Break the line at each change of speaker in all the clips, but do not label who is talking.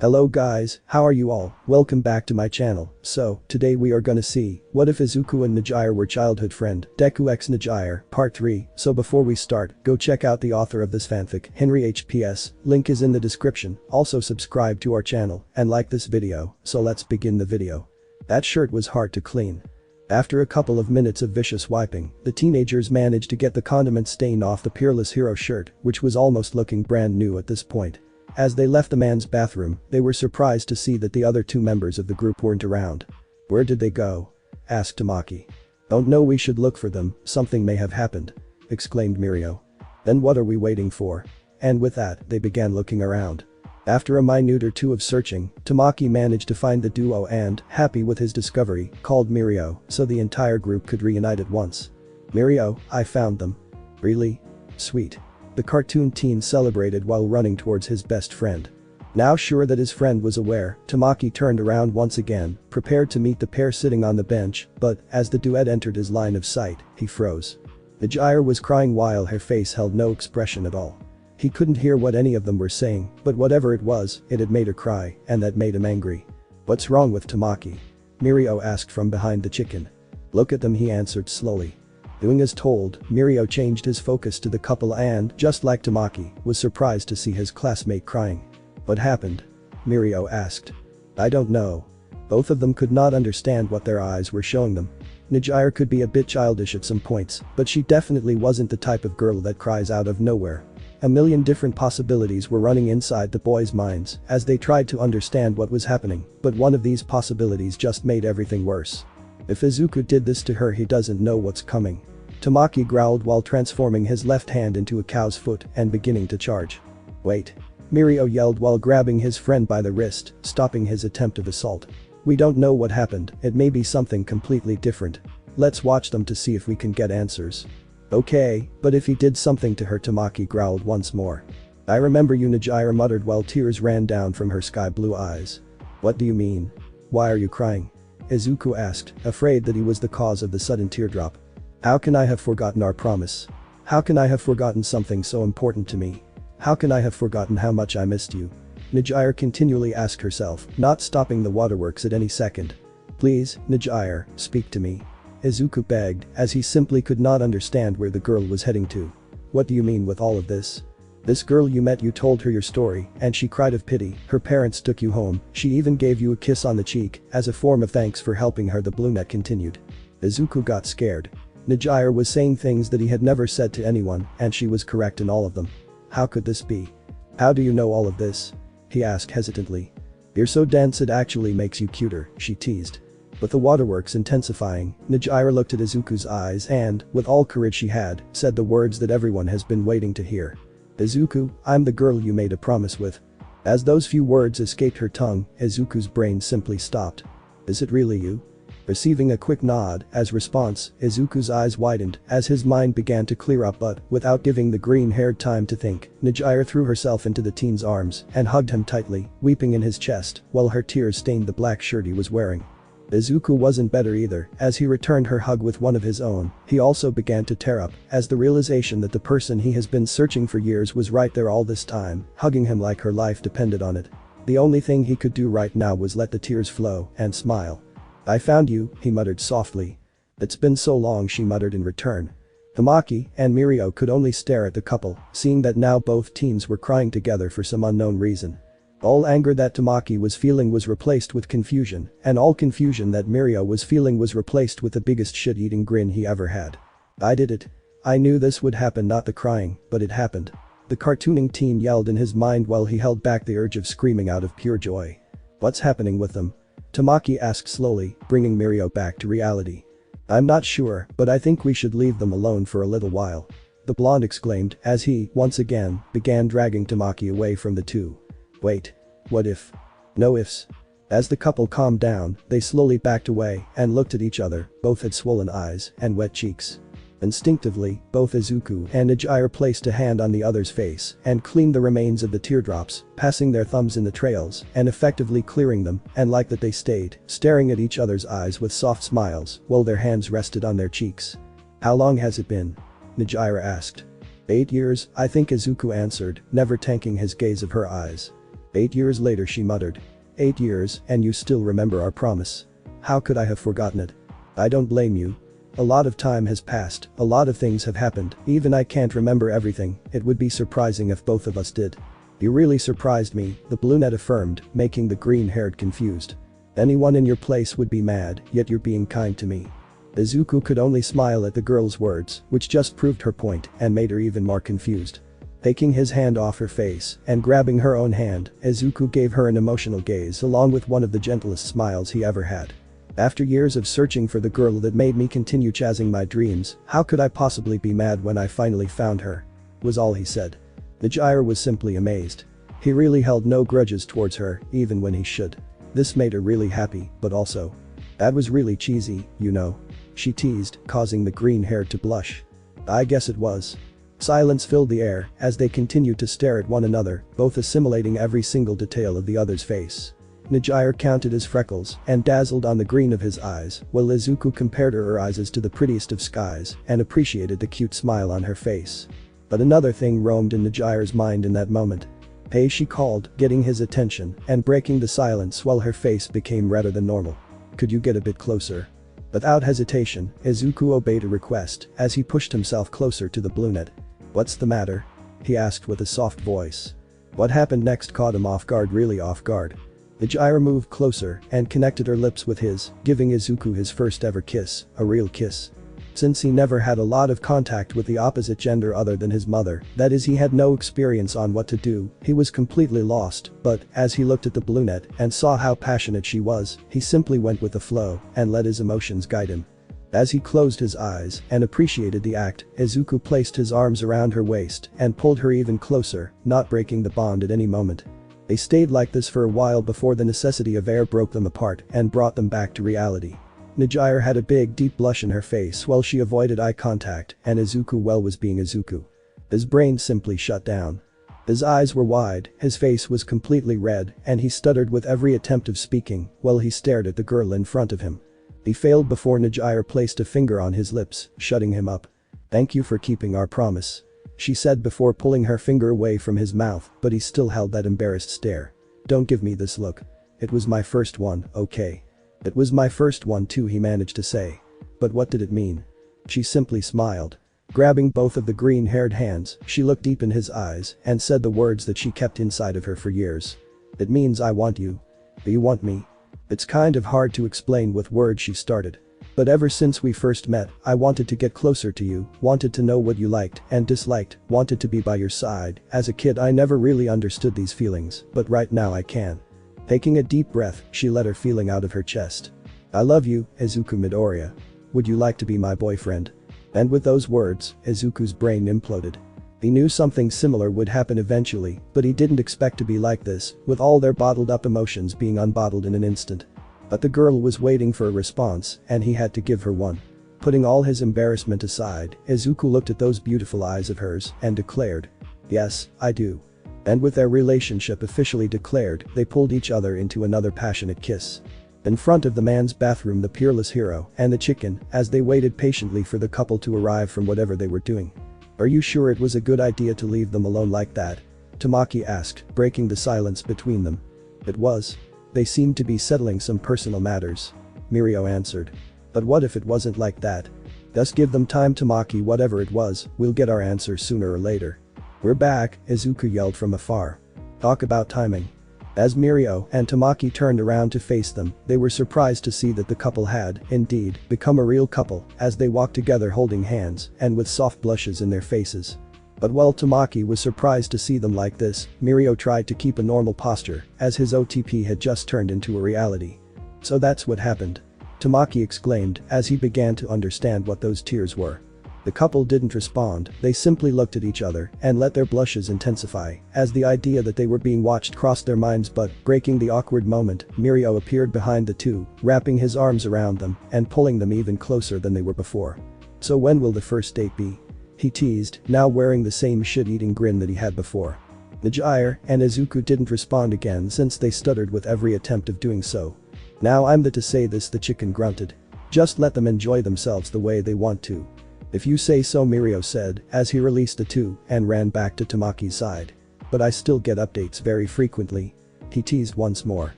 Hello guys, how are you all? Welcome back to my channel. So, today we are gonna see, what if Izuku and Nejire were childhood friend, Deku x Nejire, part 3. So before we start, go check out the author of this fanfic, HenryHPS, link is in the description, also subscribe to our channel, and like this video, so let's begin the video. That shirt was hard to clean. After a couple of minutes of vicious wiping, the teenagers managed to get the condiment stain off the peerless hero shirt, which was almost looking brand new at this point. As they left the man's bathroom, they were surprised to see that the other two members of the group weren't around. "Where did they go?" asked Tamaki. "Don't know, we should look for them, something may have happened," exclaimed Mirio. "Then what are we waiting for?" And with that, they began looking around. After a minute or two of searching, Tamaki managed to find the duo and, happy with his discovery, called Mirio so the entire group could reunite at once. "Mirio, I found them." "Really? Sweet." The cartoon teen celebrated while running towards his best friend. Now sure that his friend was aware, Tamaki turned around once again, prepared to meet the pair sitting on the bench, but, as the duet entered his line of sight, he froze. Nejire was crying while her face held no expression at all. He couldn't hear what any of them were saying, but whatever it was, it had made her cry, and that made him angry. "What's wrong with Tamaki?" Mirio asked from behind the chicken. "Look at them," he answered slowly. Doing as told, Mirio changed his focus to the couple and, just like Tamaki, was surprised to see his classmate crying. "What happened?" Mirio asked. "I don't know." Both of them could not understand what their eyes were showing them. Nejire could be a bit childish at some points, but she definitely wasn't the type of girl that cries out of nowhere. A million different possibilities were running inside the boys' minds as they tried to understand what was happening, but one of these possibilities just made everything worse. If Izuku did this to her, he doesn't know what's coming. Tamaki growled while transforming his left hand into a cow's foot and beginning to charge. "Wait!" Mirio yelled while grabbing his friend by the wrist, stopping his attempt of assault. "We don't know what happened, it may be something completely different. Let's watch them to see if we can get answers." "Okay, but if he did something to her," Tamaki growled once more. "I remember you," Nejire muttered while tears ran down from her sky blue eyes. "What do you mean? Why are you crying?" Izuku asked, afraid that he was the cause of the sudden teardrop. "How can I have forgotten our promise? How can I have forgotten something so important to me? How can I have forgotten how much I missed you?" Nejire continually asked herself, not stopping the waterworks at any second. "Please, Nejire, speak to me," Izuku begged, as he simply could not understand where the girl was heading to. "What do you mean with all of this? This girl you met, you told her your story, and she cried of pity, her parents took you home, she even gave you a kiss on the cheek, as a form of thanks for helping her," the brunette continued. Izuku got scared. Nejire was saying things that he had never said to anyone, and she was correct in all of them. How could this be? "How do you know all of this?" he asked hesitantly. "You're so dense it actually makes you cuter," she teased. With the waterworks intensifying, Nejire looked at Izuku's eyes and, with all courage she had, said the words that everyone has been waiting to hear. "Izuku, I'm the girl you made a promise with." As those few words escaped her tongue, Izuku's brain simply stopped. "Is it really you?" Receiving a quick nod as response, Izuku's eyes widened as his mind began to clear up, but, without giving the green-haired time to think, Nejire threw herself into the teen's arms and hugged him tightly, weeping in his chest while her tears stained the black shirt he was wearing. Izuku wasn't better either. As he returned her hug with one of his own, he also began to tear up as the realization that the person he has been searching for years was right there all this time, hugging him like her life depended on it. The only thing he could do right now was let the tears flow and smile. "I found you," he muttered softly. "It's been so long," she muttered in return. Tamaki and Mirio could only stare at the couple, seeing that now both teens were crying together for some unknown reason. All anger that Tamaki was feeling was replaced with confusion, and all confusion that Mirio was feeling was replaced with the biggest shit-eating grin he ever had. "I did it. I knew this would happen," not the crying, but it happened. The cartooning teen yelled in his mind while he held back the urge of screaming out of pure joy. "What's happening with them?" Tamaki asked slowly, bringing Mirio back to reality. "I'm not sure, but I think we should leave them alone for a little while," the blonde exclaimed as he, once again, began dragging Tamaki away from the two. "Wait. What if?" "No ifs." As the couple calmed down, they slowly backed away and looked at each other, both had swollen eyes and wet cheeks. Instinctively, both Izuku and Nejire placed a hand on the other's face and cleaned the remains of the teardrops, passing their thumbs in the trails and effectively clearing them, and like that they stayed, staring at each other's eyes with soft smiles while their hands rested on their cheeks. "How long has it been?" Nejire asked. 8 years, I think, Izuku answered, never taking his gaze of her eyes. 8 years later, she muttered. 8 years, and you still remember our promise. How could I have forgotten it? I don't blame you. A lot of time has passed, a lot of things have happened, even I can't remember everything. It would be surprising if both of us did. You really surprised me, the brunette affirmed, making the green-haired confused. Anyone in your place would be mad, yet you're being kind to me. Izuku could only smile at the girl's words, which just proved her point and made her even more confused. Taking his hand off her face and grabbing her own hand, Izuku gave her an emotional gaze along with one of the gentlest smiles he ever had. After years of searching for the girl that made me continue chasing my dreams, how could I possibly be mad when I finally found her? Was all he said. Nejire was simply amazed. He really held no grudges towards her, even when he should. This made her really happy, but also. That was really cheesy, you know. She teased, causing the green-haired to blush. I guess it was. Silence filled the air as they continued to stare at one another, both assimilating every single detail of the other's face. Nejire counted his freckles and dazzled on the green of his eyes, while Izuku compared her eyes as to the prettiest of skies and appreciated the cute smile on her face. But another thing roamed in Nejire's mind in that moment. Hey, she called, getting his attention and breaking the silence while her face became redder than normal. Could you get a bit closer? Without hesitation, Izuku obeyed a request as he pushed himself closer to the brunette. What's the matter? He asked with a soft voice. What happened next caught him off guard, really off guard. Nejire moved closer and connected her lips with his, giving Izuku his first ever kiss, a real kiss. Since he never had a lot of contact with the opposite gender other than his mother, that is, he had no experience on what to do, he was completely lost, but as he looked at the brunette and saw how passionate she was, he simply went with the flow and let his emotions guide him. As he closed his eyes and appreciated the act, Izuku placed his arms around her waist and pulled her even closer, not breaking the bond at any moment. They stayed like this for a while before the necessity of air broke them apart and brought them back to reality. Nejire had a big deep blush in her face while she avoided eye contact, and Izuku was being Izuku. His brain simply shut down. His eyes were wide, his face was completely red, and he stuttered with every attempt of speaking while he stared at the girl in front of him. He failed before Nejire placed a finger on his lips, shutting him up. Thank you for keeping our promise. She said before pulling her finger away from his mouth, but he still held that embarrassed stare. Don't give me this look. It was my first one, okay? It was my first one too, he managed to say. But what did it mean? She simply smiled. Grabbing both of the green-haired hands, she looked deep in his eyes and said the words that she kept inside of her for years. It means I want you. Do you want me? It's kind of hard to explain with words, she started. But ever since we first met, I wanted to get closer to you, wanted to know what you liked and disliked, wanted to be by your side. As a kid I never really understood these feelings, but right now I can. Taking a deep breath, she let her feeling out of her chest. I love you, Izuku Midoriya. Would you like to be my boyfriend? And with those words, Izuku's brain imploded. He knew something similar would happen eventually, but he didn't expect to be like this, with all their bottled up emotions being unbottled in an instant. But the girl was waiting for a response, and he had to give her one. Putting all his embarrassment aside, Izuku looked at those beautiful eyes of hers and declared, yes, I do. And with their relationship officially declared, they pulled each other into another passionate kiss. In front of the man's bathroom, the peerless hero and the chicken, as they waited patiently for the couple to arrive from whatever they were doing. Are you sure it was a good idea to leave them alone like that? Tamaki asked, breaking the silence between them. It was. They seemed to be settling some personal matters. Mirio answered. But what if it wasn't like that? Just give them time, Tamaki, whatever it was, we'll get our answer sooner or later. We're back, Izuku yelled from afar. Talk about timing. As Mirio and Tamaki turned around to face them, they were surprised to see that the couple had, indeed, become a real couple as they walked together holding hands and with soft blushes in their faces. But while Tamaki was surprised to see them like this, Mirio tried to keep a normal posture as his OTP had just turned into a reality. So that's what happened. Tamaki exclaimed as he began to understand what those tears were. The couple didn't respond, they simply looked at each other and let their blushes intensify as the idea that they were being watched crossed their minds, but breaking the awkward moment, Mirio appeared behind the two, wrapping his arms around them and pulling them even closer than they were before. So when will the first date be? He teased, now wearing the same shit-eating grin that he had before. Nejire and Izuku didn't respond again since they stuttered with every attempt of doing so. Now I'm the to say this, the chicken grunted. Just let them enjoy themselves the way they want to. If you say so, Mirio said as he released the two and ran back to Tamaki's side. But I still get updates very frequently. He teased once more.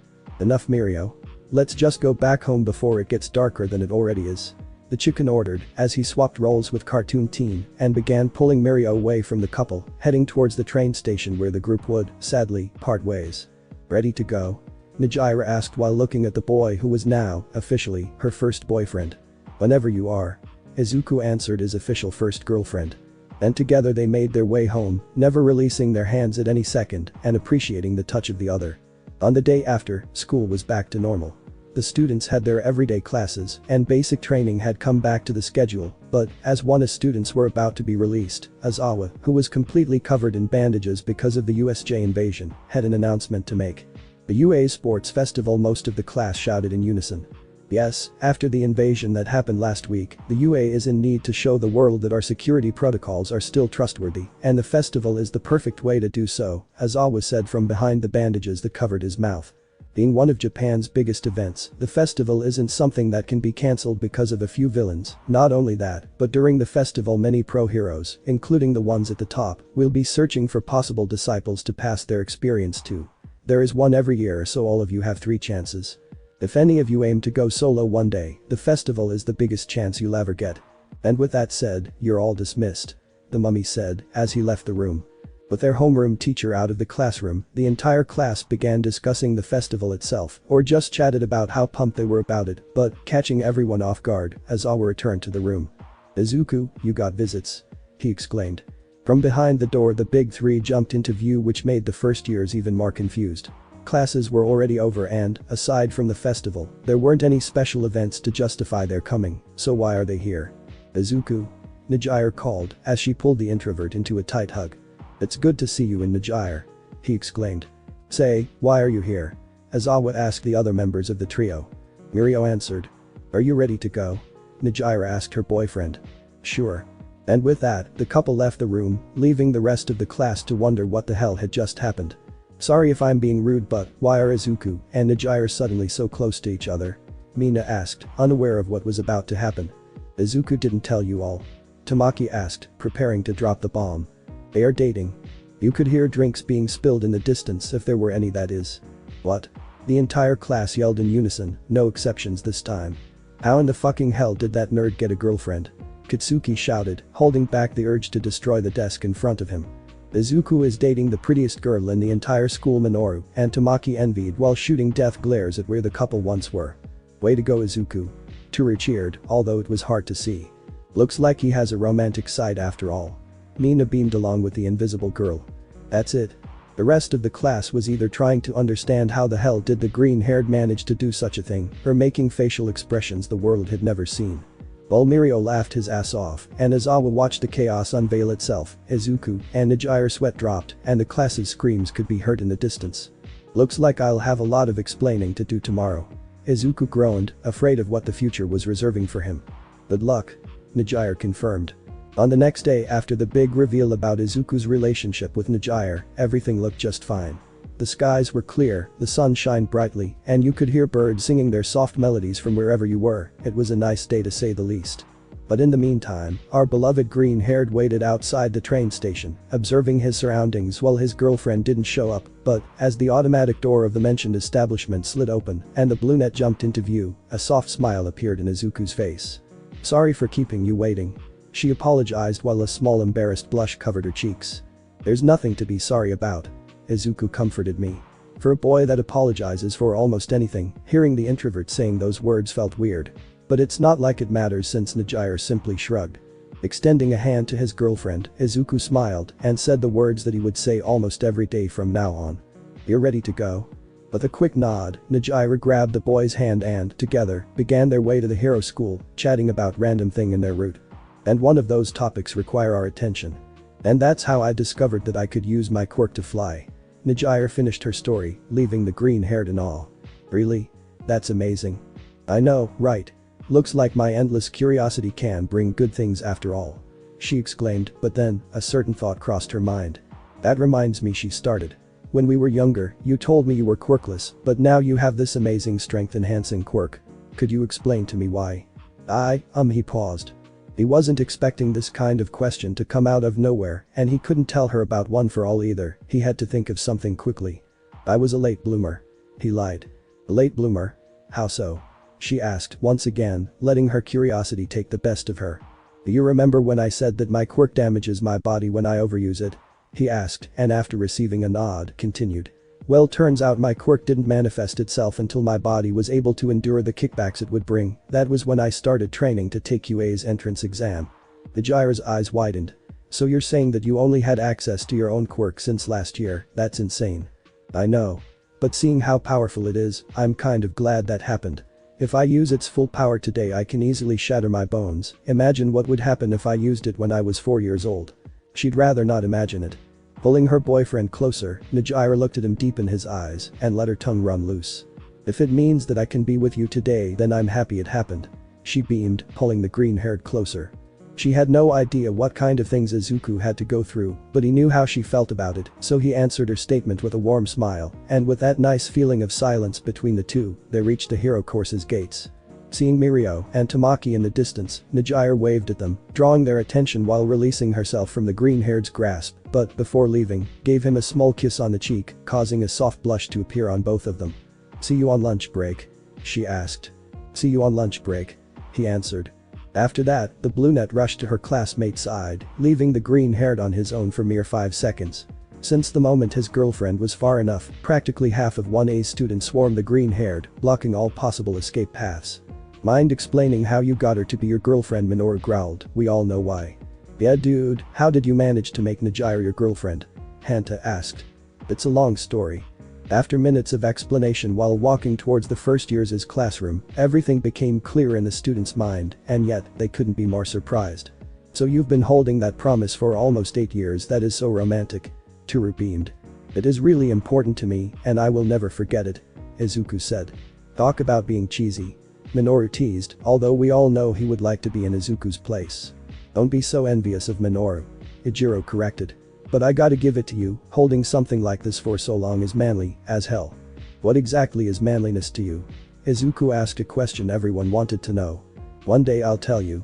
Enough, Mirio. Let's just go back home before it gets darker than it already is. The chicken ordered as he swapped roles with Cartoon Teen and began pulling Mirio away from the couple, heading towards the train station where the group would, sadly, part ways. Ready to go? Nejire asked while looking at the boy who was now, officially, her first boyfriend. Whenever you are. Izuku answered his official first girlfriend. And together they made their way home, never releasing their hands at any second and appreciating the touch of the other. On the day after, school was back to normal. The students had their everyday classes and basic training had come back to the schedule, but as one as students were about to be released, Aizawa, who was completely covered in bandages because of the USJ invasion, had an announcement to make. The UA Sports Festival, most of the class shouted in unison. Yes, after the invasion that happened last week, the UA is in need to show the world that our security protocols are still trustworthy, and the festival is the perfect way to do so, Aizawa said from behind the bandages that covered his mouth. Being one of Japan's biggest events, the festival isn't something that can be cancelled because of a few villains. Not only that, but during the festival many pro-heroes, including the ones at the top, will be searching for possible disciples to pass their experience to. There is one every year, so all of you have 3 chances. If any of you aim to go solo one day, the festival is the biggest chance you'll ever get. And with that said, you're all dismissed. The mummy said as he left the room. With their homeroom teacher out of the classroom, the entire class began discussing the festival itself, or just chatted about how pumped they were about it, but, catching everyone off guard, Aizawa returned to the room. Izuku, you got visits. He exclaimed. From behind the door the big 3 jumped into view, which made the first years even more confused. Classes were already over and, aside from the festival, there weren't any special events to justify their coming, so why are they here? Izuku? Nejire called as she pulled the introvert into a tight hug. It's good to see you in Nejire. He exclaimed. Say, why are you here? Aizawa asked the other members of the trio. Mirio answered. Are you ready to go? Nejire asked her boyfriend. Sure. And with that, the couple left the room, leaving the rest of the class to wonder what the hell had just happened. Sorry if I'm being rude, but why are Izuku and Nejire suddenly so close to each other? Mina asked, unaware of what was about to happen. Izuku didn't tell you all. Tamaki asked, preparing to drop the bomb. They are dating. You could hear drinks being spilled in the distance, if there were any, that is. What? The entire class yelled in unison, no exceptions this time. How in the fucking hell did that nerd get a girlfriend? Katsuki shouted, holding back the urge to destroy the desk in front of him. Izuku is dating the prettiest girl in the entire school, Minoru, and Tamaki envied while shooting death glares at where the couple once were. Way to go, Izuku. Toru cheered, although it was hard to see. Looks like he has a romantic side after all. Mina beamed along with the invisible girl. That's it. The rest of the class was either trying to understand how the hell did the green-haired manage to do such a thing, or making facial expressions the world had never seen. While Mirio laughed his ass off, and Aizawa watched the chaos unveil itself, Izuku and Nejire sweat dropped, and the class's screams could be heard in the distance. Looks like I'll have a lot of explaining to do tomorrow. Izuku groaned, afraid of what the future was reserving for him. Good luck. Nejire confirmed. On the next day after the big reveal about Izuku's relationship with Nejire, everything looked just fine. The skies were clear, the sun shined brightly, and you could hear birds singing their soft melodies from wherever you were. It was a nice day to say the least. But in the meantime, our beloved green-haired waited outside the train station, observing his surroundings while his girlfriend didn't show up, but, as the automatic door of the mentioned establishment slid open and the brunette jumped into view, a soft smile appeared in Izuku's face. Sorry for keeping you waiting. She apologized while a small embarrassed blush covered her cheeks. There's nothing to be sorry about. Izuku comforted me. For a boy that apologizes for almost anything, hearing the introvert saying those words felt weird. But it's not like it matters since Nejire simply shrugged. Extending a hand to his girlfriend, Izuku smiled and said the words that he would say almost every day from now on. You're ready to go? With a quick nod, Nejire grabbed the boy's hand and, together, began their way to the hero school, chatting about random thing in their route. And one of those topics require our attention. And that's how I discovered that I could use my quirk to fly. Nejire finished her story, leaving the green-haired in awe. Really? That's amazing. I know, right? Looks like my endless curiosity can bring good things after all. She exclaimed, but then, a certain thought crossed her mind. That reminds me, she started. When we were younger, you told me you were quirkless, but now you have this amazing strength-enhancing quirk. Could you explain to me why? He paused. He wasn't expecting this kind of question to come out of nowhere, and he couldn't tell her about One for All either. He had to think of something quickly. I was a late bloomer. He lied. A late bloomer? How so? She asked once again, letting her curiosity take the best of her. Do you remember when I said that my quirk damages my body when I overuse it? He asked, and after receiving a nod, continued. Well, turns out my quirk didn't manifest itself until my body was able to endure the kickbacks it would bring. That was when I started training to take QA's entrance exam. Nejire's eyes widened. So you're saying that you only had access to your own quirk since last year? That's insane. I know. But seeing how powerful it is, I'm kind of glad that happened. If I use its full power today, I can easily shatter my bones. Imagine what would happen if I used it when I was 4 years old. She'd rather not imagine it. Pulling her boyfriend closer, Nejire looked at him deep in his eyes and let her tongue run loose. If it means that I can be with you today, then I'm happy it happened. She beamed, pulling the green-haired closer. She had no idea what kind of things Izuku had to go through, but he knew how she felt about it, so he answered her statement with a warm smile, and with that nice feeling of silence between the two, they reached the hero course's gates. Seeing Mirio and Tamaki in the distance, Nejire waved at them, drawing their attention while releasing herself from the green-haired's grasp, but before leaving, gave him a small kiss on the cheek, causing a soft blush to appear on both of them. See you on lunch break? She asked. See you on lunch break, he answered. After that, the brunette rushed to her classmate's side, leaving the green-haired on his own for mere 5 seconds. Since the moment his girlfriend was far enough, practically half of 1A's students swarmed the green-haired, blocking all possible escape paths. Mind explaining how you got her to be your girlfriend? Minoru growled, we all know why. Yeah dude, how did you manage to make Nejire your girlfriend? Hanta asked. It's a long story. After minutes of explanation while walking towards the first year's classroom, everything became clear in the students' mind, and yet, they couldn't be more surprised. So you've been holding that promise for almost 8 years? That is so romantic. Toru beamed. It is really important to me, and I will never forget it, Izuku said. Talk about being cheesy. Minoru teased, although we all know he would like to be in Izuku's place. Don't be so envious of Minoru. Ijiro corrected. But I gotta give it to you, holding something like this for so long is manly as hell. What exactly is manliness to you? Izuku asked a question everyone wanted to know. One day I'll tell you.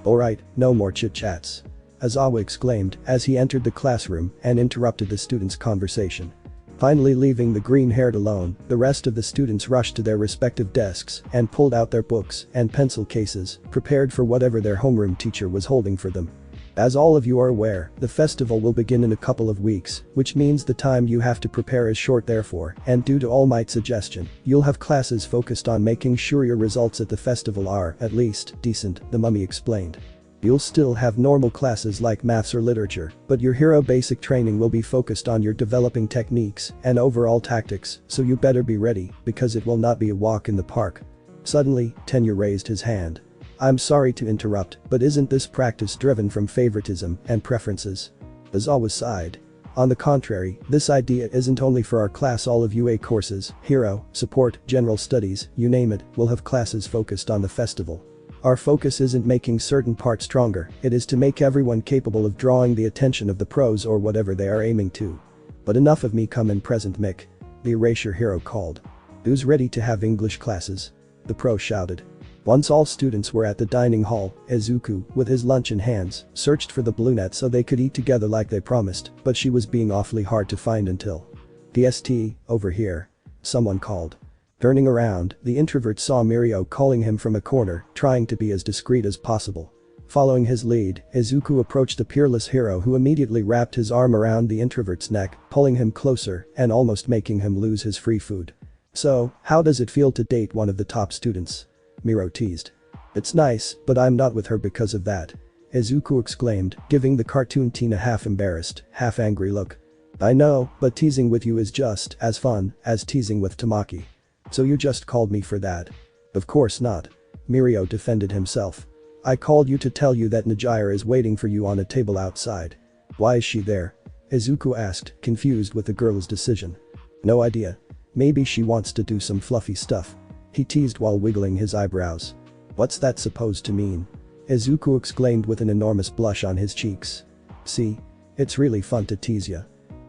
Alright, no more chit-chats. Aizawa exclaimed as he entered the classroom and interrupted the students' conversation. Finally leaving the green-haired alone, the rest of the students rushed to their respective desks and pulled out their books and pencil cases, prepared for whatever their homeroom teacher was holding for them. As all of you are aware, the festival will begin in a couple of weeks, which means the time you have to prepare is short therefore, and due to All Might's suggestion, you'll have classes focused on making sure your results at the festival are, at least, decent, the mummy explained. You'll still have normal classes like maths or literature, but your hero basic training will be focused on your developing techniques and overall tactics, so you better be ready, because it will not be a walk in the park. Suddenly, Tenya raised his hand. I'm sorry to interrupt, but isn't this practice driven from favoritism and preferences? Aizawa sighed. On the contrary, this idea isn't only for our class. All of UA courses, hero, support, general studies, you name it, will have classes focused on the festival. Our focus isn't making certain parts stronger, it is to make everyone capable of drawing the attention of the pros or whatever they are aiming to. But enough of me, come in present Mick. The erasure hero called. Who's ready to have English classes? The pro shouted. Once all students were at the dining hall, Izuku, with his lunch in hands, searched for the brunette so they could eat together like they promised, but she was being awfully hard to find until. DST, over here. Someone called. Turning around, the introvert saw Mirio calling him from a corner, trying to be as discreet as possible. Following his lead, Izuku approached the peerless hero who immediately wrapped his arm around the introvert's neck, pulling him closer and almost making him lose his free food. So, how does it feel to date one of the top students? Miro teased. It's nice, but I'm not with her because of that. Izuku exclaimed, giving the cartoon teen a half-embarrassed, half-angry look. I know, but teasing with you is just as fun as teasing with Tamaki. So you just called me for that? Of course not. Mirio defended himself. I called you to tell you that Nejire is waiting for you on a table outside. Why is she there? Izuku asked, confused with the girl's decision. No idea. Maybe she wants to do some fluffy stuff. He teased while wiggling his eyebrows. What's that supposed to mean? Izuku exclaimed with an enormous blush on his cheeks. See? It's really fun to tease ya.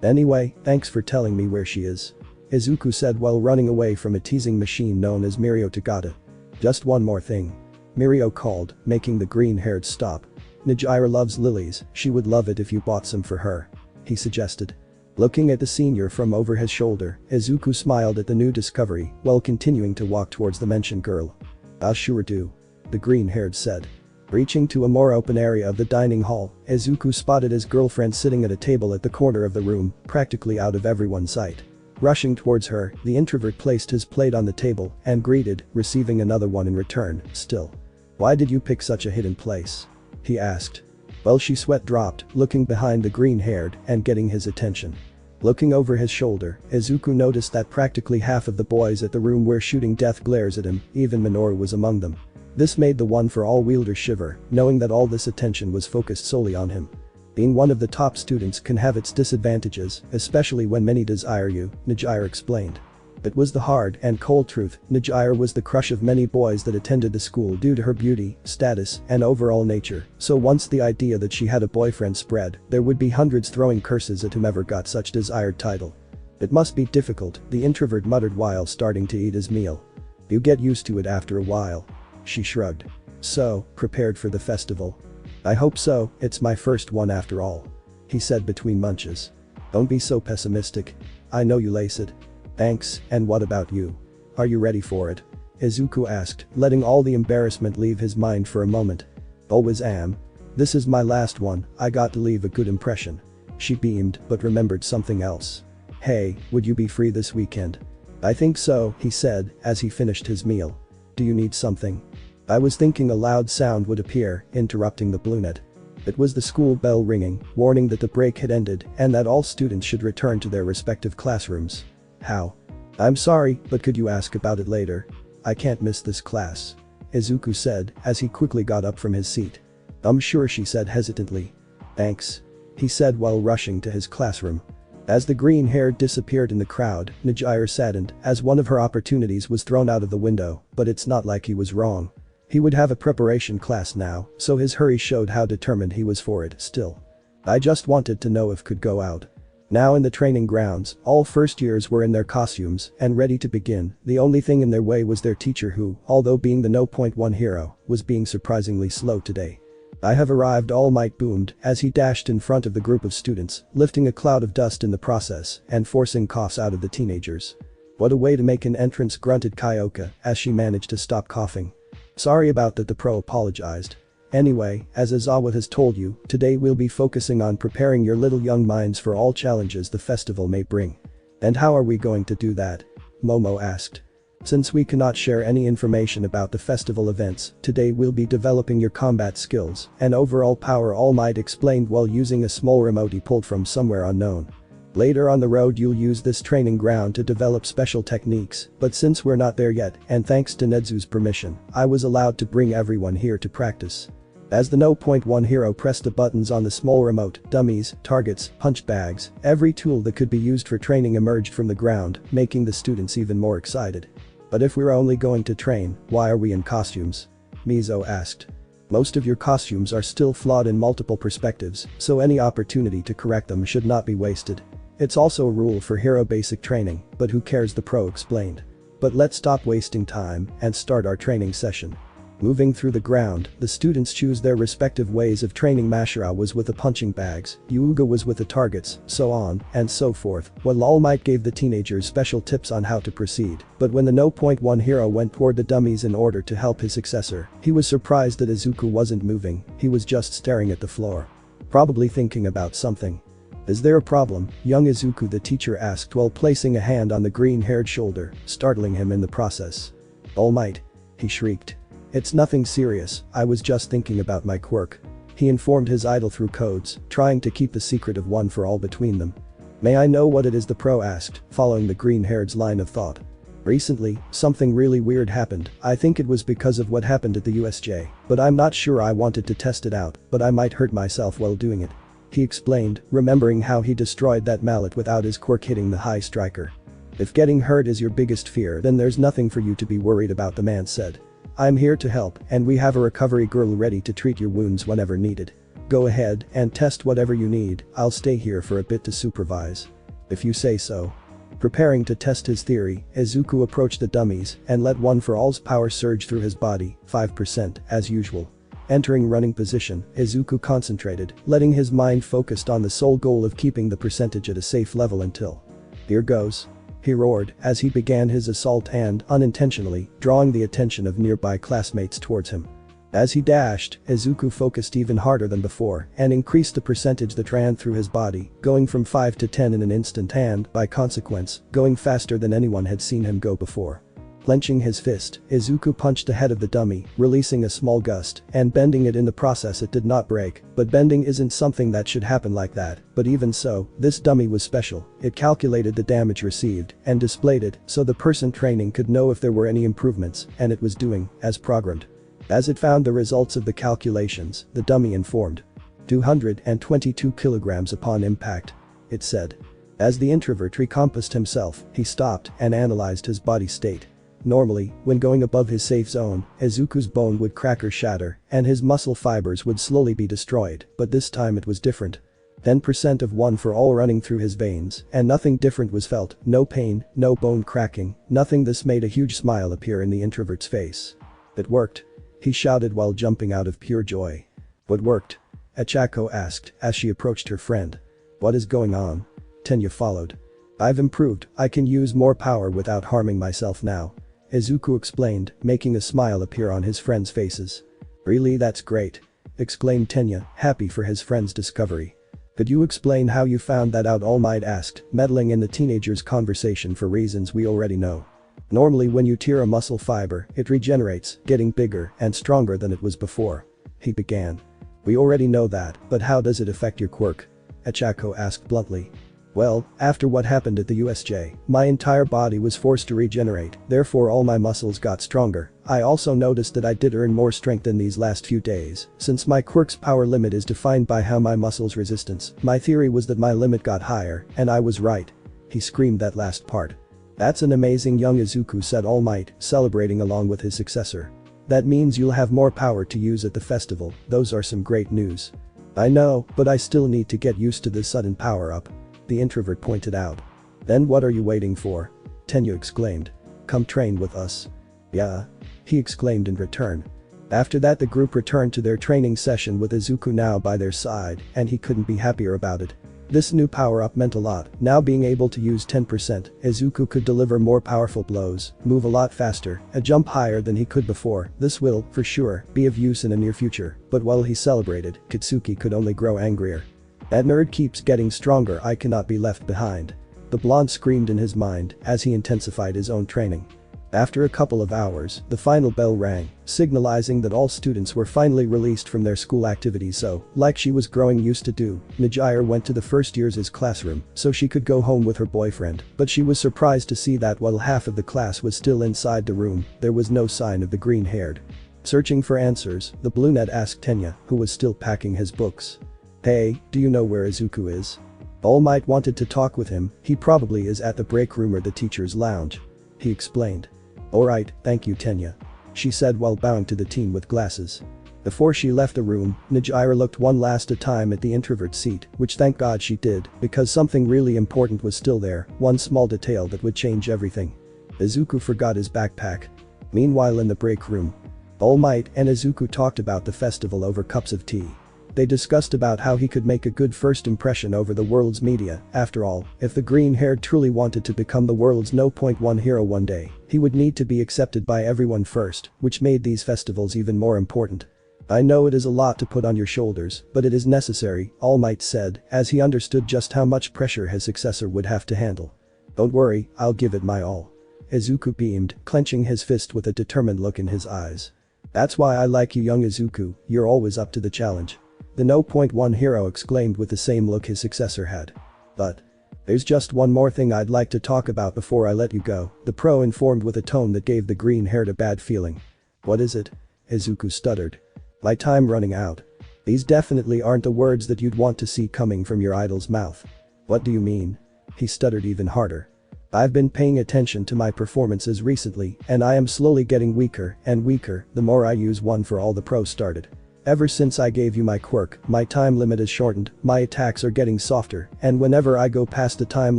Anyway, thanks for telling me where she is. Izuku said while running away from a teasing machine known as Mirio Tagata. Just one more thing. Mirio called, making the green-haired stop. Nejire loves lilies, she would love it if you bought some for her. He suggested. Looking at the senior from over his shoulder, Izuku smiled at the new discovery while continuing to walk towards the mentioned girl. "I'll sure do," the green-haired said. Reaching to a more open area of the dining hall, Izuku spotted his girlfriend sitting at a table at the corner of the room, practically out of everyone's sight. Rushing towards her, the introvert placed his plate on the table and greeted, receiving another one in return, still. "Why did you pick such a hidden place?" he asked. Well, she sweat dropped, looking behind the green-haired and getting his attention. Looking over his shoulder, Izuku noticed that practically half of the boys at the room were shooting death glares at him, even Minoru was among them. This made the one-for-all wielder shiver, knowing that all this attention was focused solely on him. Being one of the top students can have its disadvantages, especially when many desire you, Nejire explained. It was the hard and cold truth, Nejire was the crush of many boys that attended the school due to her beauty, status, and overall nature, so once the idea that she had a boyfriend spread, there would be hundreds throwing curses at whomever got such desired title. "It must be difficult," the introvert muttered while starting to eat his meal. "You get used to it after a while." She shrugged. "So, prepared for the festival?" "I hope so, it's my first one after all," he said between munches. "Don't be so pessimistic. I know you'll ace it." "Thanks, and what about you? Are you ready for it?" Izuku asked, letting all the embarrassment leave his mind for a moment. "Always am. This is my last one, I got to leave a good impression." She beamed but remembered something else. "Hey, would you be free this weekend?" "I think so," he said as he finished his meal. "Do you need something?" "I was thinking," a loud sound would appear, interrupting the BlueNet. It was the school bell ringing, warning that the break had ended and that all students should return to their respective classrooms. "How?" "I'm sorry, but could you ask about it later? I can't miss this class," Izuku said as he quickly got up from his seat. "I'm sure," she said hesitantly. "Thanks," he said while rushing to his classroom. As the green-hair disappeared in the crowd, Nejire saddened as one of her opportunities was thrown out of the window, but it's not like he was wrong. He would have a preparation class now, so his hurry showed how determined he was for it still. "I just wanted to know if could go out." Now in the training grounds, all first years were in their costumes and ready to begin, the only thing in their way was their teacher who, although being the No.1 hero, was being surprisingly slow today. "I have arrived," All Might boomed as he dashed in front of the group of students, lifting a cloud of dust in the process and forcing coughs out of the teenagers. "What a way to make an entrance," grunted Kyoka as she managed to stop coughing. "Sorry about that," the pro apologized. "Anyway, as Izawa has told you, today we'll be focusing on preparing your little young minds for all challenges the festival may bring." "And how are we going to do that?" Momo asked. "Since we cannot share any information about the festival events, today we'll be developing your combat skills and overall power," All Might explained while using a small remote he pulled from somewhere unknown. "Later on the road you'll use this training ground to develop special techniques, but since we're not there yet, and thanks to Nedzu's permission, I was allowed to bring everyone here to practice." As the No.1 hero pressed the buttons on the small remote, dummies, targets, punch bags, every tool that could be used for training emerged from the ground, making the students even more excited. "But if we're only going to train, why are we in costumes?" Mizo asked. "Most of your costumes are still flawed in multiple perspectives, so any opportunity to correct them should not be wasted. It's also a rule for hero basic training, but who cares?" the pro explained. "But let's stop wasting time and start our training session." Moving through the ground, the students choose their respective ways of training. Mashira was with the punching bags, Yuuga was with the targets, so on and so forth, while All Might gave the teenagers special tips on how to proceed. But when the No.1 hero went toward the dummies in order to help his successor, he was surprised that Izuku wasn't moving, he was just staring at the floor. Probably thinking about something. "Is there a problem, young Izuku?" the teacher asked while placing a hand on the green-haired shoulder, startling him in the process. "All Might," he shrieked. "It's nothing serious, I was just thinking about my quirk," he informed his idol through codes, trying to keep the secret of one for all between them. "May I know what it is?" the pro asked, following the green-haired's line of thought. "Recently, something really weird happened. I think it was because of what happened at the USJ, but I'm not sure. I wanted to test it out, but I might hurt myself while doing it," he explained, remembering how he destroyed that mallet without his quirk hitting the high striker. "If getting hurt is your biggest fear, then there's nothing for you to be worried about," the man said. "I'm here to help, and we have a recovery girl ready to treat your wounds whenever needed. Go ahead and test whatever you need, I'll stay here for a bit to supervise." "If you say so." Preparing to test his theory, Izuku approached the dummies and let one for all's power surge through his body, 5% as usual. Entering running position, Izuku concentrated, letting his mind focused on the sole goal of keeping the percentage at a safe level until. Here goes. He roared as he began his assault and, unintentionally, drawing the attention of nearby classmates towards him. As he dashed, Izuku focused even harder than before and increased the percentage that ran through his body, going from 5 to 10 in an instant and, by consequence, going faster than anyone had seen him go before. Clenching his fist, Izuku punched ahead of the dummy, releasing a small gust, and bending it in the process. It did not break, but bending isn't something that should happen like that, but even so, this dummy was special. It calculated the damage received and displayed it so the person training could know if there were any improvements, and it was doing as programmed. As it found the results of the calculations, the dummy informed. 222 kilograms upon impact. It said. As the introvert recomposed himself, he stopped and analyzed his body state. Normally, when going above his safe zone, Izuku's bone would crack or shatter, and his muscle fibers would slowly be destroyed, but this time it was different. 10% of 1 for all running through his veins, and nothing different was felt, no pain, no bone cracking, nothing. This made a huge smile appear in the introvert's face. It worked. He shouted while jumping out of pure joy. What worked? Achako asked as she approached her friend. What is going on? Tenya followed. I've improved, I can use more power without harming myself now. Izuku explained, making a smile appear on his friends' faces. Really, that's great. Exclaimed Tenya, happy for his friend's discovery. Could you explain how you found that out? All Might asked, meddling in the teenager's conversation for reasons we already know. Normally when you tear a muscle fiber, it regenerates, getting bigger and stronger than it was before. He began. We already know that, but how does it affect your quirk? Achako asked bluntly. Well, after what happened at the USJ, my entire body was forced to regenerate, therefore all my muscles got stronger. I also noticed that I did earn more strength in these last few days, since my quirk's power limit is defined by how my muscles resistance. My theory was that my limit got higher, and I was right. He screamed that last part. That's an amazing, young Izuku, said All Might, celebrating along with his successor. That means you'll have more power to use at the festival. Those are some great news. I know, but I still need to get used to this sudden power-up. The introvert pointed out. Then what are you waiting for? Tenya exclaimed. Come train with us. Yeah. He exclaimed in return. After that the group returned to their training session with Izuku now by their side, and he couldn't be happier about it. This new power-up meant a lot. Now being able to use 10%, Izuku could deliver more powerful blows, move a lot faster, and jump higher than he could before. This will, for sure, be of use in the near future. But while he celebrated, Kitsuki could only grow angrier. That nerd keeps getting stronger, I cannot be left behind. The blonde screamed in his mind as he intensified his own training. After a couple of hours, the final bell rang, signalizing that all students were finally released from their school activities. So, like she was growing used to do, Nejire went to the first year's classroom so she could go home with her boyfriend, but she was surprised to see that while half of the class was still inside the room, there was no sign of the green-haired. Searching for answers, the brunette asked Tenya, who was still packing his books. Hey, do you know where Izuku is? All Might wanted to talk with him. He probably is at the break room or the teacher's lounge. He explained. Alright, thank you, Tenya. She said while bowing to the teen with glasses. Before she left the room, Nejire looked one last time at the introvert seat, which thank God she did, because something really important was still there, one small detail that would change everything. Izuku forgot his backpack. Meanwhile in the break room, All Might and Izuku talked about the festival over cups of tea. They discussed about how he could make a good first impression over the world's media. After all, if the green-haired truly wanted to become the world's no.1 hero one day, he would need to be accepted by everyone first, which made these festivals even more important. I know it is a lot to put on your shoulders, but it is necessary, All Might said, as he understood just how much pressure his successor would have to handle. Don't worry, I'll give it my all. Izuku beamed, clenching his fist with a determined look in his eyes. That's why I like you, young Izuku, you're always up to the challenge. The no.1 hero exclaimed with the same look his successor had. But there's just one more thing I'd like to talk about before I let you go, the pro informed with a tone that gave the green-haired a bad feeling. What is it? Izuku stuttered. My time running out. These definitely aren't the words that you'd want to see coming from your idol's mouth. What do you mean? He stuttered even harder. I've been paying attention to my performances recently, and I am slowly getting weaker and weaker the more I use one for all. The pro started. Ever since I gave you my quirk, my time limit is shortened, my attacks are getting softer, and whenever I go past the time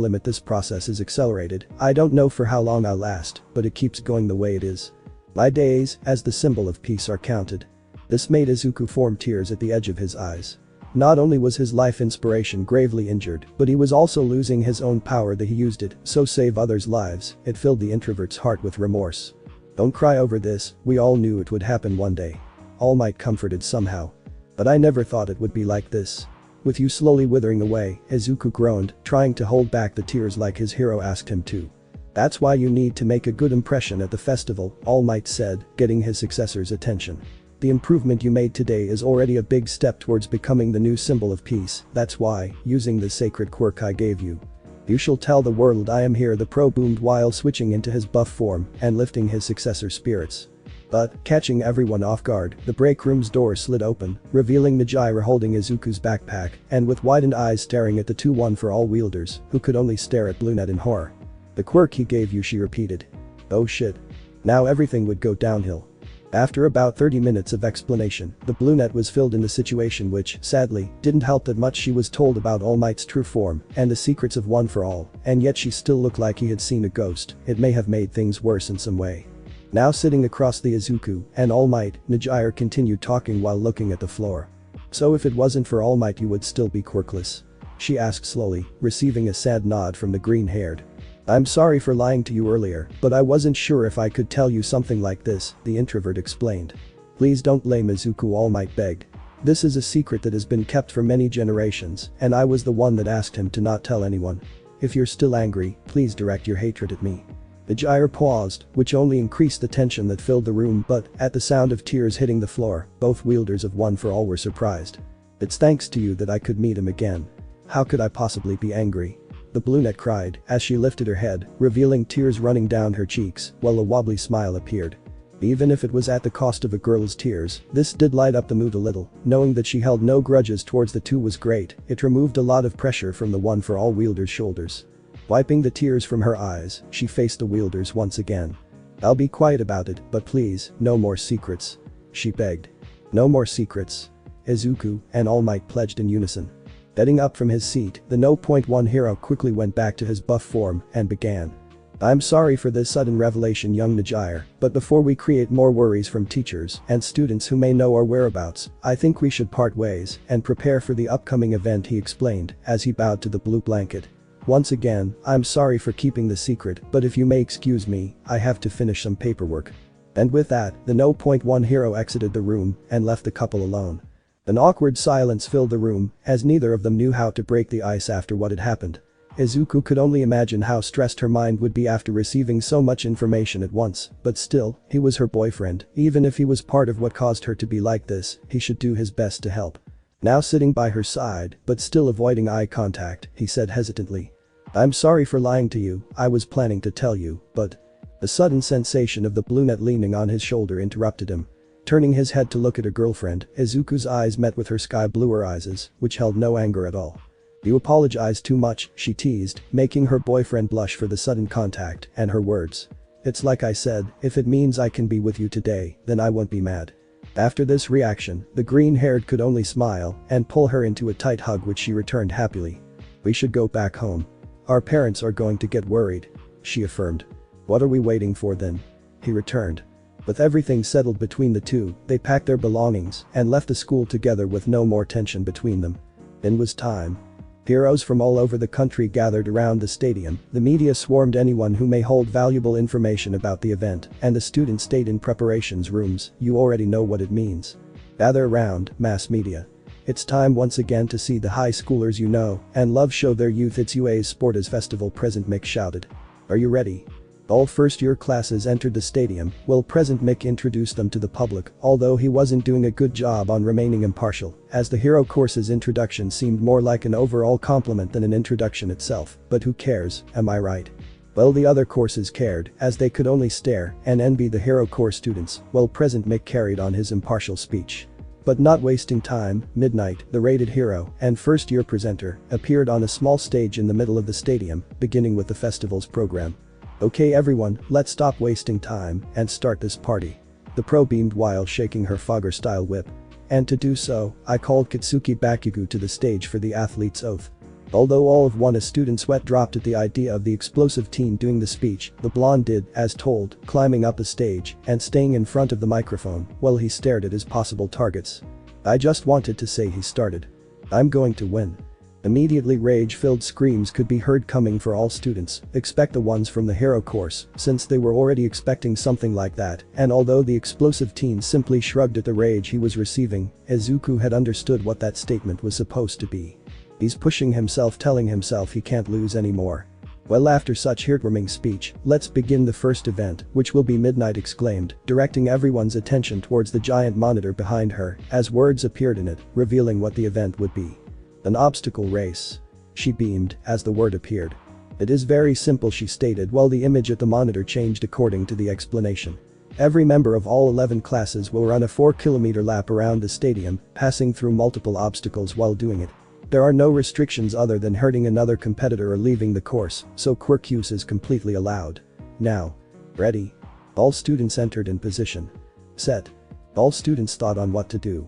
limit this process is accelerated. I don't know for how long I'll last, but it keeps going the way it is. My days, as the symbol of peace, are counted. This made Izuku form tears at the edge of his eyes. Not only was his life inspiration gravely injured, but he was also losing his own power that he used it, so save others' lives. It filled the introvert's heart with remorse. Don't cry over this, we all knew it would happen one day. All Might comforted somehow. But I never thought it would be like this. With you slowly withering away, Izuku groaned, trying to hold back the tears like his hero asked him to. That's why you need to make a good impression at the festival, All Might said, getting his successor's attention. The improvement you made today is already a big step towards becoming the new symbol of peace, that's why, using the sacred quirk I gave you. You shall tell the world I am here, the pro boomed while switching into his buff form and lifting his successor's spirits. But, catching everyone off guard, the break room's door slid open, revealing Nejire holding Izuku's backpack and with widened eyes staring at the two one-for-all wielders, who could only stare at Bluenet in horror. The quirk he gave you, she repeated. Oh shit. Now everything would go downhill. After about 30 minutes of explanation, the Bluenet was filled in the situation which, sadly, didn't help that much. She was told about All Might's true form and the secrets of One for All, and yet she still looked like he had seen a ghost. It may have made things worse in some way. Now sitting across the Izuku and All Might, Nejire continued talking while looking at the floor. So if it wasn't for All Might you would still be quirkless? She asked slowly, receiving a sad nod from the green-haired. I'm sorry for lying to you earlier, but I wasn't sure if I could tell you something like this, the introvert explained. Please don't blame Izuku, All Might begged. This is a secret that has been kept for many generations, and I was the one that asked him to not tell anyone. If you're still angry, please direct your hatred at me. Nejire paused, which only increased the tension that filled the room, but, at the sound of tears hitting the floor, both wielders of One for All were surprised. It's thanks to you that I could meet him again. How could I possibly be angry? The Bluenet cried as she lifted her head, revealing tears running down her cheeks, while a wobbly smile appeared. Even if it was at the cost of a girl's tears, this did light up the mood a little. Knowing that she held no grudges towards the two was great, it removed a lot of pressure from the One for All wielder's shoulders. Wiping the tears from her eyes, she faced the wielders once again. I'll be quiet about it, but please, no more secrets. She begged. No more secrets. Izuku and All Might pledged in unison. Getting up from his seat, the No.1 hero quickly went back to his buff form and began. I'm sorry for this sudden revelation, young Nejire, but before we create more worries from teachers and students who may know our whereabouts, I think we should part ways and prepare for the upcoming event, he explained as he bowed to the blue blanket. Once again, I'm sorry for keeping the secret, but if you may excuse me, I have to finish some paperwork. And with that, the No.1 hero exited the room and left the couple alone. An awkward silence filled the room, as neither of them knew how to break the ice after what had happened. Izuku could only imagine how stressed her mind would be after receiving so much information at once, but still, he was her boyfriend. Even if he was part of what caused her to be like this, he should do his best to help. Now sitting by her side, but still avoiding eye contact, he said hesitantly. I'm sorry for lying to you, I was planning to tell you, but… The sudden sensation of the Bluenet leaning on his shoulder interrupted him. Turning his head to look at her girlfriend, Izuku's eyes met with her sky bluer eyes, which held no anger at all. You apologize too much, she teased, making her boyfriend blush for the sudden contact and her words. It's like I said, if it means I can be with you today, then I won't be mad. After this reaction, the green-haired could only smile and pull her into a tight hug, which she returned happily. We should go back home. Our parents are going to get worried, she affirmed. What are we waiting for then? He returned. With everything settled between the two, they packed their belongings and left the school together with no more tension between them. Then was time. Heroes from all over the country gathered around the stadium, the media swarmed anyone who may hold valuable information about the event, and the students stayed in preparations rooms. You already know what it means. Gather around, mass media. It's time once again to see the high schoolers you know and love show their youth its UA's Sportas Festival, President Mick shouted. Are you ready? All first-year classes entered the stadium, while President Mick introduced them to the public, although he wasn't doing a good job on remaining impartial, as the hero course's introduction seemed more like an overall compliment than an introduction itself, but who cares, am I right? Well, the other courses cared, as they could only stare and envy the hero course students, while President Mick carried on his impartial speech. But not wasting time, Midnight, the rated hero and first-year presenter, appeared on a small stage in the middle of the stadium, beginning with the festival's program. Okay everyone, let's stop wasting time and start this party. The pro beamed while shaking her Fogger-style whip. And to do so, I called Katsuki Bakugo to the stage for the athlete's oath. Although all of one student's sweat dropped at the idea of the explosive teen doing the speech, the blonde did, as told, climbing up the stage and staying in front of the microphone while he stared at his possible targets. "I just wanted to say," he started. "I'm going to win." Immediately rage-filled screams could be heard coming for all students, expect the ones from the hero course, since they were already expecting something like that, and although the explosive teen simply shrugged at the rage he was receiving, Izuku had understood what that statement was supposed to be. He's pushing himself, telling himself he can't lose anymore. Well, after such heartwarming speech, let's begin the first event, which will be midnight, exclaimed, directing everyone's attention towards the giant monitor behind her, as words appeared in it, revealing what the event would be. An obstacle race. She beamed as the word appeared. "It is very simple," she stated while the image at the monitor changed according to the explanation. "Every member of all 11 classes will run a 4-kilometer lap around the stadium, passing through multiple obstacles while doing it. There are no restrictions other than hurting another competitor or leaving the course, so quirk use is completely allowed. Now. Ready?" All students entered in position. Set. All students thought on what to do.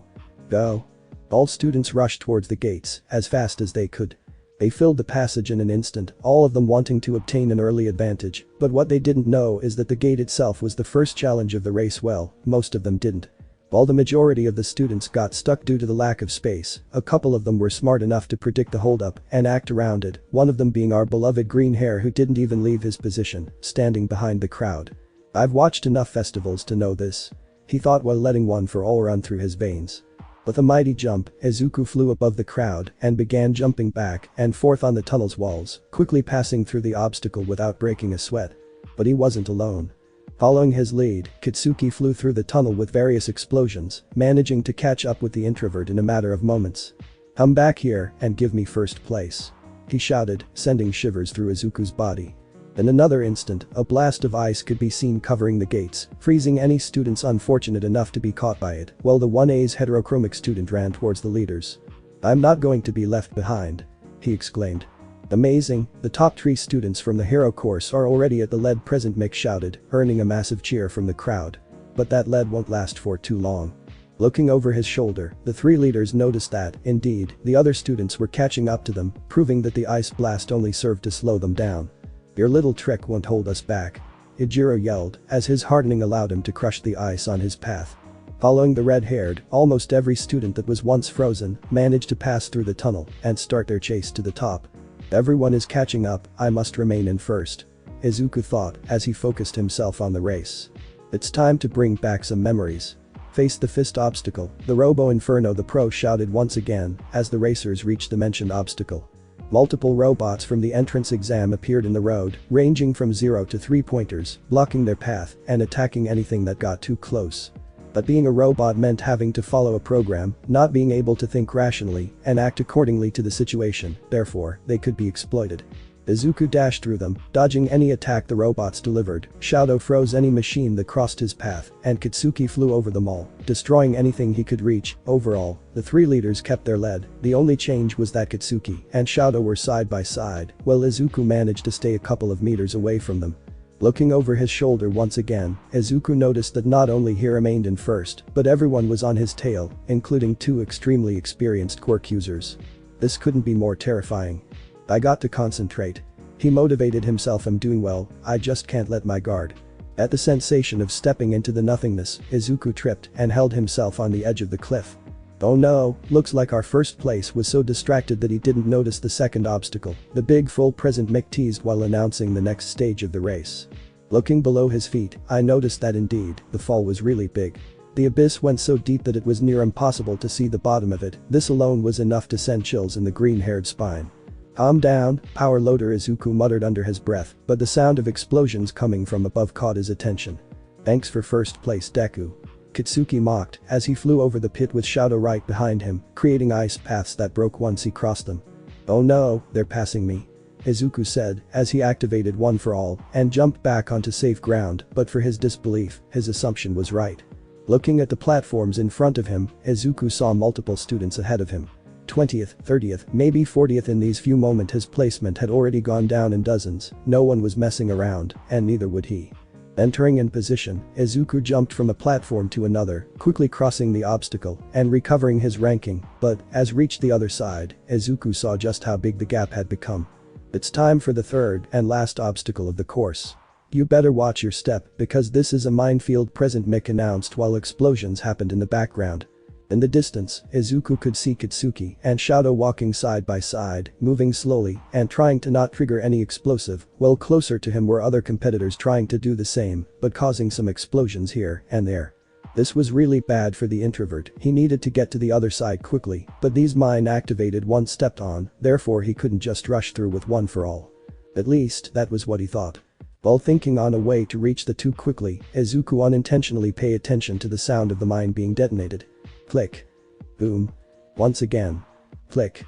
Go. All students rushed towards the gates as fast as they could. They filled the passage in an instant, all of them wanting to obtain an early advantage, but what they didn't know is that the gate itself was the first challenge of the race. Well, most of them didn't. While the majority of the students got stuck due to the lack of space, a couple of them were smart enough to predict the holdup and act around it, one of them being our beloved green hair who didn't even leave his position, standing behind the crowd. "I've watched enough festivals to know this," he thought while letting one for all run through his veins. With a mighty jump, Izuku flew above the crowd and began jumping back and forth on the tunnel's walls, quickly passing through the obstacle without breaking a sweat. But he wasn't alone. Following his lead, Kitsuki flew through the tunnel with various explosions, managing to catch up with the introvert in a matter of moments. "Come back here and give me first place," he shouted, sending shivers through Izuku's body. In another instant, a blast of ice could be seen covering the gates, freezing any students unfortunate enough to be caught by it, while the 1A's heterochromic student ran towards the leaders. "I'm not going to be left behind," he exclaimed. "Amazing, the top 3 students from the hero course are already at the lead present," Mick shouted, earning a massive cheer from the crowd. "But that lead won't last for too long." Looking over his shoulder, the 3 leaders noticed that, indeed, the other students were catching up to them, proving that the ice blast only served to slow them down. "Your little trick won't hold us back," Ijiro yelled, as his hardening allowed him to crush the ice on his path. Following the red-haired, almost every student that was once frozen managed to pass through the tunnel and start their chase to the top. "Everyone is catching up, I must remain in first," Izuku thought as he focused himself on the race. "It's time to bring back some memories." "Face the fist obstacle, the Robo Inferno," the pro shouted once again as the racers reached the mentioned obstacle. Multiple robots from the entrance exam appeared in the road, ranging from 0 to 3 pointers, blocking their path and attacking anything that got too close. But being a robot meant having to follow a program, not being able to think rationally and act accordingly to the situation, therefore, they could be exploited. Izuku dashed through them, dodging any attack the robots delivered. Shoto froze any machine that crossed his path, and Kitsuki flew over them all, destroying anything he could reach. Overall, the 3 leaders kept their lead. The only change was that Kitsuki and Shoto were side by side, while Izuku managed to stay a couple of meters away from them. Looking over his shoulder once again, Izuku noticed that not only he remained in first, but everyone was on his tail, including 2 extremely experienced quirk users. This couldn't be more terrifying. "I got to concentrate." He motivated himself. "I'm doing well, I just can't let my guard." At the sensation of stepping into the nothingness, Izuku tripped and held himself on the edge of the cliff. "Oh no, looks like our first place was so distracted that he didn't notice the second obstacle," the big full present Mick teased while announcing the next stage of the race. Looking below his feet, I noticed that indeed, the fall was really big. The abyss went so deep that it was near impossible to see the bottom of it. This alone was enough to send chills in the green-haired spine. "Calm down, power loader," Izuku muttered under his breath, but the sound of explosions coming from above caught his attention. "Thanks for first place, Deku," Kitsuki mocked as he flew over the pit with Shoto right behind him, creating ice paths that broke once he crossed them. "Oh no, they're passing me," Izuku said as he activated One for All and jumped back onto safe ground, but for his disbelief, his assumption was right. Looking at the platforms in front of him, Izuku saw multiple students ahead of him. 20th, 30th, maybe 40th. In these few moments his placement had already gone down in dozens. No one was messing around, and neither would he. Entering in position, Izuku jumped from a platform to another, quickly crossing the obstacle and recovering his ranking, but as reached the other side, Izuku saw just how big the gap had become. It's time for the third and last obstacle of the course. You better watch your step because this is a minefield, President Mick announced while explosions happened in the background. In the distance, Izuku could see Katsuki and Shoto walking side by side, moving slowly and trying to not trigger any explosive, while closer to him were other competitors trying to do the same, but causing some explosions here and there. This was really bad for the introvert, he needed to get to the other side quickly, but these mine activated once stepped on, therefore he couldn't just rush through with one for all. At least, that was what he thought. While thinking on a way to reach the two quickly, Izuku unintentionally paid attention to the sound of the mine being detonated. Click. Boom. Once again. Click.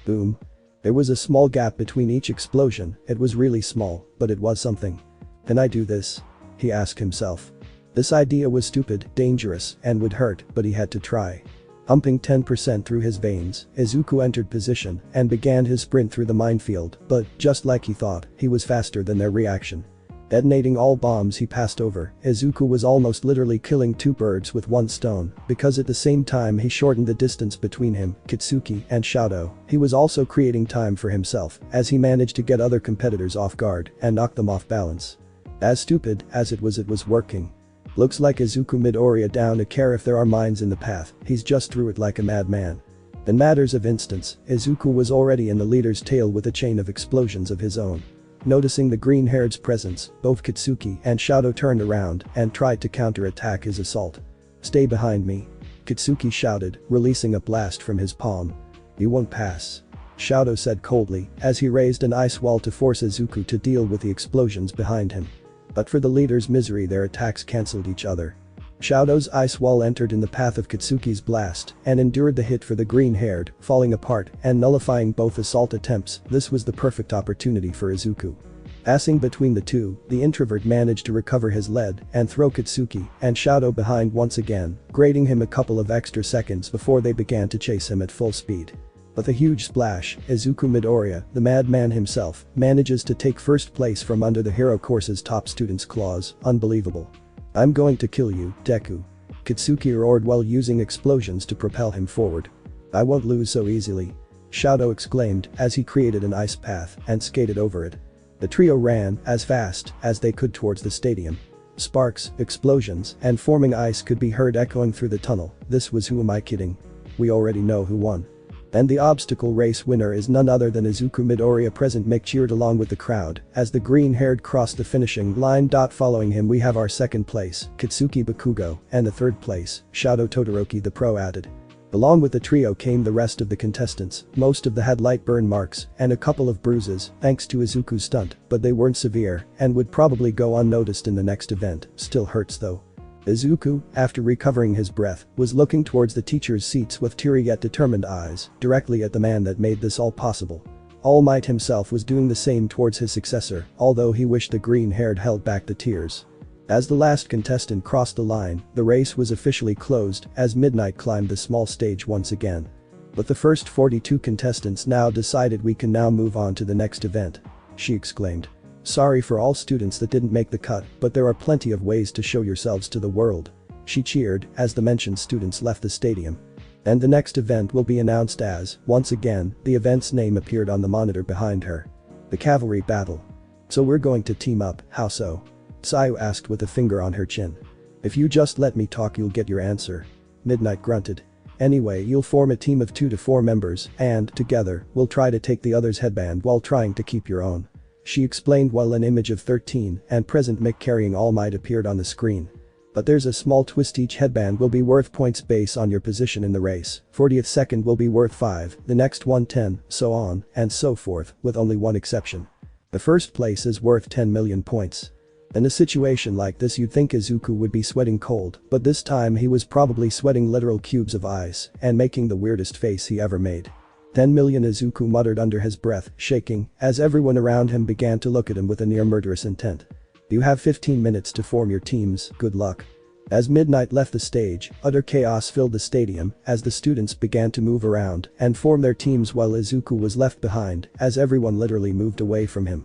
Boom. There was a small gap between each explosion, it was really small, but it was something. Can I do this? He asked himself. This idea was stupid, dangerous, and would hurt, but he had to try. Pumping 10% through his veins, Izuku entered position and began his sprint through the minefield, but, just like he thought, he was faster than their reaction. Detonating all bombs he passed over, Izuku was almost literally killing two birds with one stone, because at the same time he shortened the distance between him, Katsuki, and Shoto. He was also creating time for himself, as he managed to get other competitors off guard and knock them off balance. As stupid as it was working. Looks like Izuku Midoriya down to care if there are mines in the path, he's just through it like a madman. In matters of instance, Izuku was already in the leader's tail with a chain of explosions of his own. Noticing the green-haired's presence, both Katsuki and Shoto turned around and tried to counter-attack his assault. Stay behind me. Katsuki shouted, releasing a blast from his palm. You won't pass. Shoto said coldly as he raised an ice wall to force Izuku to deal with the explosions behind him. But for the leader's misery, their attacks cancelled each other. Shoto's ice wall entered in the path of Katsuki's blast and endured the hit for the green-haired, falling apart and nullifying both assault attempts. This was the perfect opportunity for Izuku. Passing between the two, the introvert managed to recover his lead and throw Katsuki and Shoto behind once again, grading him a couple of extra seconds before they began to chase him at full speed. With a huge splash, Izuku Midoriya, the madman himself, manages to take first place from under the hero course's top student's claws. Unbelievable. I'm going to kill you, Deku. Katsuki roared while using explosions to propel him forward. I won't lose so easily. Shoto exclaimed as he created an ice path and skated over it. The trio ran as fast as they could towards the stadium. Sparks, explosions, and forming ice could be heard echoing through the tunnel. This was Who Am I Kidding? We already know who won. And the obstacle race winner is none other than Izuku Midoriya. President Mick cheered along with the crowd as the green-haired crossed the finishing line. Following him we have our second place, Katsuki Bakugo, and the third place, Shoto Todoroki the pro added. Along with the trio came the rest of the contestants, most of them had light burn marks and a couple of bruises thanks to Izuku's stunt, but they weren't severe and would probably go unnoticed in the next event. Still hurts though. Izuku, after recovering his breath, was looking towards the teacher's seats with teary yet determined eyes, directly at the man that made this all possible. All Might himself was doing the same towards his successor, although he wished the green-haired held back the tears. As the last contestant crossed the line, the race was officially closed as Midnight climbed the small stage once again. But the first 42 contestants now decided we can now move on to the next event. She exclaimed. Sorry for all students that didn't make the cut, but there are plenty of ways to show yourselves to the world. She cheered as the mentioned students left the stadium. And the next event will be announced as, once again, the event's name appeared on the monitor behind her. The Cavalry Battle. So we're going to team up, how so? Sayu asked with a finger on her chin. If you just let me talk you'll get your answer. Midnight grunted. Anyway, you'll form a team of 2 to 4 members and, together, we'll try to take the other's headband while trying to keep your own. She explained while an image of 13 and President Mick carrying All Might appeared on the screen. But there's a small twist, each headband will be worth points based on your position in the race. 40th second will be worth 5, the next one 10, so on and so forth, with only one exception. The first place is worth 10 million points. In a situation like this you'd think Izuku would be sweating cold, but this time he was probably sweating literal cubes of ice and making the weirdest face he ever made. 10 million, Izuku muttered under his breath, shaking, as everyone around him began to look at him with a near murderous intent. You have 15 minutes to form your teams, good luck. As Midnight left the stage, utter chaos filled the stadium as the students began to move around and form their teams while Izuku was left behind as everyone literally moved away from him.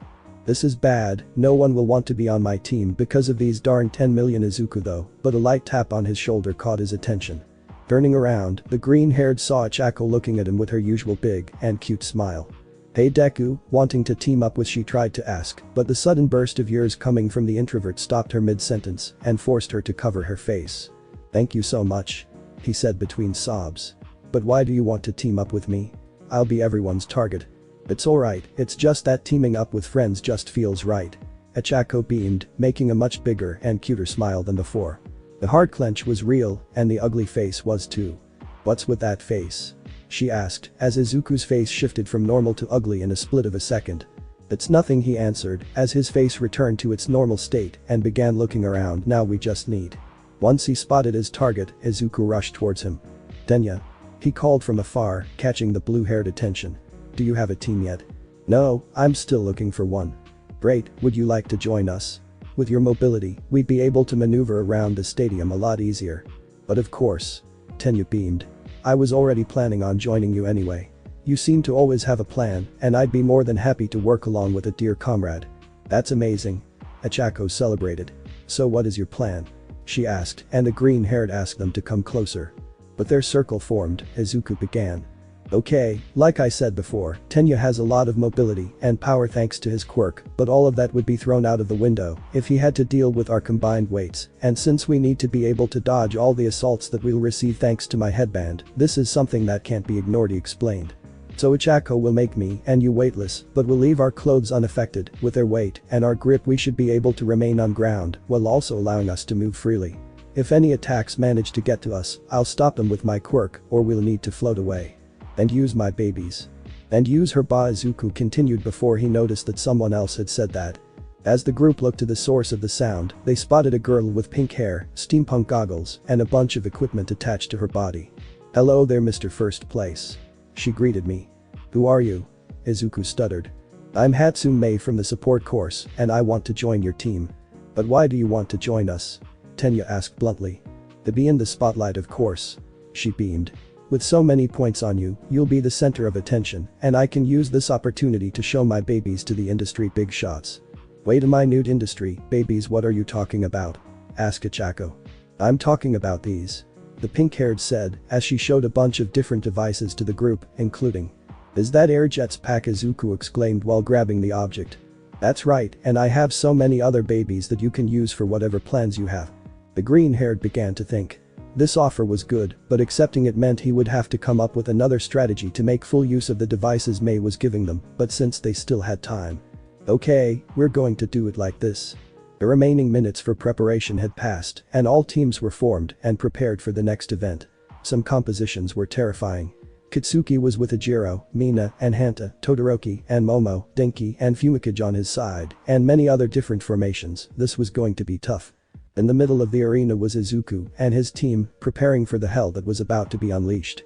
This is bad, no one will want to be on my team because of these darn 10 million Izuku though, but a light tap on his shoulder caught his attention. Turning around, the green-haired saw Chako looking at him with her usual big and cute smile. Hey Deku, wanting to team up with she tried to ask, but the sudden burst of years coming from the introvert stopped her mid-sentence and forced her to cover her face. Thank you so much. He said between sobs. But why do you want to team up with me? I'll be everyone's target. It's alright, it's just that teaming up with friends just feels right. Chako beamed, making a much bigger and cuter smile than before. The hard clench was real, and the ugly face was too. What's with that face? She asked, as Izuku's face shifted from normal to ugly in a split of a second. It's nothing, he answered, as his face returned to its normal state and began looking around. Now we just need. Once he spotted his target, Izuku rushed towards him. Tenya. He called from afar, catching the blue-haired attention. Do you have a team yet? No, I'm still looking for one. Great, would you like to join us? With your mobility, we'd be able to maneuver around the stadium a lot easier. But of course. Tenya beamed. I was already planning on joining you anyway. You seem to always have a plan, and I'd be more than happy to work along with a dear comrade. That's amazing. Chako celebrated. So what is your plan? She asked, and the green-haired asked them to come closer. But their circle formed, Izuku began. Okay, like I said before, Tenya has a lot of mobility and power thanks to his quirk, but all of that would be thrown out of the window if he had to deal with our combined weights, and since we need to be able to dodge all the assaults that we'll receive thanks to my headband, this is something that can't be ignored, he explained. So Chako will make me and you weightless, but will leave our clothes unaffected. With their weight and our grip we should be able to remain on ground while also allowing us to move freely. If any attacks manage to get to us, I'll stop them with my quirk or we'll need to float away. And use my babies. And use her ba, Izuku continued before he noticed that someone else had said that. As the group looked to the source of the sound, they spotted a girl with pink hair, steampunk goggles, and a bunch of equipment attached to her body. Hello there, Mr. First Place. She greeted me. Who are you? Izuku stuttered. I'm Hatsume from the support course, and I want to join your team. But why do you want to join us? Tenya asked bluntly. To be in the spotlight, of course. She beamed. With so many points on you, you'll be the center of attention, and I can use this opportunity to show my babies to the industry big shots. Wait a minute, industry babies, what are you talking about? Asked Chako. I'm talking about these. The pink-haired said, as she showed a bunch of different devices to the group, including. Is that air jets pack? Izuku exclaimed while grabbing the object. That's right, and I have so many other babies that you can use for whatever plans you have. The green-haired began to think. This offer was good, but accepting it meant he would have to come up with another strategy to make full use of the devices May was giving them, but since they still had time. Okay, we're going to do it like this. The remaining minutes for preparation had passed, and all teams were formed and prepared for the next event. Some compositions were terrifying. Kitsuki was with Ejiro, Mina, and Hanta, Todoroki, and Momo, Denki, and Fumikage on his side, and many other different formations. This was going to be tough. In the middle of the arena was Izuku and his team, preparing for the hell that was about to be unleashed.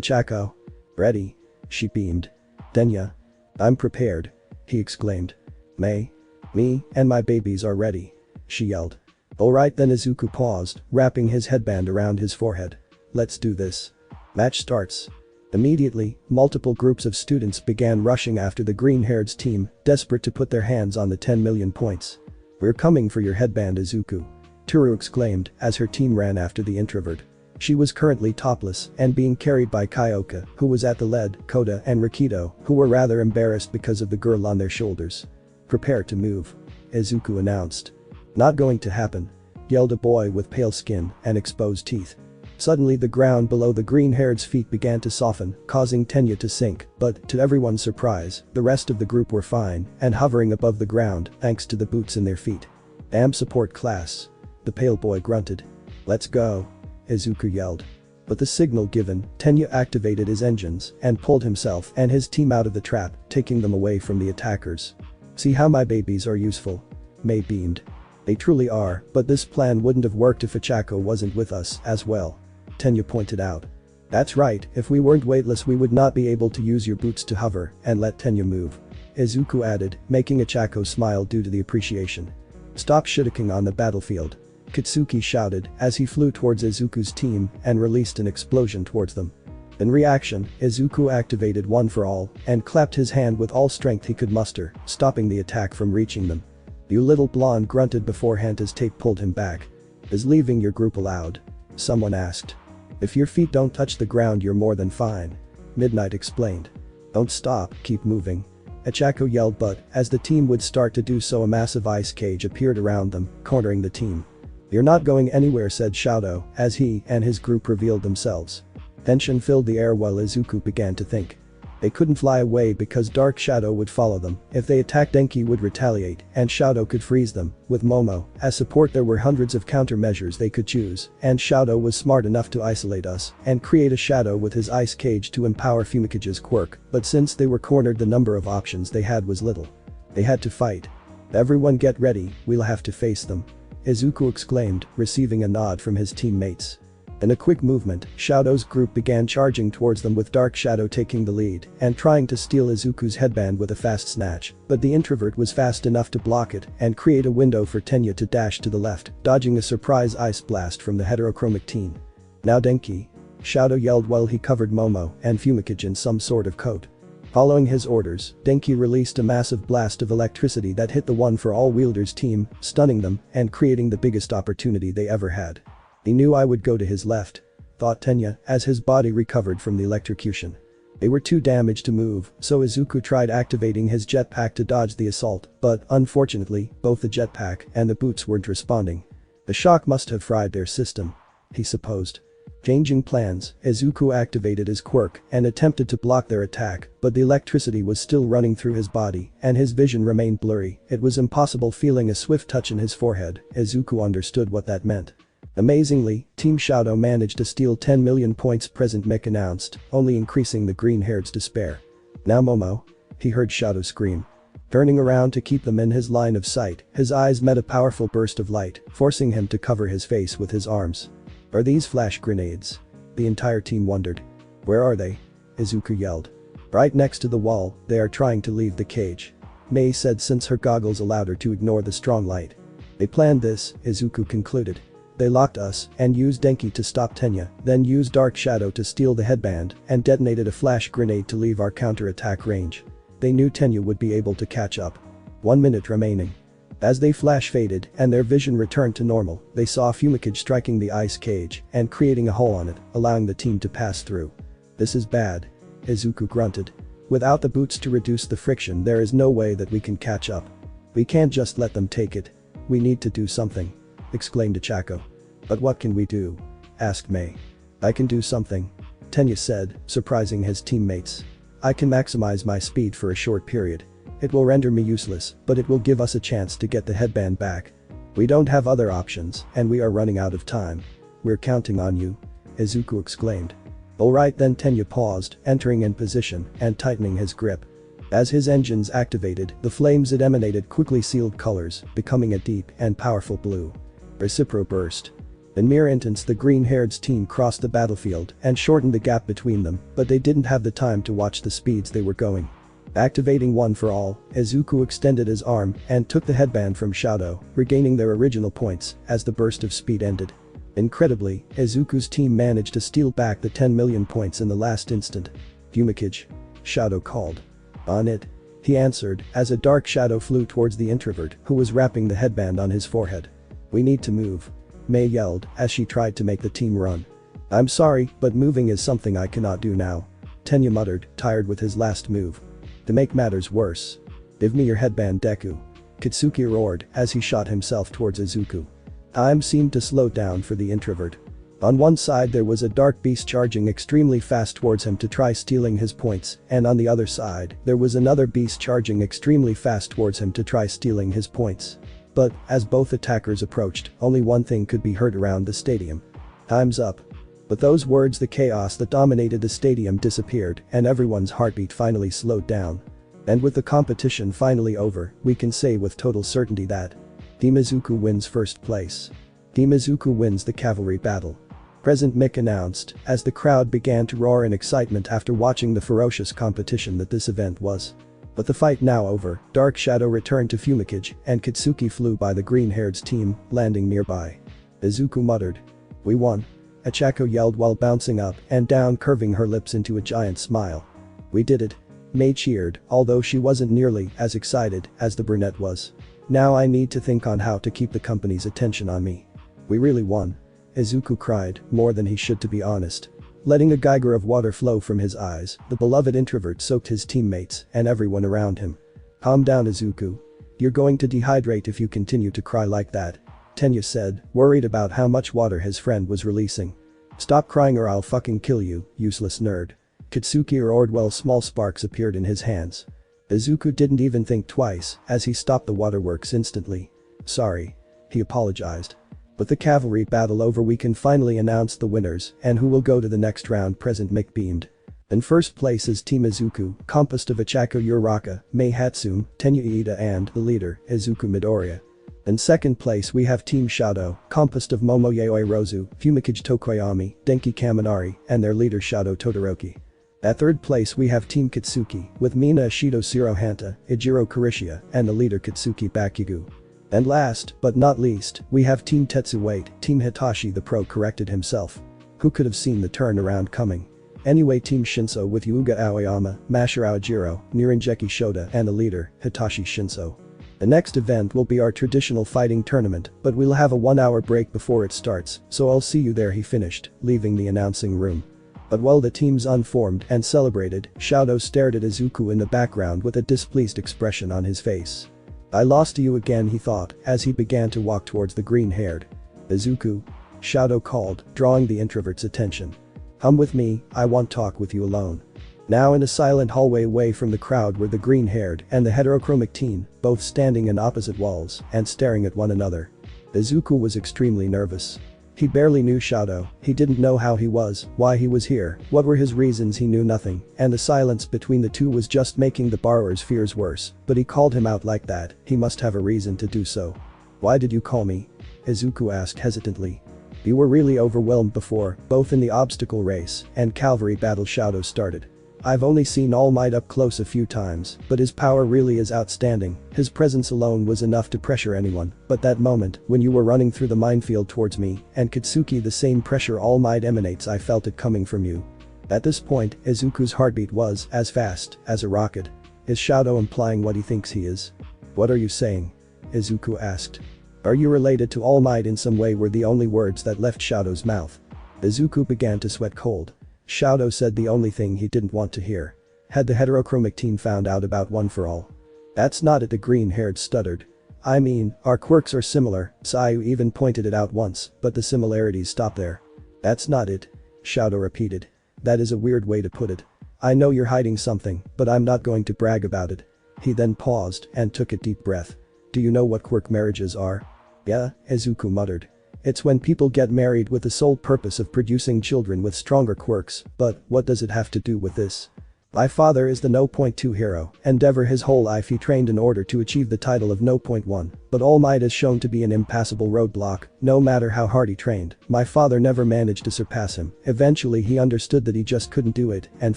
Chako. Ready? She beamed. Tenya. I'm prepared. He exclaimed. May. Me and my babies are ready. She yelled. Alright then, Izuku paused, wrapping his headband around his forehead. Let's do this. Match starts. Immediately, multiple groups of students began rushing after the green-haired's team, desperate to put their hands on the 10 million points. We're coming for your headband, Izuku. Toru exclaimed as her team ran after the introvert. She was currently topless and being carried by Kyoka, who was at the lead, Koda and Rikido, who were rather embarrassed because of the girl on their shoulders. Prepare to move. Izuku announced. Not going to happen. Yelled a boy with pale skin and exposed teeth. Suddenly the ground below the green-haired's feet began to soften, causing Tenya to sink, but, to everyone's surprise, the rest of the group were fine and hovering above the ground thanks to the boots in their feet. Damn support class. The pale boy grunted. Let's go. Izuku yelled. But the signal given, Tenya activated his engines and pulled himself and his team out of the trap, taking them away from the attackers. See how my babies are useful? May beamed. They truly are, but this plan wouldn't have worked if Chako wasn't with us as well. Tenya pointed out. That's right, if we weren't weightless we would not be able to use your boots to hover and let Tenya move. Izuku added, making Chako smile due to the appreciation. Stop shitting on the battlefield. Kitsuki shouted as he flew towards Izuku's team and released an explosion towards them. In reaction, Izuku activated One for All and clapped his hand with all strength he could muster, stopping the attack from reaching them. "You little blonde," grunted beforehand as Tape pulled him back. "Is leaving your group allowed?" someone asked. "If your feet don't touch the ground you're more than fine," Midnight explained. "Don't stop, keep moving," Achako yelled, but as the team would start to do so a massive ice cage appeared around them, cornering the team. "You're not going anywhere," said Shoto as he and his group revealed themselves. Tension filled the air while Izuku began to think. They couldn't fly away because Dark Shadow would follow them. If they attacked, Denki would retaliate and Shoto could freeze them. With Momo as support there were hundreds of countermeasures they could choose, and Shoto was smart enough to isolate us and create a shadow with his ice cage to empower Fumicage's quirk, but since they were cornered the number of options they had was little. They had to fight. "Everyone get ready, we'll have to face them," Izuku exclaimed, receiving a nod from his teammates. In a quick movement, Shoto's group began charging towards them with Dark Shadow taking the lead and trying to steal Izuku's headband with a fast snatch, but the introvert was fast enough to block it and create a window for Tenya to dash to the left, dodging a surprise ice blast from the heterochromic teen. "Now Denki," Shoto yelled while he covered Momo and Fumicage in some sort of coat. Following his orders, Denki released a massive blast of electricity that hit the One for All wielders team, stunning them and creating the biggest opportunity they ever had. "He knew I would go to his left," thought Tenya as his body recovered from the electrocution. They were too damaged to move, so Izuku tried activating his jetpack to dodge the assault, but unfortunately, both the jetpack and the boots weren't responding. The shock must have fried their system, he supposed. Changing plans, Izuku activated his quirk and attempted to block their attack, but the electricity was still running through his body and his vision remained blurry. It was impossible. Feeling a swift touch in his forehead, Izuku understood what that meant. Amazingly, Team Shoto managed to steal 10 million points. Present Mick announced, only increasing the green-haired's despair. "Now Momo," he heard Shoto scream. Turning around to keep them in his line of sight, his eyes met a powerful burst of light, forcing him to cover his face with his arms. "Are these flash grenades?" the entire team wondered. "Where are they?" Izuku yelled. "Right next to the wall, they are trying to leave the cage," Mei said since her goggles allowed her to ignore the strong light. "They planned this," Izuku concluded. "They locked us and used Denki to stop Tenya, then used Dark Shadow to steal the headband and detonated a flash grenade to leave our counter-attack range. They knew Tenya would be able to catch up. 1 minute remaining." As they flash faded and their vision returned to normal, they saw Fumicage striking the ice cage and creating a hole on it, allowing the team to pass through. "This is bad," Izuku grunted. "Without the boots to reduce the friction there is no way that we can catch up. We can't just let them take it. We need to do something," exclaimed Achako. "But what can we do?" asked Mei. "I can do something," Tenya said, surprising his teammates. "I can maximize my speed for a short period. It will render me useless, but it will give us a chance to get the headband back. We don't have other options, and we are running out of time. We're counting on you," Izuku exclaimed. "Alright then." Tenya paused, entering in position and tightening his grip. As his engines activated, the flames it emanated quickly sealed colors, becoming a deep and powerful blue. Recipro burst. In mere instants the green-haired's team crossed the battlefield and shortened the gap between them, but they didn't have the time to watch the speeds they were going. Activating One for All, Izuku extended his arm and took the headband from Shoto, regaining their original points as the burst of speed ended. Incredibly, Izuku's team managed to steal back the 10 million points in the last instant. "Fumicage," Shoto called. "On it," he answered as a dark shadow flew towards the introvert who was wrapping the headband on his forehead. "We need to move," Mei yelled as she tried to make the team run. "I'm sorry, but moving is something I cannot do now," Tenya muttered, tired with his last move. "To make matters worse, give me your headband, Deku," Kitsuki roared as he shot himself towards Izuku. Time seemed to slow down for the introvert. On one side there was a dark beast charging extremely fast towards him to try stealing his points, and on the other side, there was another beast charging extremely fast towards him to try stealing his points. But, as both attackers approached, only one thing could be heard around the stadium. "Time's up." With those words the chaos that dominated the stadium disappeared and everyone's heartbeat finally slowed down. And with the competition finally over, we can say with total certainty that Team Izuku wins first place. Team Izuku wins the cavalry battle. Present Mick announced as the crowd began to roar in excitement after watching the ferocious competition that this event was. With the fight now over, Dark Shadow returned to Fumicage and Kitsuki flew by the green-haired's team, landing nearby. Izuku muttered. "We won." Achako yelled while bouncing up and down, curving her lips into a giant smile. We did it. Mei cheered, although she wasn't nearly as excited as the brunette was. Now I need to think on how to keep the company's attention on me. We really won. Izuku cried, more than he should to be honest. Letting a geyser of water flow from his eyes, the beloved introvert soaked his teammates and everyone around him. Calm down, Izuku. You're going to dehydrate if you continue to cry like that, Tenya said, worried about how much water his friend was releasing. Stop crying or I'll fucking kill you, useless nerd. Katsuki roared while small sparks appeared in his hands. Izuku didn't even think twice as he stopped the waterworks instantly. Sorry. He apologized. With the cavalry battle over, we can finally announce the winners and who will go to the next round. President Mick beamed. In first place is Team Izuku, composed of Achako Uraraka, Mei Hatsune, Tenya Iida and the leader, Izuku Midoriya. In second place we have Team Shoto, composed of Momo Yaoi Rozu, Fumikage Tokoyami, Denki Kaminari, and their leader Shoto Todoroki. At third place we have Team Katsuki, with Mina Ashido Shirohanta, Ijiro Kurishia, and the leader Katsuki Bakugu. And last, but not least, we have Team Tetsu. Wait, Team Hitachi the pro corrected himself. Who could have seen the turnaround coming? Anyway, Team Shinso with Yuuga Aoyama, Masahiro Aojiro, Niranjeki Shota and the leader, Hitachi Shinso. The next event will be our traditional fighting tournament, but we'll have a 1-hour break before it starts, so I'll see you there, he finished, leaving the announcing room. But while the teams unformed and celebrated, Shoto stared at Izuku in the background with a displeased expression on his face. I lost to you again, he thought, as he began to walk towards the green-haired. Izuku? Shoto called, drawing the introvert's attention. Come with me, I want talk with you alone. Now in a silent hallway away from the crowd were the green-haired and the heterochromic teen, both standing in opposite walls and staring at one another. Izuku was extremely nervous. He barely knew Shoto, he didn't know how he was, why he was here, what were his reasons, he knew nothing, and the silence between the two was just making the borrower's fears worse, but he called him out like that, he must have a reason to do so. Why did you call me? Izuku asked hesitantly. You were really overwhelmed before, both in the obstacle race and cavalry battle, Shoto started. I've only seen All Might up close a few times, but his power really is outstanding, his presence alone was enough to pressure anyone, but that moment, when you were running through the minefield towards me, and Katsuki, the same pressure All Might emanates, I felt it coming from you. At this point, Izuku's heartbeat was as fast as a rocket. Is Shoto implying what he thinks he is? What are you saying? Izuku asked. Are you related to All Might in some way, were the only words that left Shoto's mouth. Izuku began to sweat cold. Shoto said the only thing he didn't want to hear. Had the heterochromic teen found out about One for All? That's not it, the green-haired stuttered. I mean, our quirks are similar, Sayu even pointed it out once, but the similarities stop there. That's not it. Shoto repeated. That is a weird way to put it. I know you're hiding something, but I'm not going to brag about it. He then paused and took a deep breath. Do you know what quirk marriages are? Yeah, Izuku muttered. It's when people get married with the sole purpose of producing children with stronger quirks, but what does it have to do with this? My father is the No. 2 hero, endeavor his whole life he trained in order to achieve the title of No. 1, but All Might is shown to be an impassable roadblock, no matter how hard he trained, my father never managed to surpass him, eventually he understood that he just couldn't do it and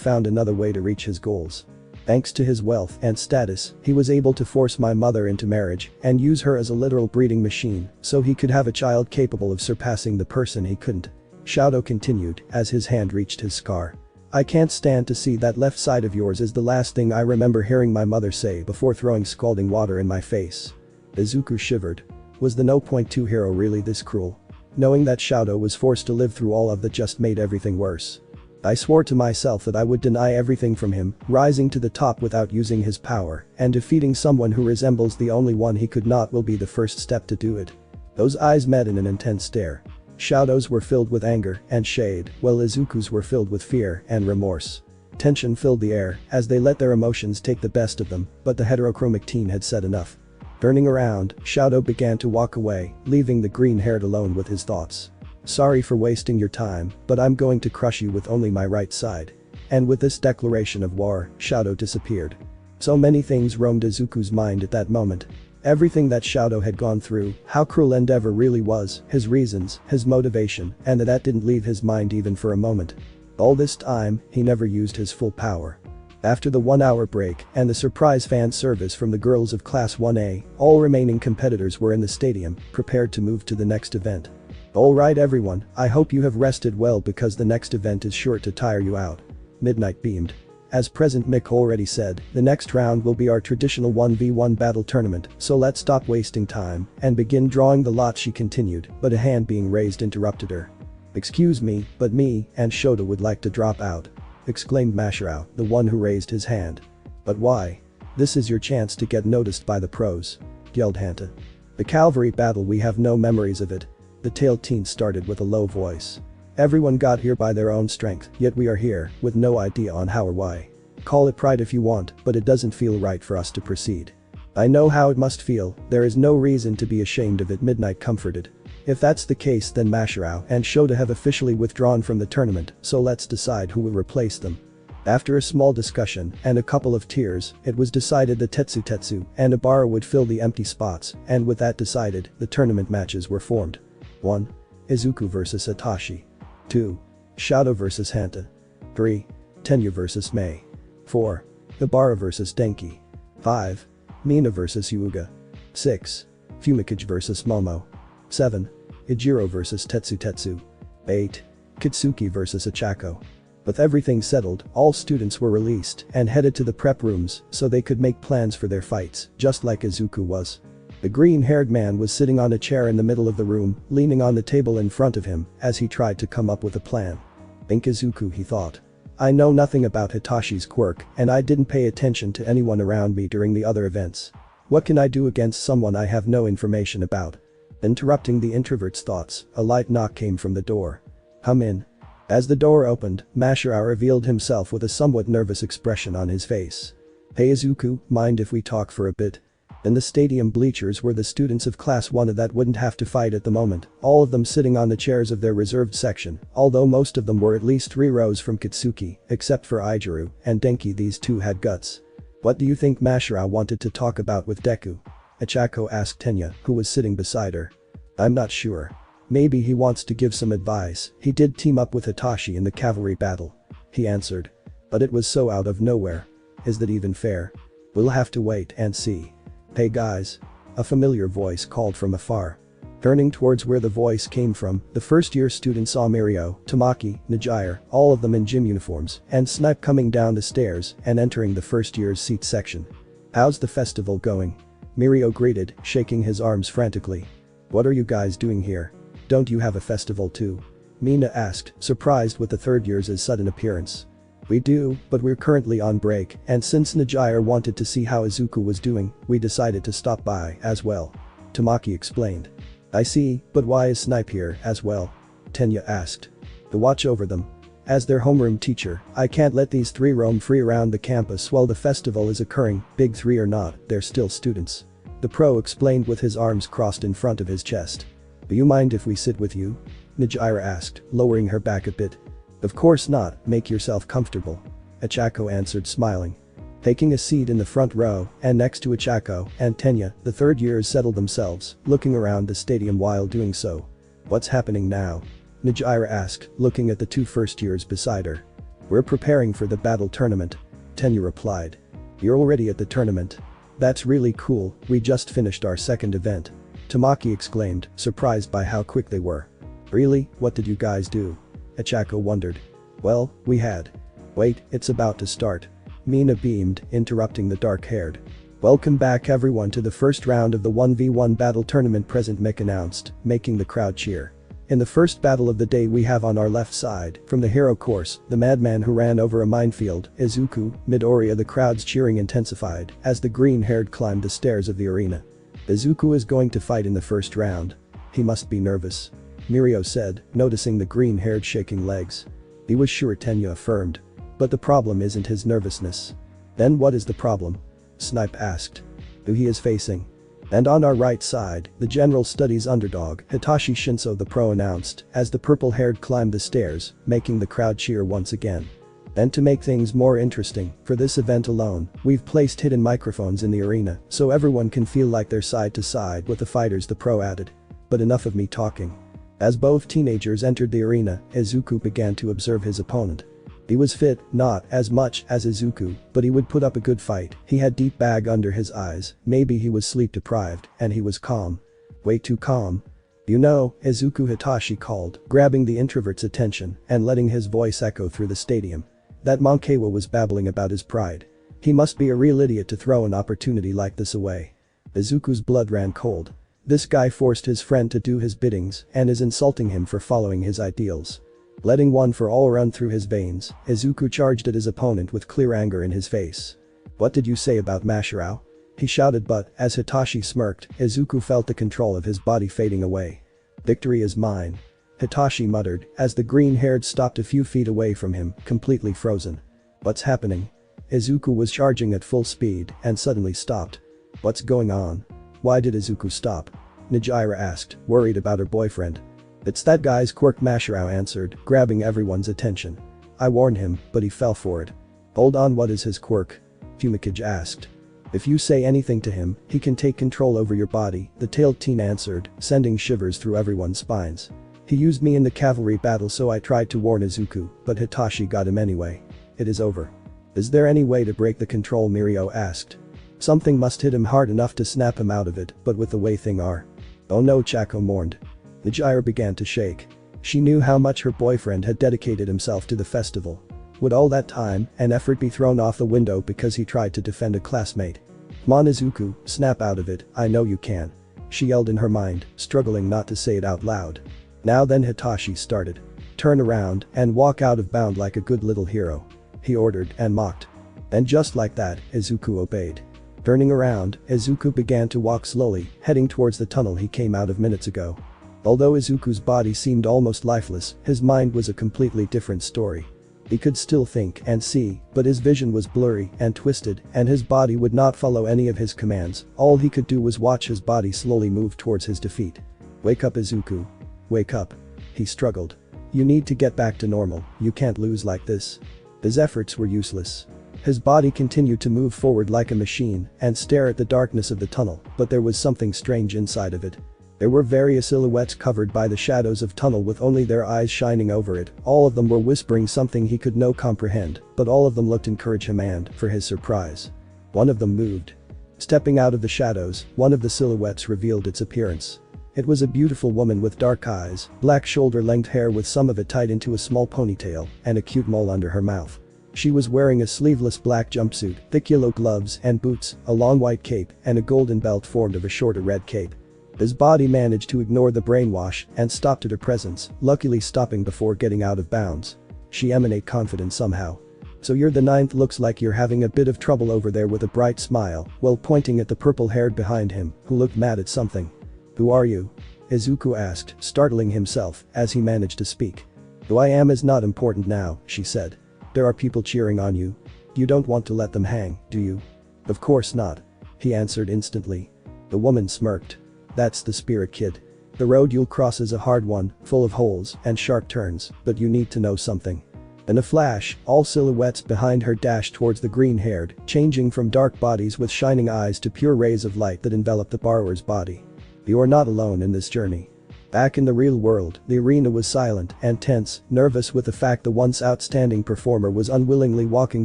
found another way to reach his goals. Thanks to his wealth and status, he was able to force my mother into marriage and use her as a literal breeding machine so he could have a child capable of surpassing the person he couldn't. Shoto continued as his hand reached his scar. I can't stand to see that left side of yours is the last thing I remember hearing my mother say before throwing scalding water in my face. Izuku shivered. Was the No. 2 hero really this cruel? Knowing that Shoto was forced to live through all of that just made everything worse. I swore to myself that I would deny everything from him, rising to the top without using his power, and defeating someone who resembles the only one he could not will be the first step to do it. Those eyes met in an intense stare. Shoto's were filled with anger and shade, while Izuku's were filled with fear and remorse. Tension filled the air as they let their emotions take the best of them, but the heterochromic teen had said enough. Turning around, Shoto began to walk away, leaving the green-haired alone with his thoughts. Sorry for wasting your time, but I'm going to crush you with only my right side. And with this declaration of war, Shoto disappeared. So many things roamed Izuku's mind at that moment. Everything that Shoto had gone through, how cruel Endeavor really was, his reasons, his motivation, and that didn't leave his mind even for a moment. All this time, he never used his full power. After the 1-hour break and the surprise fan service from the girls of Class 1A, all remaining competitors were in the stadium, prepared to move to the next event. Alright everyone, I hope you have rested well because the next event is sure to tire you out. Midnight beamed. As President Mick already said, the next round will be our traditional 1v1 battle tournament, so let's stop wasting time and begin drawing the lot, she continued, but a hand being raised interrupted her. Excuse me, but me and Shoto would like to drop out, exclaimed Mashirao, the one who raised his hand. But why? This is your chance to get noticed by the pros, yelled Hanta. The Cavalry battle, we have no memories of it. The tailed teen started with a low voice. Everyone got here by their own strength, yet we are here, with no idea on how or why. Call it pride if you want, but it doesn't feel right for us to proceed. I know how it must feel, there is no reason to be ashamed of it, Midnight comforted. If that's the case, then Mashirao and Shoto have officially withdrawn from the tournament, so let's decide who will replace them. After a small discussion and a couple of tears, it was decided that Tetsu and Ibara would fill the empty spots, and with that decided, the tournament matches were formed. 1. Izuku vs Hitachi. 2. Shoto vs Hanta. 3. Tenya vs Mei. 4. Ibara vs Denki. 5. Mina vs Hyuga. 6. Fumikage vs Momo. 7. Ijiro vs Tetsu. 8. Kitsuki vs Ochako. With everything settled, all students were released and headed to the prep rooms so they could make plans for their fights, just like Izuku was. The green-haired man was sitting on a chair in the middle of the room, leaning on the table in front of him as he tried to come up with a plan. Think Izuku, he thought. I know nothing about Hitachi's quirk and I didn't pay attention to anyone around me during the other events. What can I do against someone I have no information about? Interrupting the introvert's thoughts, a light knock came from the door. Come in. As the door opened, Mashirao revealed himself with a somewhat nervous expression on his face. Hey Izuku, mind if we talk for a bit? In the stadium bleachers were the students of class 1 that wouldn't have to fight at the moment, all of them sitting on the chairs of their reserved section, although most of them were at least 3 rows from Kitsuki, except for Ijiro and Denki. These two had guts. What do you think Mashirao wanted to talk about with Deku? Ochako asked Tenya, who was sitting beside her. I'm not sure. Maybe he wants to give some advice, he did team up with Hitachi in the cavalry battle. He answered. But it was so out of nowhere. Is that even fair? We'll have to wait and see. Hey guys. A familiar voice called from afar. Turning towards where the voice came from, the first-year students saw Mirio, Tamaki, Nejire, all of them in gym uniforms, and Snipe coming down the stairs and entering the first-year's seat section. How's the festival going? Mirio greeted, shaking his arms frantically. What are you guys doing here? Don't you have a festival too? Mina asked, surprised with the third-year's sudden appearance. We do, but we're currently on break, and since Nejire wanted to see how Izuku was doing, we decided to stop by as well. Tamaki explained. I see, but why is Snipe here as well? Tenya asked. To watch over them. As their homeroom teacher, I can't let these 3 roam free around the campus while the festival is occurring, big 3 or not, they're still students. The pro explained with his arms crossed in front of his chest. Do you mind if we sit with you? Nejire asked, lowering her back a bit. Of course not, make yourself comfortable. Ochako answered, smiling. Taking a seat in the front row and next to Ochako and Tenya, the third years settled themselves, looking around the stadium while doing so. What's happening now? Nejire asked, looking at the 2 first years beside her. We're preparing for the battle tournament. Tenya replied. You're already at the tournament? That's really cool, we just finished our second event. Tamaki exclaimed, surprised by how quick they were. Really, what did you guys do? Ochako wondered. Well, we had. Wait, it's about to start. Mina beamed, interrupting the dark-haired. Welcome back everyone to the first round of the 1v1 battle tournament, President Mick announced, making the crowd cheer. In the first battle of the day we have on our left side, from the hero course, the madman who ran over a minefield, Izuku, Midoriya. The crowd's cheering intensified as the green-haired climbed the stairs of the arena. Izuku is going to fight in the first round. He must be nervous. Mirio said, noticing the green-haired shaking legs. He was sure, Tenya affirmed. But the problem isn't his nervousness. Then what is the problem? Snipe asked. Who he is facing. And on our right side, the general studies underdog, Hitachi Shinso, the pro announced, as the purple-haired climbed the stairs, making the crowd cheer once again. And to make things more interesting, for this event alone, we've placed hidden microphones in the arena, so everyone can feel like they're side to side with the fighters, the pro added. But enough of me talking. As both teenagers entered the arena, Izuku began to observe his opponent. He was fit, not as much as Izuku, but he would put up a good fight. He had deep bag under his eyes, maybe he was sleep deprived, and he was calm. Way too calm. You know, Izuku, Hitachi called, grabbing the introvert's attention and letting his voice echo through the stadium. That Monkewa was babbling about his pride. He must be a real idiot to throw an opportunity like this away. Izuku's blood ran cold. This guy forced his friend to do his biddings and is insulting him for following his ideals. Letting one for all run through his veins, Izuku charged at his opponent with clear anger in his face. What did you say about Mashirao? He shouted, but, as Hitachi smirked, Izuku felt the control of his body fading away. Victory is mine. Hitachi muttered, as the green-haired stopped a few feet away from him, completely frozen. What's happening? Izuku was charging at full speed and suddenly stopped. What's going on? Why did Izuku stop? Nejire asked, worried about her boyfriend. It's that guy's quirk, Mashirao answered, grabbing everyone's attention. I warned him, but he fell for it. Hold on, what is his quirk? Fumikage asked. If you say anything to him, he can take control over your body, the tailed teen answered, sending shivers through everyone's spines. He used me in the cavalry battle, so I tried to warn Izuku, but Hitachi got him anyway. It is over. Is there any way to break the control? Mirio asked. Something must hit him hard enough to snap him out of it, but with the way things are. Oh no, Chaco mourned. Nejire began to shake. She knew how much her boyfriend had dedicated himself to the festival. Would all that time and effort be thrown off the window because he tried to defend a classmate? Come on, Izuku, snap out of it, I know you can. She yelled in her mind, struggling not to say it out loud. Now then, Hitachi started. Turn around and walk out of bound like a good little hero. He ordered and mocked. And just like that, Izuku obeyed. Turning around, Izuku began to walk slowly, heading towards the tunnel he came out of minutes ago. Although Izuku's body seemed almost lifeless, his mind was a completely different story. He could still think and see, but his vision was blurry and twisted, and his body would not follow any of his commands. All he could do was watch his body slowly move towards his defeat. Wake up, Izuku. Wake up. He struggled. You need to get back to normal, you can't lose like this. His efforts were useless. His body continued to move forward like a machine and stare at the darkness of the tunnel, but there was something strange inside of it. There were various silhouettes covered by the shadows of tunnel with only their eyes shining over it. All of them were whispering something he could no comprehend, but all of them looked encourage him and, for his surprise, one of them moved. Stepping out of the shadows, one of the silhouettes revealed its appearance. It was a beautiful woman with dark eyes, black shoulder-length hair with some of it tied into a small ponytail, and a cute mole under her mouth. She was wearing a sleeveless black jumpsuit, thick yellow gloves and boots, a long white cape, and a golden belt formed of a shorter red cape. His body managed to ignore the brainwash and stopped at her presence, luckily stopping before getting out of bounds. She emanated confidence somehow. So you're the ninth, looks like you're having a bit of trouble over there, with a bright smile, while pointing at the purple-haired behind him, who looked mad at something. Who are you? Izuku asked, startling himself as he managed to speak. Who I am is not important now, she said. There are people cheering on you. You don't want to let them hang, do you? Of course not. He answered instantly. The woman smirked. That's the spirit, kid. The road you'll cross is a hard one, full of holes and sharp turns, but you need to know something. In a flash, all silhouettes behind her dashed towards the green-haired, changing from dark bodies with shining eyes to pure rays of light that enveloped the borrower's body. You are not alone in this journey. Back in the real world, the arena was silent and tense, nervous with the fact the once outstanding performer was unwillingly walking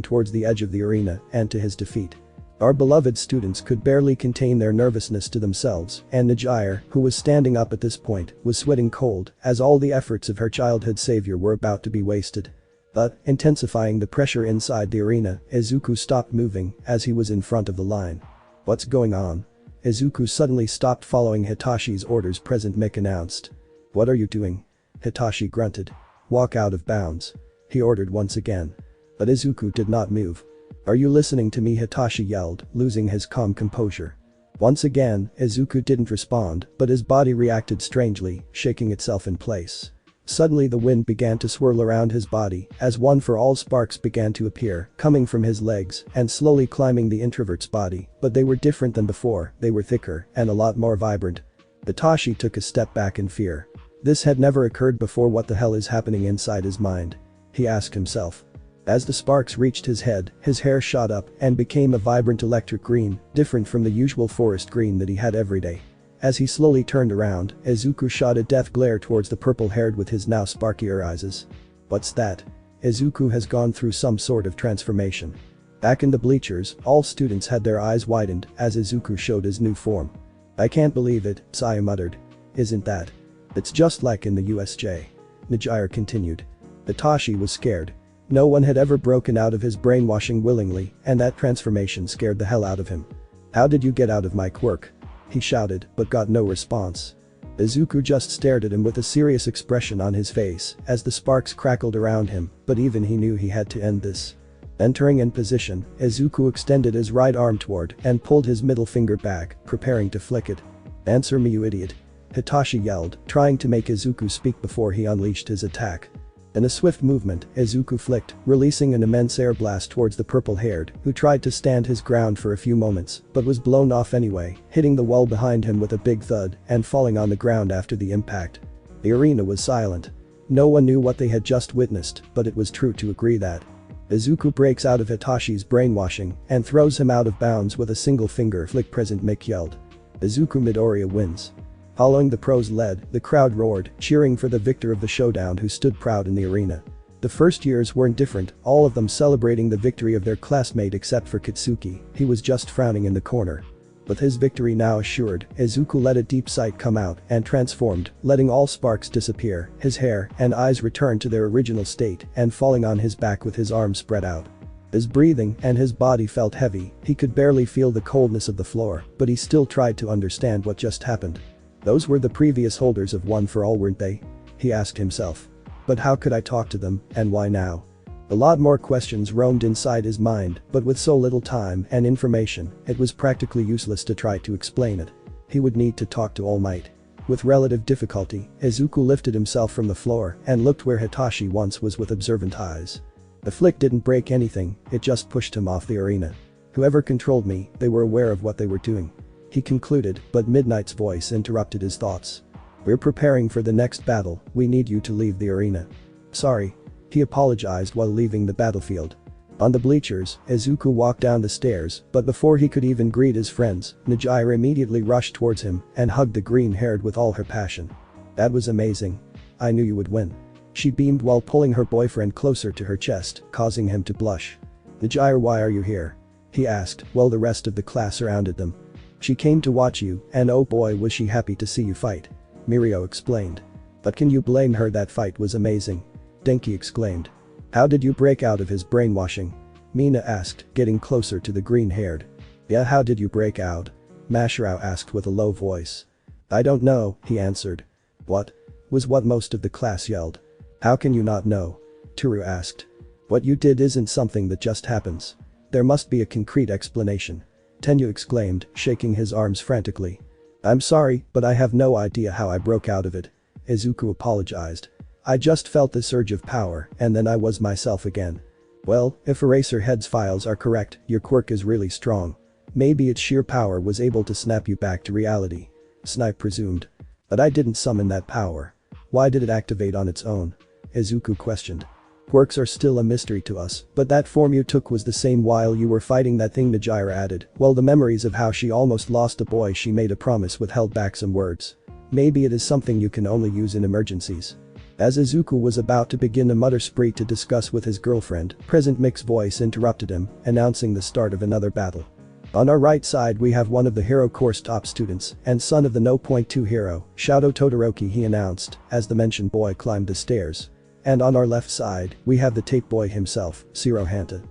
towards the edge of the arena and to his defeat. Our beloved students could barely contain their nervousness to themselves, and Nejire, who was standing up at this point, was sweating cold as all the efforts of her childhood savior were about to be wasted. But, intensifying the pressure inside the arena, Izuku stopped moving as he was in front of the line. What's going on? Izuku suddenly stopped following Hitachi's orders. Present Mick announced. What are you doing? Hitachi grunted. Walk out of bounds. He ordered once again. But Izuku did not move. Are you listening to me? Hitachi yelled, losing his calm composure. Once again, Izuku didn't respond, but his body reacted strangely, shaking itself in place. Suddenly the wind began to swirl around his body as one for all sparks began to appear, coming from his legs and slowly climbing the introvert's body, but they were different than before. They were thicker and a lot more vibrant. Hitachi took a step back in fear. This had never occurred before. What the hell is happening inside his mind? He asked himself. As the sparks reached his head, his hair shot up and became a vibrant electric green, different from the usual forest green that he had every day. As he slowly turned around, Izuku shot a death glare towards the purple-haired with his now sparkier eyes. What's that? Izuku has gone through some sort of transformation. Back in the bleachers, all students had their eyes widened as Izuku showed his new form. I can't believe it, Saya muttered. Isn't that It's just like in the USJ. Nejire continued. Hitachi was scared. No one had ever broken out of his brainwashing willingly, and that transformation scared the hell out of him. How did you get out of my quirk? He shouted, but got no response. Izuku just stared at him with a serious expression on his face as the sparks crackled around him, but even he knew he had to end this. Entering in position, Izuku extended his right arm toward and pulled his middle finger back, preparing to flick it. Answer me, you idiot. Hitachi yelled, trying to make Izuku speak before he unleashed his attack. In a swift movement, Izuku flicked, releasing an immense air blast towards the purple-haired, who tried to stand his ground for a few moments, but was blown off anyway, hitting the wall behind him with a big thud and falling on the ground after the impact. The arena was silent. No one knew what they had just witnessed, but it was true to agree that. Izuku breaks out of Hitachi's brainwashing and throws him out of bounds with a single finger flick. President Mick yelled. Izuku Midoriya wins. Following the pros led, the crowd roared, cheering for the victor of the showdown who stood proud in the arena. The first years weren't different, all of them celebrating the victory of their classmate except for Kitsuki, he was just frowning in the corner. With his victory now assured, Izuku let a deep sight come out and transformed, letting all sparks disappear, his hair and eyes return to their original state and falling on his back with his arms spread out. His breathing and his body felt heavy, he could barely feel the coldness of the floor, but he still tried to understand what just happened. Those were the previous holders of One for All, weren't they? He asked himself. But how could I talk to them, and why now? A lot more questions roamed inside his mind, but with so little time and information, it was practically useless to try to explain it. He would need to talk to All Might. With relative difficulty, Izuku lifted himself from the floor and looked where Hitachi once was with observant eyes. The flick didn't break anything, it just pushed him off the arena. Whoever controlled me, they were aware of what they were doing. He concluded, but Midnight's voice interrupted his thoughts. We're preparing for the next battle, we need you to leave the arena. Sorry. He apologized while leaving the battlefield. On the bleachers, Izuku walked down the stairs, but before he could even greet his friends, Nejire immediately rushed towards him and hugged the green-haired with all her passion. That was amazing. I knew you would win. She beamed while pulling her boyfriend closer to her chest, causing him to blush. Nejire, why are you here? He asked, while the rest of the class surrounded them. She came to watch you, and oh boy was she happy to see you fight. Mirio explained. But can you blame her, that fight was amazing. Denki exclaimed. How did you break out of his brainwashing? Mina asked, getting closer to the green-haired. Yeah, how did you break out? Mashirao asked with a low voice. I don't know, he answered. What? Was what most of the class yelled. How can you not know? Toru asked. What you did isn't something that just happens. There must be a concrete explanation. Tenyu exclaimed, shaking his arms frantically. I'm sorry, but I have no idea how I broke out of it. Izuku apologized. I just felt the surge of power, and then I was myself again. Well, if Eraserhead's files are correct, your quirk is really strong. Maybe its sheer power was able to snap you back to reality. Snipe presumed. But I didn't summon that power. Why did it activate on its own? Izuku questioned. Quirks are still a mystery to us, but that form you took was the same while you were fighting that thing, Nejire added, while the memories of how she almost lost a boy she made a promise with held back some words. Maybe it is something you can only use in emergencies. As Izuku was about to begin a mutter spree to discuss with his girlfriend, President Mick's voice interrupted him, announcing the start of another battle. On our right side we have one of the hero course top students and son of the No.2 hero, Shoto Todoroki, he announced, as the mentioned boy climbed the stairs. And on our left side, we have the tape boy himself, Shiro Hanta.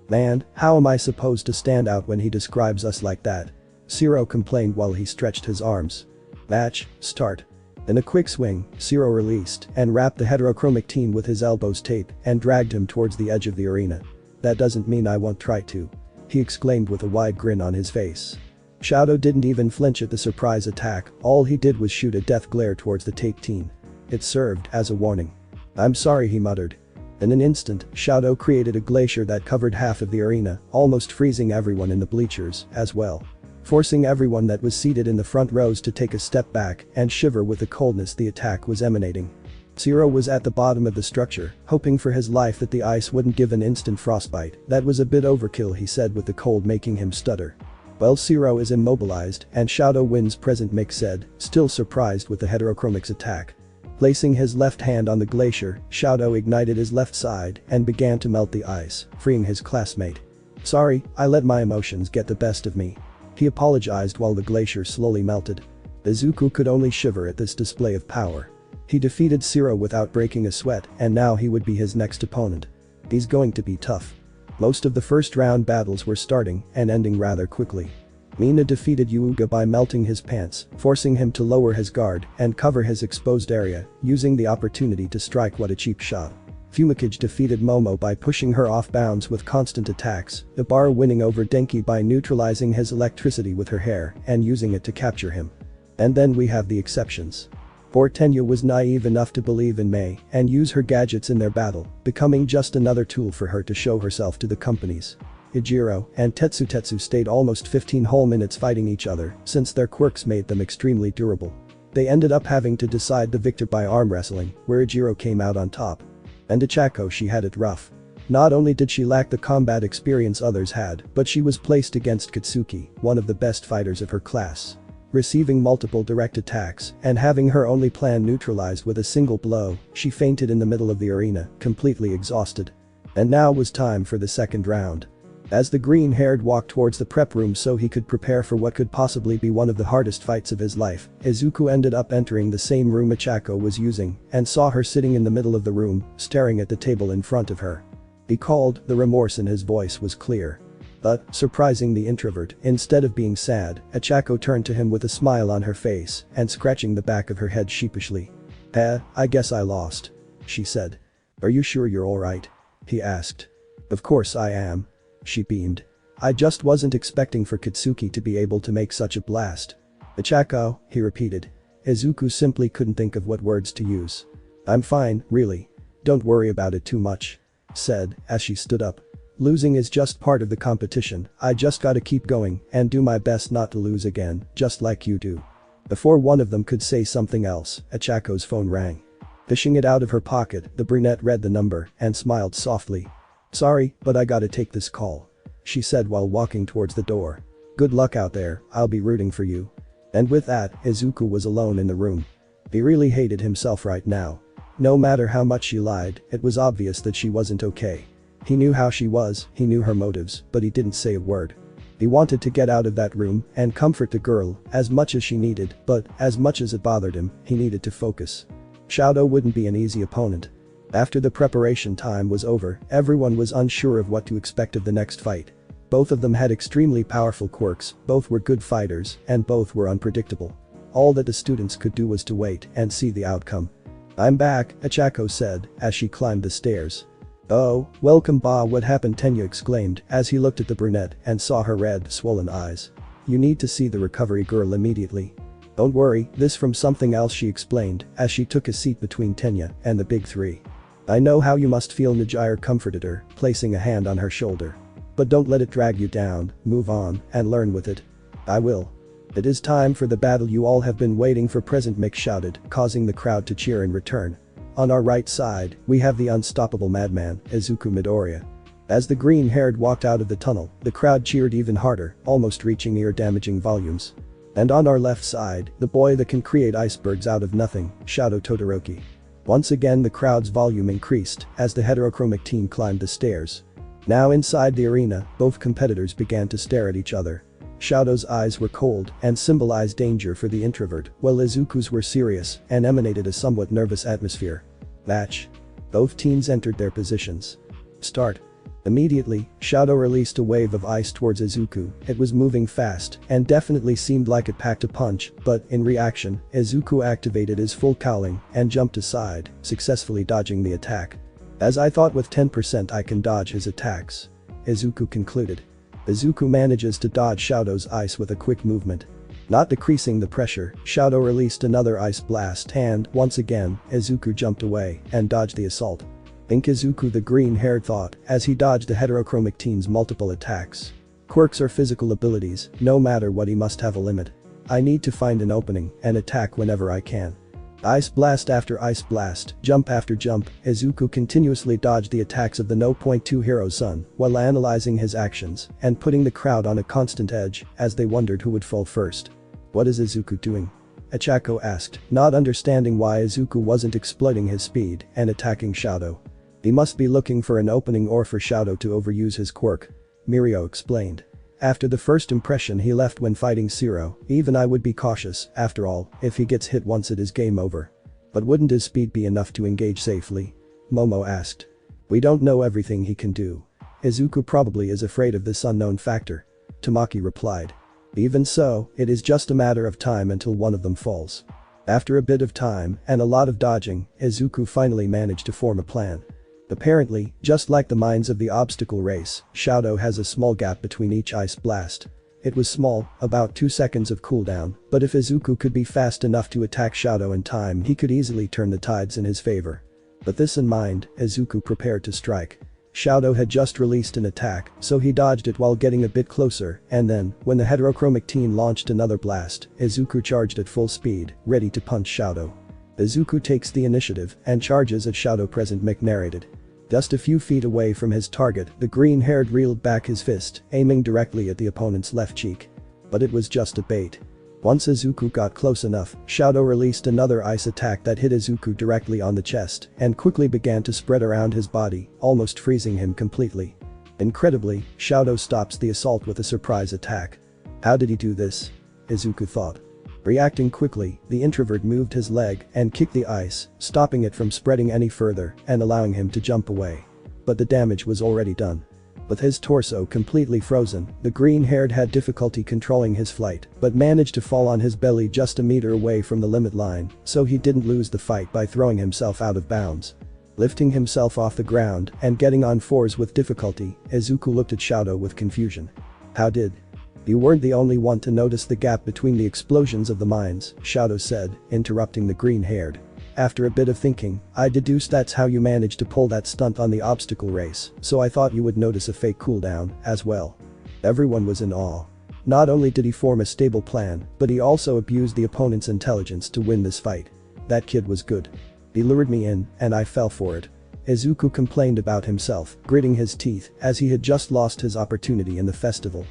Man, how am I supposed to stand out when he describes us like that? Shiro complained while he stretched his arms. Match, start. In a quick swing, Shiro released and wrapped the heterochromic teen with his elbows tape and dragged him towards the edge of the arena. That doesn't mean I won't try to. He exclaimed with a wide grin on his face. Shoto didn't even flinch at the surprise attack, all he did was shoot a death glare towards the tape teen. It served as a warning. I'm sorry, he muttered. In an instant, Shoto created a glacier that covered half of the arena, almost freezing everyone in the bleachers as well. Forcing everyone that was seated in the front rows to take a step back and shiver with the coldness the attack was emanating. Shiro was at the bottom of the structure, hoping for his life that the ice wouldn't give an instant frostbite. That was a bit overkill, he said, with the cold making him stutter. Well, Shiro is immobilized and Shoto wins, President Mick said, still surprised with the heterochromic's attack. Placing his left hand on the glacier, Shoto ignited his left side and began to melt the ice, freeing his classmate. Sorry, I let my emotions get the best of me. He apologized while the glacier slowly melted. Izuku could only shiver at this display of power. He defeated Zero without breaking a sweat, and now he would be his next opponent. He's going to be tough. Most of the first round battles were starting and ending rather quickly. Mina defeated Yuuga by melting his pants, forcing him to lower his guard and cover his exposed area, using the opportunity to strike what a cheap shot. Fumikage defeated Momo by pushing her off bounds with constant attacks, Ibarra winning over Denki by neutralizing his electricity with her hair and using it to capture him. And then we have the exceptions. Tenya was naive enough to believe in Mei and use her gadgets in their battle, becoming just another tool for her to show herself to the companies. Ijiro and Tetsu stayed almost 15 whole minutes fighting each other since their quirks made them extremely durable. They ended up having to decide the victor by arm wrestling, where Ijiro came out on top. And Ichako, she had it rough. Not only did she lack the combat experience others had, but she was placed against Katsuki, one of the best fighters of her class. Receiving multiple direct attacks and having her only plan neutralized with a single blow, she fainted in the middle of the arena, completely exhausted. And now was time for the second round. As the green-haired walked towards the prep room so he could prepare for what could possibly be one of the hardest fights of his life, Izuku ended up entering the same room Ichako was using and saw her sitting in the middle of the room, staring at the table in front of her. He called, the remorse in his voice was clear. But, surprising the introvert, instead of being sad, Ichako turned to him with a smile on her face and scratching the back of her head sheepishly. I guess I lost," she said. "Are you sure you're alright?" he asked. "Of course I am." She beamed. "I just wasn't expecting for Katsuki to be able to make such a blast." "Ichako," he repeated. Izuku simply couldn't think of what words to use. "I'm fine, really. Don't worry about it too much," said, as she stood up. "Losing is just part of the competition, I just gotta keep going and do my best not to lose again, just like you do." Before one of them could say something else, Ichako's phone rang. Fishing it out of her pocket, the brunette read the number and smiled softly. "Sorry, but I gotta take this call," she said while walking towards the door. "Good luck out there, I'll be rooting for you." And with that, Izuku was alone in the room. He really hated himself right now. No matter how much she lied, it was obvious that she wasn't okay. He knew how she was, he knew her motives, but he didn't say a word. He wanted to get out of that room and comfort the girl as much as she needed, but as much as it bothered him, he needed to focus. Shoto wouldn't be an easy opponent. After the preparation time was over, everyone was unsure of what to expect of the next fight. Both of them had extremely powerful quirks, both were good fighters, and both were unpredictable. All that the students could do was to wait and see the outcome. "I'm back," Ichako said, as she climbed the stairs. "Oh, welcome Ba, what happened?" Tenya exclaimed as he looked at the brunette and saw her red, swollen eyes. "You need to see the recovery girl immediately." "Don't worry, this from something else," she explained as she took a seat between Tenya and the big three. "I know how you must feel," Nejire comforted her, placing a hand on her shoulder. "But don't let it drag you down, move on, and learn with it." "I will." "It is time for the battle you all have been waiting for," Present Mix shouted, causing the crowd to cheer in return. On our right side, we have the unstoppable madman, Izuku Midoriya. As the green-haired walked out of the tunnel, the crowd cheered even harder, almost reaching ear-damaging volumes. And on our left side, the boy that can create icebergs out of nothing, Shoto Todoroki. Once again the crowd's volume increased as the heterochromic team climbed the stairs. Now inside the arena, both competitors began to stare at each other. Shoto's eyes were cold and symbolized danger for the introvert, while Izuku's were serious and emanated a somewhat nervous atmosphere. Match. Both teams entered their positions. Start. Immediately, Shoto released a wave of ice towards Izuku. It was moving fast and definitely seemed like it packed a punch, but in reaction, Izuku activated his full cowling and jumped aside, successfully dodging the attack. "As I thought, with 10% I can dodge his attacks," Izuku concluded. Izuku manages to dodge Shoto's ice with a quick movement. Not decreasing the pressure, Shoto released another ice blast and, once again, Izuku jumped away and dodged the assault. Think Izuku, the green-haired thought, as he dodged the heterochromic team's multiple attacks. Quirks are physical abilities, no matter what, he must have a limit. I need to find an opening and attack whenever I can. Ice blast after ice blast, jump after jump, Izuku continuously dodged the attacks of the No.2 hero Sun while analyzing his actions and putting the crowd on a constant edge as they wondered who would fall first. "What is Izuku doing?" Ichako asked, not understanding why Izuku wasn't exploiting his speed and attacking Shoto. "He must be looking for an opening or for Shoto to overuse his quirk," Mirio explained. "After the first impression he left when fighting Zero, even I would be cautious, after all, if he gets hit once it is game over." But wouldn't his speed be enough to engage safely? Momo asked. We don't know everything he can do. Izuku probably is afraid of this unknown factor. Tamaki replied. Even so, it is just a matter of time until one of them falls. After a bit of time and a lot of dodging, Izuku finally managed to form a plan. Apparently, just like the mines of the obstacle race, Shoto has a small gap between each ice blast. It was small, about 2 seconds of cooldown, but if Izuku could be fast enough to attack Shoto in time, he could easily turn the tides in his favor. With this in mind, Izuku prepared to strike. Shoto had just released an attack, so he dodged it while getting a bit closer, and then, when the heterochromic teen launched another blast, Izuku charged at full speed, ready to punch Shoto. Izuku takes the initiative and charges at Shoto. Present Mick narrated. Just a few feet away from his target, the green-haired reeled back his fist, aiming directly at the opponent's left cheek. But it was just a bait. Once Izuku got close enough, Shoto released another ice attack that hit Izuku directly on the chest and quickly began to spread around his body, almost freezing him completely. Incredibly, Shoto stops the assault with a surprise attack. How did he do this? Izuku thought. Reacting quickly, the introvert moved his leg and kicked the ice, stopping it from spreading any further and allowing him to jump away. But the damage was already done. With his torso completely frozen, the green-haired had difficulty controlling his flight, but managed to fall on his belly just a meter away from the limit line, so he didn't lose the fight by throwing himself out of bounds. Lifting himself off the ground and getting on fours with difficulty, Izuku looked at Shoto with confusion. How did? You weren't the only one to notice the gap between the explosions of the mines, Shoto said, interrupting the green-haired. After a bit of thinking, I deduced that's how you managed to pull that stunt on the obstacle race, so I thought you would notice a fake cooldown, as well. Everyone was in awe. Not only did he form a stable plan, but he also abused the opponent's intelligence to win this fight. That kid was good. He lured me in, and I fell for it. Izuku complained about himself, gritting his teeth, as he had just lost his opportunity in the festival.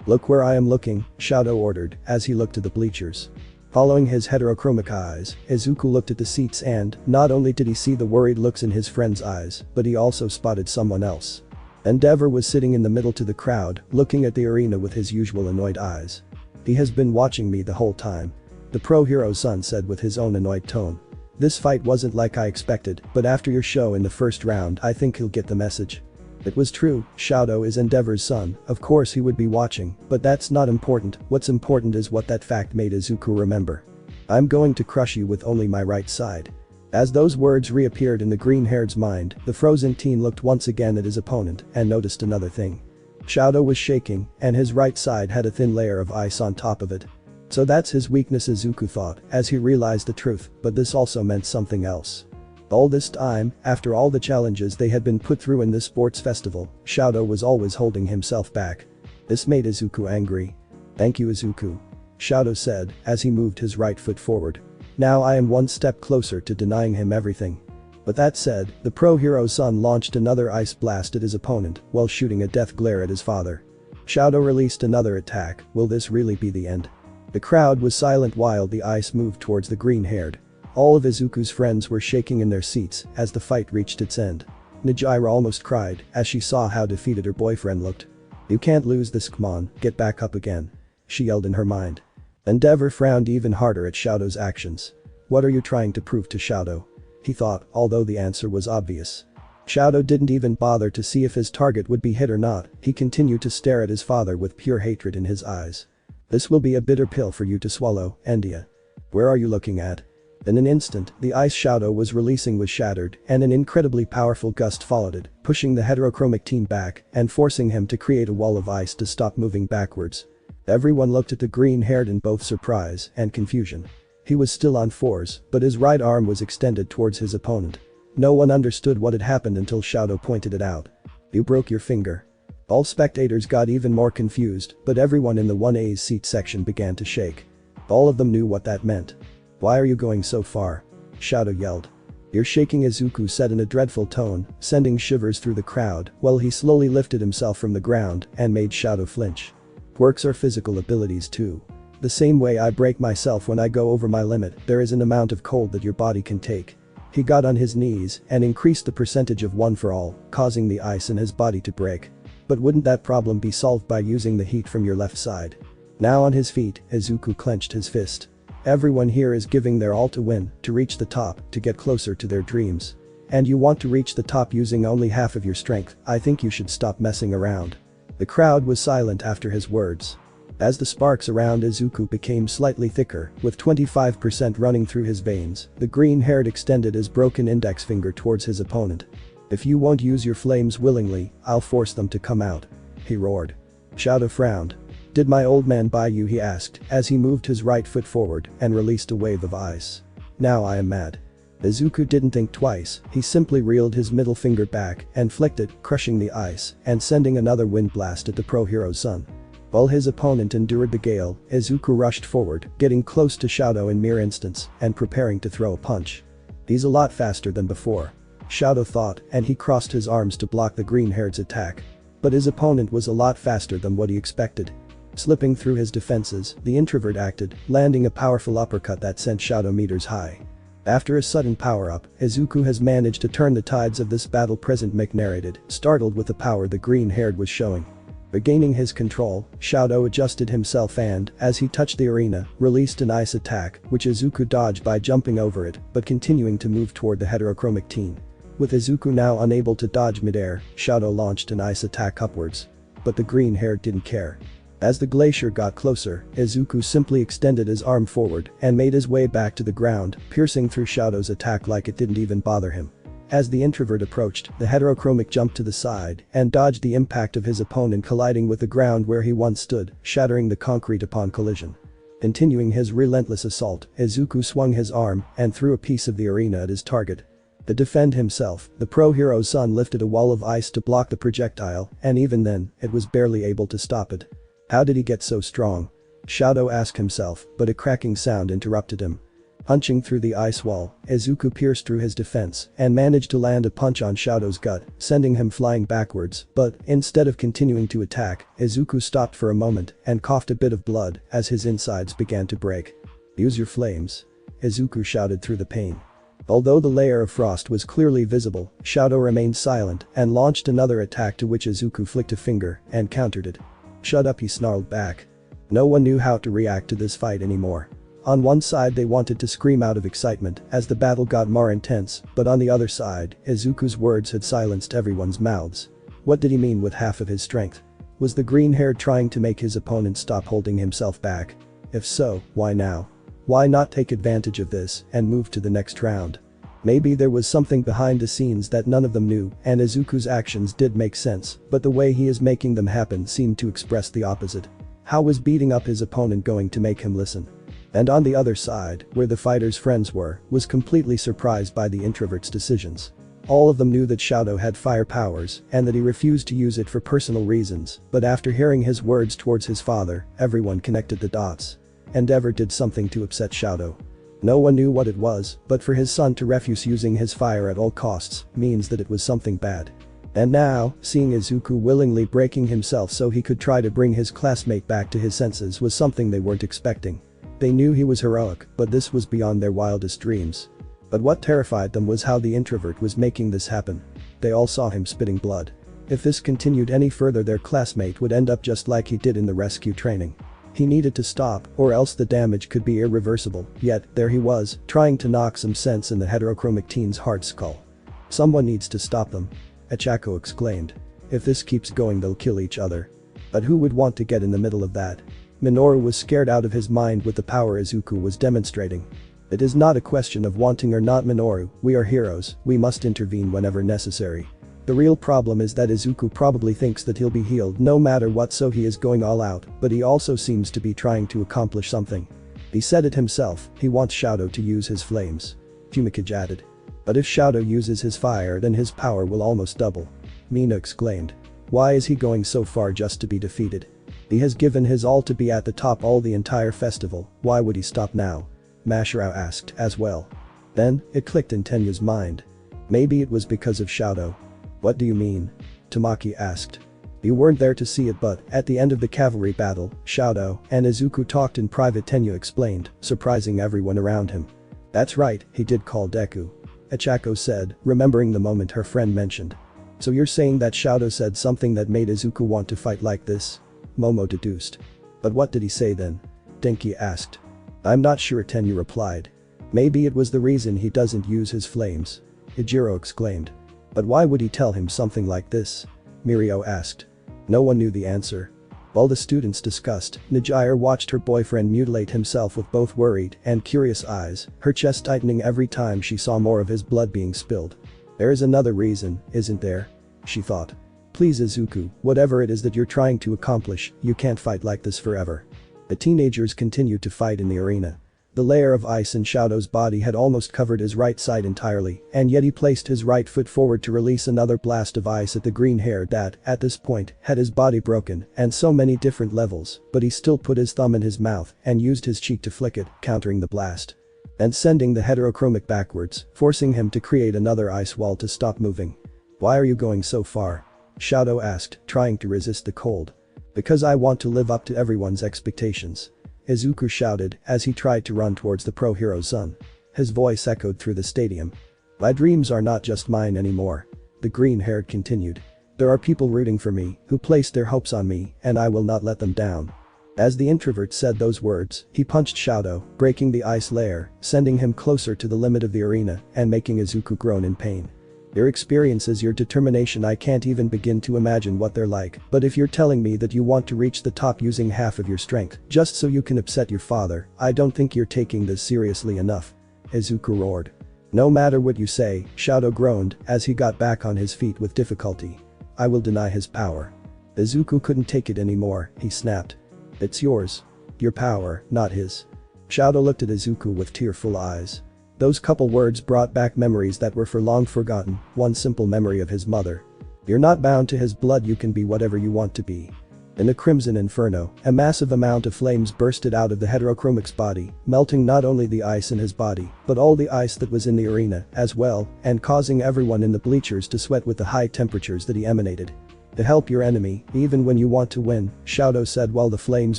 Look where I am looking, Shoto ordered, as he looked to the bleachers. Following his heterochromic eyes, Izuku looked at the seats and, not only did he see the worried looks in his friend's eyes, but he also spotted someone else. Endeavor was sitting in the middle to the crowd, looking at the arena with his usual annoyed eyes. He has been watching me the whole time. The pro hero's son said with his own annoyed tone. This fight wasn't like I expected, but after your show in the first round I think he'll get the message. It was true, Shoto is Endeavor's son, of course he would be watching, but that's not important, what's important is what that fact made Izuku remember. I'm going to crush you with only my right side. As those words reappeared in the green-haired's mind, the frozen teen looked once again at his opponent and noticed another thing. Shoto was shaking, and his right side had a thin layer of ice on top of it. So that's his weakness, Izuku thought, as he realized the truth, but this also meant something else. All this time, after all the challenges they had been put through in this sports festival, Shoto was always holding himself back. This made Izuku angry. Thank you, Izuku. Shoto said, as he moved his right foot forward. Now I am one step closer to denying him everything. With that said, the pro hero's son launched another ice blast at his opponent while shooting a death glare at his father. Shoto released another attack. Will this really be the end? The crowd was silent while the ice moved towards the green-haired. All of Izuku's friends were shaking in their seats as the fight reached its end. Nejire almost cried as she saw how defeated her boyfriend looked. You can't lose this, come on, get back up again. She yelled in her mind. Endeavor frowned even harder at Shoto's actions. What are you trying to prove to Shoto? He thought, although the answer was obvious. Shoto didn't even bother to see if his target would be hit or not, he continued to stare at his father with pure hatred in his eyes. This will be a bitter pill for you to swallow, Endia. Where are you looking at? In an instant, the ice Shoto was releasing was shattered, and an incredibly powerful gust followed it, pushing the heterochromic teen back and forcing him to create a wall of ice to stop moving backwards. Everyone looked at the green-haired in both surprise and confusion. He was still on fours, but his right arm was extended towards his opponent. No one understood what had happened until Shoto pointed it out. You broke your finger. All spectators got even more confused, but everyone in the 1A's seat section began to shake. All of them knew what that meant. Why are you going so far? Shoto yelled. You're shaking, Izuku said in a dreadful tone, sending shivers through the crowd while he slowly lifted himself from the ground and made Shoto flinch. Quirks are physical abilities too. The same way I break myself when I go over my limit, there is an amount of cold that your body can take. He got on his knees and increased the percentage of 1 for all, causing the ice in his body to break. But wouldn't that problem be solved by using the heat from your left side? Now on his feet, Izuku clenched his fist. Everyone here is giving their all to win, to reach the top, to get closer to their dreams. And you want to reach the top using only half of your strength. I think you should stop messing around." The crowd was silent after his words. As the sparks around Izuku became slightly thicker, with 25% running through his veins, the green-haired extended his broken index finger towards his opponent. "If you won't use your flames willingly, I'll force them to come out," he roared. Shoto frowned. "Did my old man buy you?" he asked, as he moved his right foot forward and released a wave of ice. "Now I am mad." Izuku didn't think twice, he simply reeled his middle finger back and flicked it, crushing the ice and sending another wind blast at the pro hero's son. While his opponent endured the gale, Izuku rushed forward, getting close to Shoto in mere instants and preparing to throw a punch. "He's a lot faster than before," Shoto thought, and he crossed his arms to block the green-haired's attack. But his opponent was a lot faster than what he expected. Slipping through his defenses, the introvert acted, landing a powerful uppercut that sent Shoto meters high. After a sudden power-up, Izuku has managed to turn the tides of this battle. President Mick narrated, startled with the power the green-haired was showing. Regaining his control, Shoto adjusted himself and, as he touched the arena, released an ice attack, which Izuku dodged by jumping over it, but continuing to move toward the heterochromic teen. With Izuku now unable to dodge midair, Shoto launched an ice attack upwards. But the green-haired didn't care. As the glacier got closer, Izuku simply extended his arm forward and made his way back to the ground, piercing through Shoto's attack like it didn't even bother him. As the introvert approached, the heterochromic jumped to the side and dodged the impact of his opponent colliding with the ground where he once stood, shattering the concrete upon collision. Continuing his relentless assault, Izuku swung his arm and threw a piece of the arena at his target. To defend himself, the pro hero's son lifted a wall of ice to block the projectile, and even then, it was barely able to stop it. How did he get so strong? Shoto asked himself, but a cracking sound interrupted him. Punching through the ice wall, Izuku pierced through his defense and managed to land a punch on Shoto's gut, sending him flying backwards, but instead of continuing to attack, Izuku stopped for a moment and coughed a bit of blood as his insides began to break. "Use your flames," Izuku shouted through the pain. Although the layer of frost was clearly visible, Shoto remained silent and launched another attack to which Izuku flicked a finger and countered it. "Shut up," he snarled back. No one knew how to react to this fight anymore. On one side they wanted to scream out of excitement as the battle got more intense, but on the other side, Izuku's words had silenced everyone's mouths. What did he mean with half of his strength? Was the green-haired trying to make his opponent stop holding himself back? If so, why now? Why not take advantage of this and move to the next round? Maybe there was something behind the scenes that none of them knew, and Izuku's actions did make sense, but the way he is making them happen seemed to express the opposite. How was beating up his opponent going to make him listen? And on the other side, where the fighter's friends were, was completely surprised by the introvert's decisions. All of them knew that Shoto had fire powers and that he refused to use it for personal reasons, but after hearing his words towards his father, everyone connected the dots. Endeavor did something to upset Shoto. No one knew what it was, but for his son to refuse using his fire at all costs means that it was something bad. And now, seeing Izuku willingly breaking himself so he could try to bring his classmate back to his senses was something they weren't expecting. They knew he was heroic, but this was beyond their wildest dreams. But what terrified them was how the introvert was making this happen. They all saw him spitting blood. If this continued any further, their classmate would end up just like he did in the rescue training. He needed to stop, or else the damage could be irreversible, yet there he was, trying to knock some sense in the heterochromic teen's hard skull. "Someone needs to stop them," Ichako exclaimed. "If this keeps going they'll kill each other." But who would want to get in the middle of that? Minoru was scared out of his mind with the power Izuku was demonstrating. "It is not a question of wanting or not, Minoru, we are heroes, we must intervene whenever necessary. The real problem is that Izuku probably thinks that he'll be healed no matter what, so he is going all out, but he also seems to be trying to accomplish something. He said it himself, he wants Shoto to use his flames." Fumikage added. "But if Shoto uses his fire then his power will almost double," Mina exclaimed. "Why is he going so far just to be defeated? He has given his all to be at the top all the entire festival, why would he stop now?" Mashirao asked as well. Then, it clicked in Tenya's mind. Maybe it was because of Shoto. "What do you mean?" Tamaki asked. "You weren't there to see it, but at the end of the cavalry battle, Shoto and Izuku talked in private," Tenya explained, surprising everyone around him. "That's right, he did call Deku," Ichako said, remembering the moment her friend mentioned. "So you're saying that Shoto said something that made Izuku want to fight like this?" Momo deduced. "But what did he say then?" Denki asked. I'm not sure, Tenyu replied. Maybe it was the reason he doesn't use his flames. Ijiro exclaimed. But why would he tell him something like this? Mirio asked. No one knew the answer. While the students discussed, Nejire watched her boyfriend mutilate himself with both worried and curious eyes, her chest tightening every time she saw more of his blood being spilled. There is another reason, isn't there? She thought. Please Izuku, whatever it is that you're trying to accomplish, you can't fight like this forever. The teenagers continued to fight in the arena. The layer of ice in Shoto's body had almost covered his right side entirely, and yet he placed his right foot forward to release another blast of ice at the green-haired that, at this point, had his body broken and so many different levels, but he still put his thumb in his mouth and used his cheek to flick it, countering the blast. And sending the heterochromic backwards, forcing him to create another ice wall to stop moving. Why are you going so far? Shoto asked, trying to resist the cold. Because I want to live up to everyone's expectations. Izuku shouted as he tried to run towards the pro hero's son. His voice echoed through the stadium. My dreams are not just mine anymore. The green-haired continued. There are people rooting for me, who placed their hopes on me, and I will not let them down. As the introvert said those words, he punched Shoto, breaking the ice layer, sending him closer to the limit of the arena and making Izuku groan in pain. Your experiences, your determination, I can't even begin to imagine what they're like, but if you're telling me that you want to reach the top using half of your strength, just so you can upset your father, I don't think you're taking this seriously enough. Izuku roared. No matter what you say, Shoto groaned as he got back on his feet with difficulty. I will deny his power. Izuku couldn't take it anymore, he snapped. It's yours. Your power, not his. Shoto looked at Izuku with tearful eyes. Those couple words brought back memories that were for long forgotten, one simple memory of his mother. You're not bound to his blood, you can be whatever you want to be. In the Crimson Inferno, a massive amount of flames bursted out of the heterochromic's body, melting not only the ice in his body, but all the ice that was in the arena as well, and causing everyone in the bleachers to sweat with the high temperatures that he emanated. To help your enemy, even when you want to win, Shoto said while the flames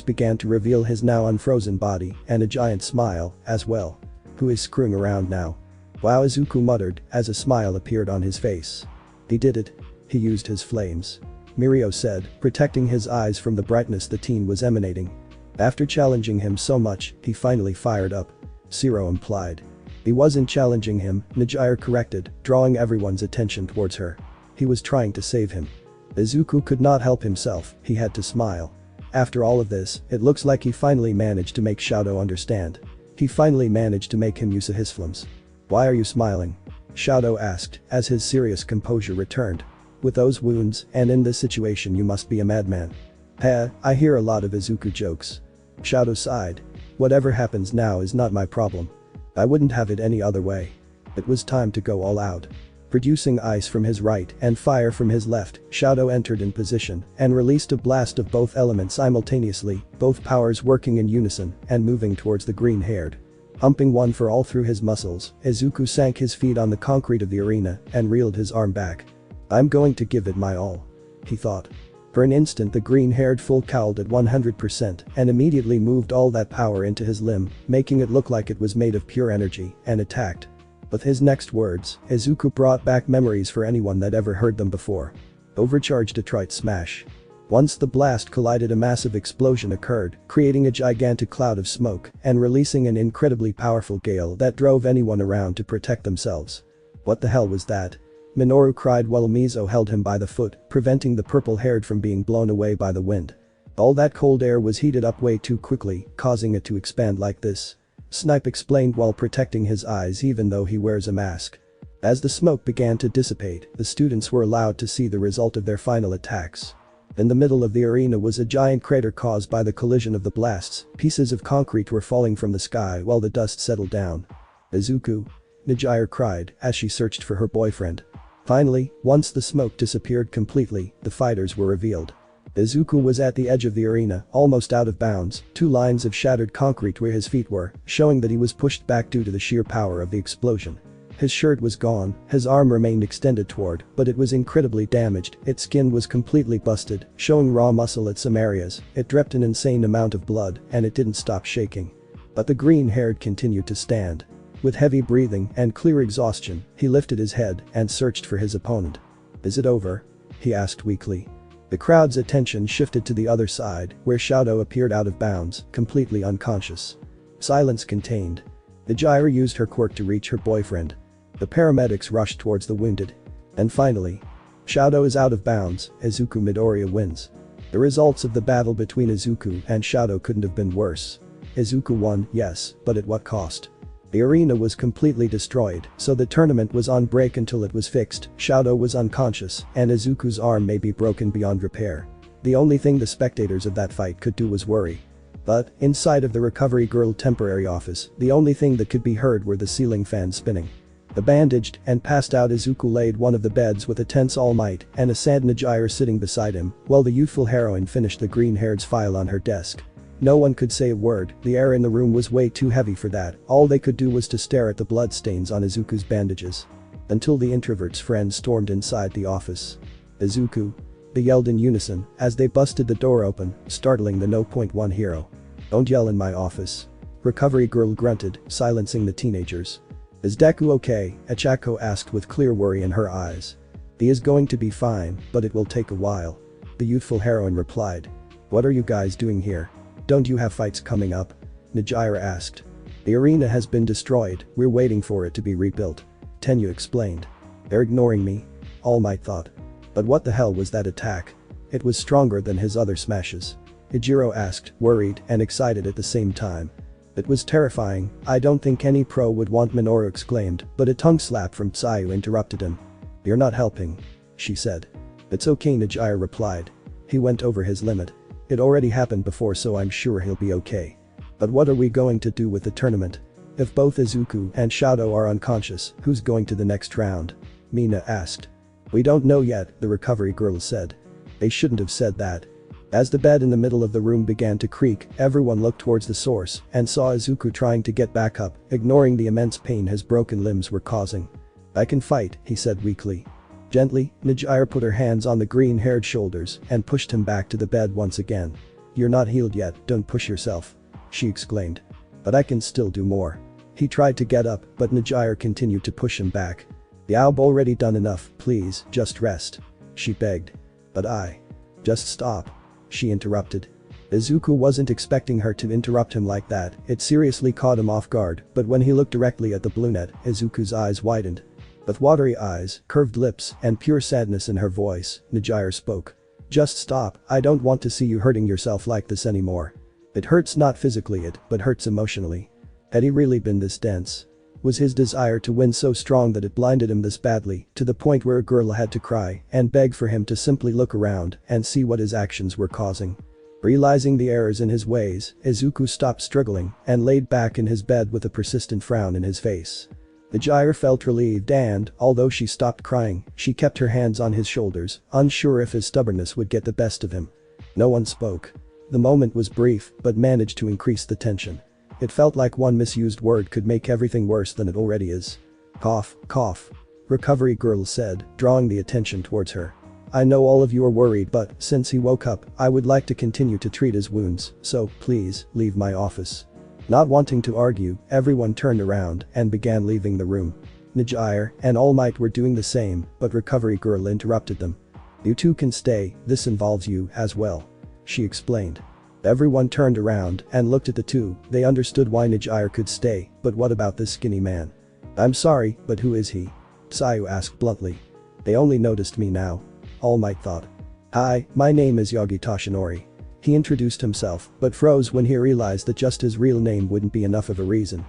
began to reveal his now unfrozen body and a giant smile as well. Who is screwing around now? Wow, Izuku muttered as a smile appeared on his face. He did it. He used his flames. Mirio said, protecting his eyes from the brightness the teen was emanating. After challenging him so much, he finally fired up. Zero implied. He wasn't challenging him, Nejire corrected, drawing everyone's attention towards her. He was trying to save him. Izuku could not help himself, he had to smile. After all of this, it looks like he finally managed to make Shoto understand. He finally managed to make him use his flames. Why are you smiling? Shoto asked as his serious composure returned. With those wounds and in this situation you must be a madman. I hear a lot of Izuku jokes. Shoto sighed. Whatever happens now is not my problem. I wouldn't have it any other way. It was time to go all out. Producing ice from his right and fire from his left, Shoto entered in position and released a blast of both elements simultaneously, both powers working in unison and moving towards the green-haired. Pumping one for all through his muscles, Izuku sank his feet on the concrete of the arena and reeled his arm back. I'm going to give it my all. He thought. For an instant the green-haired fool cowled at 100% and immediately moved all that power into his limb, making it look like it was made of pure energy, and attacked. With his next words, Izuku brought back memories for anyone that ever heard them before. Overcharged Detroit smash. Once the blast collided, a massive explosion occurred, creating a gigantic cloud of smoke and releasing an incredibly powerful gale that drove anyone around to protect themselves. What the hell was that? Minoru cried while Mizo held him by the foot, preventing the purple-haired from being blown away by the wind. All that cold air was heated up way too quickly, causing it to expand like this. Snipe explained while protecting his eyes even though he wears a mask. As the smoke began to dissipate, the students were allowed to see the result of their final attacks. In the middle of the arena was a giant crater caused by the collision of the blasts, pieces of concrete were falling from the sky while the dust settled down. Izuku? Nejire cried as she searched for her boyfriend. Finally, once the smoke disappeared completely, the fighters were revealed. Izuku was at the edge of the arena, almost out of bounds, 2 lines of shattered concrete where his feet were, showing that he was pushed back due to the sheer power of the explosion. His shirt was gone, his arm remained extended toward, but it was incredibly damaged, its skin was completely busted, showing raw muscle at some areas, it dripped an insane amount of blood, and it didn't stop shaking. But the green-haired continued to stand. With heavy breathing and clear exhaustion, he lifted his head and searched for his opponent. Is it over? He asked weakly. The crowd's attention shifted to the other side, where Shoto appeared out of bounds, completely unconscious. Silence contained. Nejire used her quirk to reach her boyfriend. The paramedics rushed towards the wounded. And finally, Shoto is out of bounds, Izuku Midoriya wins. The results of the battle between Izuku and Shoto couldn't have been worse. Izuku won, yes, but at what cost? The arena was completely destroyed, so the tournament was on break until it was fixed. Shoto was unconscious, and Izuku's arm may be broken beyond repair. The only thing the spectators of that fight could do was worry. But, inside of the Recovery Girl temporary office, the only thing that could be heard were the ceiling fans spinning. The bandaged and passed out Izuku laid one of the beds with a tense All Might and a sad Nejire sitting beside him, while the youthful heroine finished the green-haired's file on her desk. No one could say a word, the air in the room was way too heavy for that, all they could do was to stare at the bloodstains on Izuku's bandages. Until the introvert's friend stormed inside the office. Izuku! They yelled in unison as they busted the door open, startling the No.1 hero. Don't yell in my office. Recovery Girl grunted, silencing the teenagers. Is Deku okay? Ichako asked with clear worry in her eyes. He is going to be fine, but it will take a while. The youthful heroine replied. What are you guys doing here? Don't you have fights coming up? Nejire asked. The arena has been destroyed, we're waiting for it to be rebuilt. Tenyu explained. They're ignoring me? All Might thought. But what the hell was that attack? It was stronger than his other smashes. Ijiro asked, worried and excited at the same time. It was terrifying, I don't think any pro would want, Minoru exclaimed, but a tongue slap from Tsuyu interrupted him. You're not helping. She said. It's okay, Nejire replied. He went over his limit. It already happened before, so I'm sure he'll be okay. But what are we going to do with the tournament? If both Izuku and Shoto are unconscious, who's going to the next round? Mina asked. We don't know yet, the Recovery Girl said. They shouldn't have said that. As the bed in the middle of the room began to creak, everyone looked towards the source and saw Izuku trying to get back up, ignoring the immense pain his broken limbs were causing. I can fight, he said weakly. Gently, Nejire put her hands on the green-haired shoulders and pushed him back to the bed once again. You're not healed yet, don't push yourself. She exclaimed. But I can still do more. He tried to get up, but Nejire continued to push him back. You've already done enough, please, just rest. She begged. But just stop. She interrupted. Izuku wasn't expecting her to interrupt him like that, it seriously caught him off guard, but when he looked directly at the brunette, Izuku's eyes widened. With watery eyes, curved lips, and pure sadness in her voice, Nejire spoke. Just stop, I don't want to see you hurting yourself like this anymore. It hurts not physically but hurts emotionally. Had he really been this dense? Was his desire to win so strong that it blinded him this badly, to the point where a girl had to cry and beg for him to simply look around and see what his actions were causing? Realizing the errors in his ways, Izuku stopped struggling and laid back in his bed with a persistent frown in his face. Nejire felt relieved and, although she stopped crying, she kept her hands on his shoulders, unsure if his stubbornness would get the best of him. No one spoke. The moment was brief, but managed to increase the tension. It felt like one misused word could make everything worse than it already is. Cough, cough. Recovery Girl said, drawing the attention towards her. I know all of you are worried, but since he woke up, I would like to continue to treat his wounds, so please, leave my office. Not wanting to argue, everyone turned around and began leaving the room. Nejire and All Might were doing the same, but Recovery Girl interrupted them. You two can stay, this involves you as well. She explained. Everyone turned around and looked at the two, they understood why Nejire could stay, but what about this skinny man? I'm sorry, but who is he? Tsuyu asked bluntly. They only noticed me now. All Might thought. Hi, my name is Yagi Toshinori. He introduced himself, but froze when he realized that just his real name wouldn't be enough of a reason.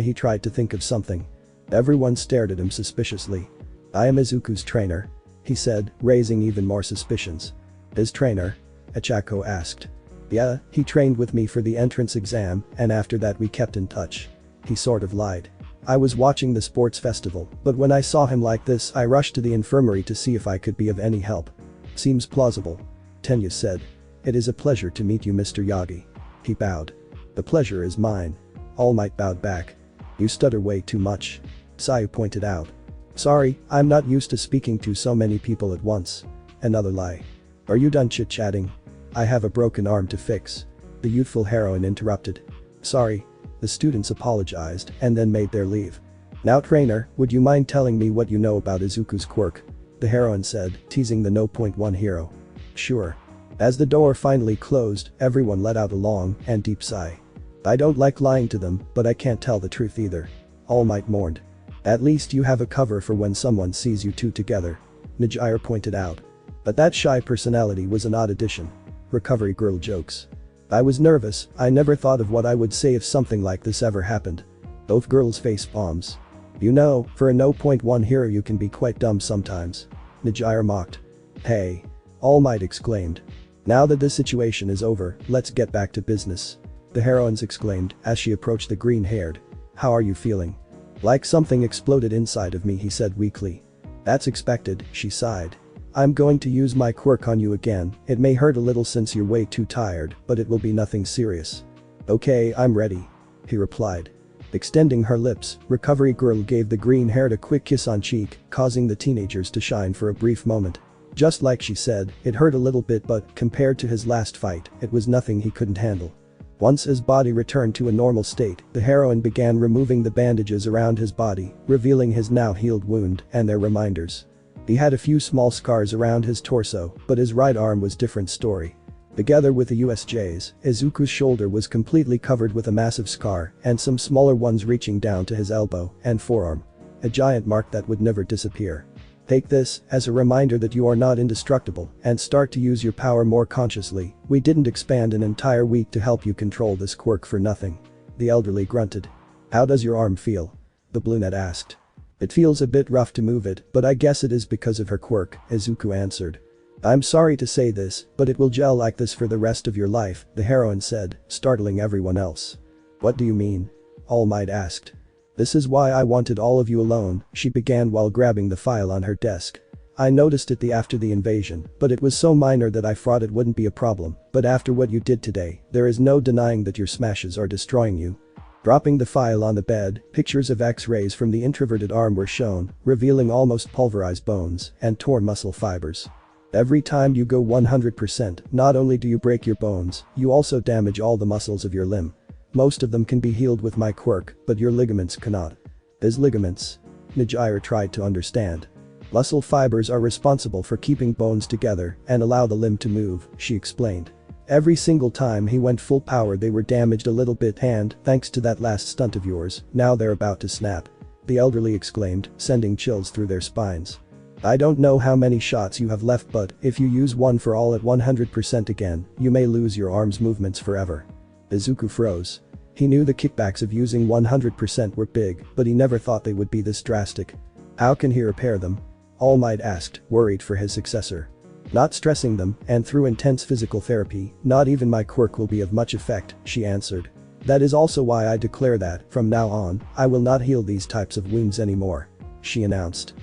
He tried to think of something. Everyone stared at him suspiciously. I am Izuku's trainer. He said, raising even more suspicions. His trainer? Ichako asked. Yeah, he trained with me for the entrance exam, and after that we kept in touch. He sort of lied. I was watching the sports festival, but when I saw him like this I rushed to the infirmary to see if I could be of any help. Seems plausible. Tenyu said. It is a pleasure to meet you, Mr. Yagi. He bowed. The pleasure is mine. All Might bowed back. You stutter way too much. Tsuyu pointed out. Sorry, I'm not used to speaking to so many people at once. Another lie. Are you done chit-chatting? I have a broken arm to fix. The youthful heroine interrupted. Sorry. The students apologized and then made their leave. Now trainer, would you mind telling me what you know about Izuku's quirk? The heroine said, teasing the No.1 hero. Sure. As the door finally closed, everyone let out a long and deep sigh. I don't like lying to them, but I can't tell the truth either. All Might mourned. At least you have a cover for when someone sees you two together. Nejire pointed out. But that shy personality was an odd addition. Recovery Girl jokes. I was nervous, I never thought of what I would say if something like this ever happened. Both girls face palms. You know, for a no.1 hero you can be quite dumb sometimes. Nejire mocked. Hey. All Might exclaimed. Now that this situation is over, let's get back to business. The heroines exclaimed as she approached the green-haired. How are you feeling? Like something exploded inside of me, he said weakly. That's expected, she sighed. I'm going to use my quirk on you again, it may hurt a little since you're way too tired, but it will be nothing serious. Okay, I'm ready. He replied. Extending her lips, Recovery Girl gave the green-haired a quick kiss on cheek, causing the teenagers to shine for a brief moment. Just like she said, it hurt a little bit but, compared to his last fight, it was nothing he couldn't handle. Once his body returned to a normal state, the heroine began removing the bandages around his body, revealing his now healed wound and their reminders. He had a few small scars around his torso, but his right arm was different story. Together with the USJs, Izuku's shoulder was completely covered with a massive scar and some smaller ones reaching down to his elbow and forearm. A giant mark that would never disappear. Take this as a reminder that you are not indestructible and start to use your power more consciously. We didn't expand an entire week to help you control this quirk for nothing. The elderly grunted. How does your arm feel? The brunette asked. It feels a bit rough to move it, but I guess it is because of her quirk, Izuku answered. I'm sorry to say this, but it will gel like this for the rest of your life, the heroine said, startling everyone else. What do you mean? All Might asked. This is why I wanted all of you alone, she began while grabbing the file on her desk. I noticed it after the invasion, but it was so minor that I thought it wouldn't be a problem, but after what you did today, there is no denying that your smashes are destroying you. Dropping the file on the bed, pictures of X-rays from the introverted arm were shown, revealing almost pulverized bones and torn muscle fibers. Every time you go 100%, not only do you break your bones, you also damage all the muscles of your limb. Most of them can be healed with my quirk, but your ligaments cannot. His ligaments? Nejire tried to understand. Muscle fibers are responsible for keeping bones together and allow the limb to move, she explained. Every single time he went full power they were damaged a little bit and, thanks to that last stunt of yours, now they're about to snap. The elderly exclaimed, sending chills through their spines. I don't know how many shots you have left but if you use one for all at 100% again, you may lose your arm's movements forever. Izuku froze. He knew the kickbacks of using 100% were big, but he never thought they would be this drastic. How can he repair them? All Might asked, worried for his successor. Not stressing them, and through intense physical therapy, not even my quirk will be of much effect, she answered. That is also why I declare that, from now on, I will not heal these types of wounds anymore. She announced.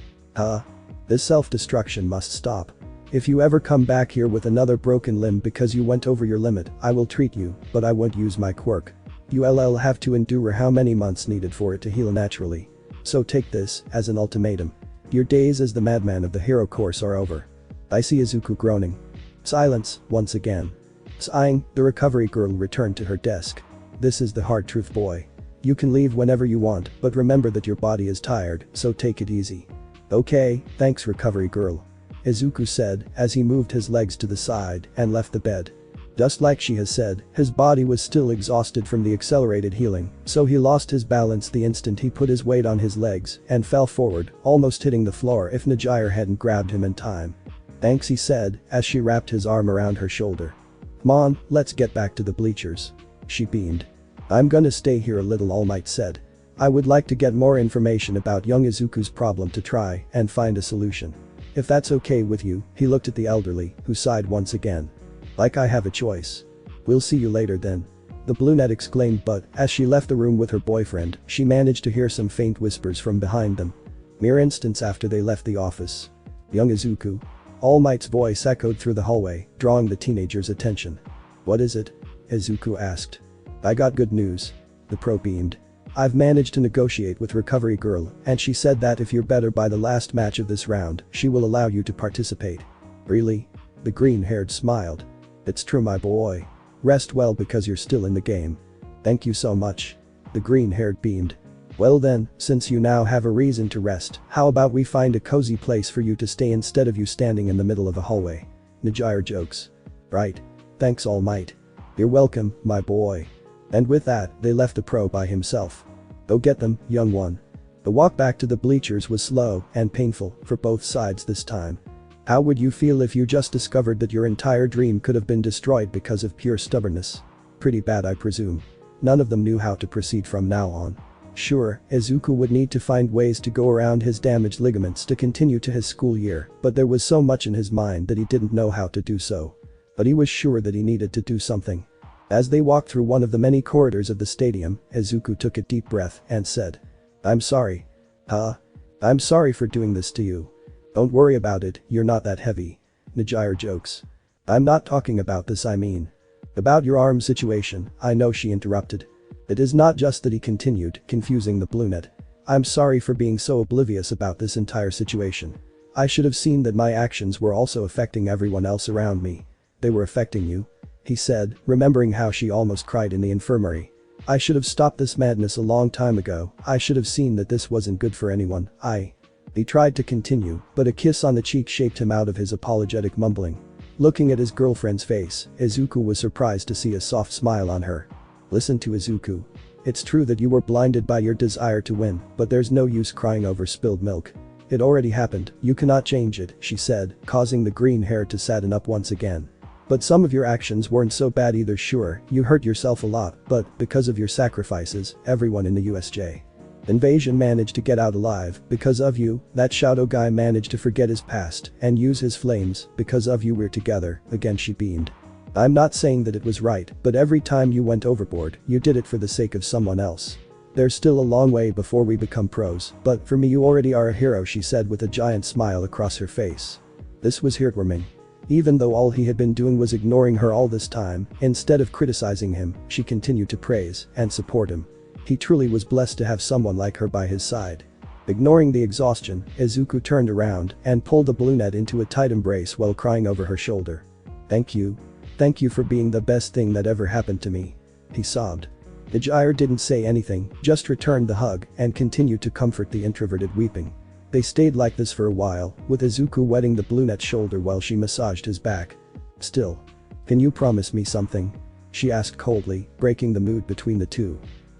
This self-destruction must stop. If you ever come back here with another broken limb because you went over your limit, I will treat you, but I won't use my quirk. You'll have to endure how many months needed for it to heal naturally. So take this as an ultimatum. Your days as the madman of the hero course are over. I see Izuku groaning. Silence, once again. Sighing, the recovery girl returned to her desk. This is the hard truth, boy. You can leave whenever you want, but remember that your body is tired, so take it easy. Okay, thanks recovery girl. Izuku said as he moved his legs to the side and left the bed. Just like she has said, his body was still exhausted from the accelerated healing, so he lost his balance the instant he put his weight on his legs and fell forward, almost hitting the floor if Nejire hadn't grabbed him in time. Thanks, he said as she wrapped his arm around her shoulder. Come on, let's get back to the bleachers. She beamed. I'm gonna stay here a little, All Might said. I would like to get more information about young Izuku's problem to try and find a solution. If that's okay with you, he looked at the elderly, who sighed once again. Like I have a choice. We'll see you later then. The brunette exclaimed, but as she left the room with her boyfriend, she managed to hear some faint whispers from behind them. Mere instants after they left the office. Young Izuku? All Might's voice echoed through the hallway, drawing the teenager's attention. What is it? Izuku asked. I got good news. The pro beamed. I've managed to negotiate with Recovery Girl, and she said that if you're better by the last match of this round, she will allow you to participate. Really? The green-haired smiled. It's true, my boy. Rest well because you're still in the game. Thank you so much. The green-haired beamed. Well then, since you now have a reason to rest, how about we find a cozy place for you to stay instead of you standing in the middle of a hallway? Nejire jokes. Right. Thanks, All Might. You're welcome, my boy. And with that, they left the pro by himself. Go get them, young one. The walk back to the bleachers was slow and painful for both sides this time. How would you feel if you just discovered that your entire dream could have been destroyed because of pure stubbornness? Pretty bad, I presume. None of them knew how to proceed from now on. Sure, Izuku would need to find ways to go around his damaged ligaments to continue to his school year, but there was so much in his mind that he didn't know how to do so. But he was sure that he needed to do something. As they walked through one of the many corridors of the stadium, Izuku took a deep breath and said, "I'm sorry." "Huh? I'm sorry for doing this to you." "Don't worry about it, you're not that heavy." Nejire jokes. "I'm not talking about this, I mean. About your arm situation, I know," she interrupted. It is not just that, he continued, confusing the brunette. "I'm sorry for being so oblivious about this entire situation. I should have seen that my actions were also affecting everyone else around me." "They were affecting you?" he said, remembering how she almost cried in the infirmary. "I should have stopped this madness a long time ago. I should have seen that this wasn't good for anyone. He tried to continue, but a kiss on the cheek shaped him out of his apologetic mumbling. Looking at his girlfriend's face, Izuku was surprised to see a soft smile on her. "Listen to Izuku. It's true that you were blinded by your desire to win, but there's no use crying over spilled milk. It already happened, you cannot change it," she said, causing the green hair to sadden up once again. "But some of your actions weren't so bad either. Sure, you hurt yourself a lot, but because of your sacrifices, everyone in the USJ invasion managed to get out alive. Because of you, that Shoto guy managed to forget his past and use his flames. Because of you we're together again," she beamed. "I'm not saying that it was right, but every time you went overboard, you did it for the sake of someone else. There's still a long way before we become pros, but for me you already are a hero," she said with a giant smile across her face. This was heartwarming. Even though all he had been doing was ignoring her all this time, instead of criticizing him, she continued to praise and support him. He truly was blessed to have someone like her by his side. Ignoring the exhaustion, Izuku turned around and pulled the brunette into a tight embrace while crying over her shoulder. "Thank you. Thank you for being the best thing that ever happened to me," he sobbed. Nejire didn't say anything, just returned the hug and continued to comfort the introverted weeping. They stayed like this for a while, with Izuku wetting the brunette's shoulder while she massaged his back. "Still. Can you promise me something?" she asked coldly, breaking the mood between the two.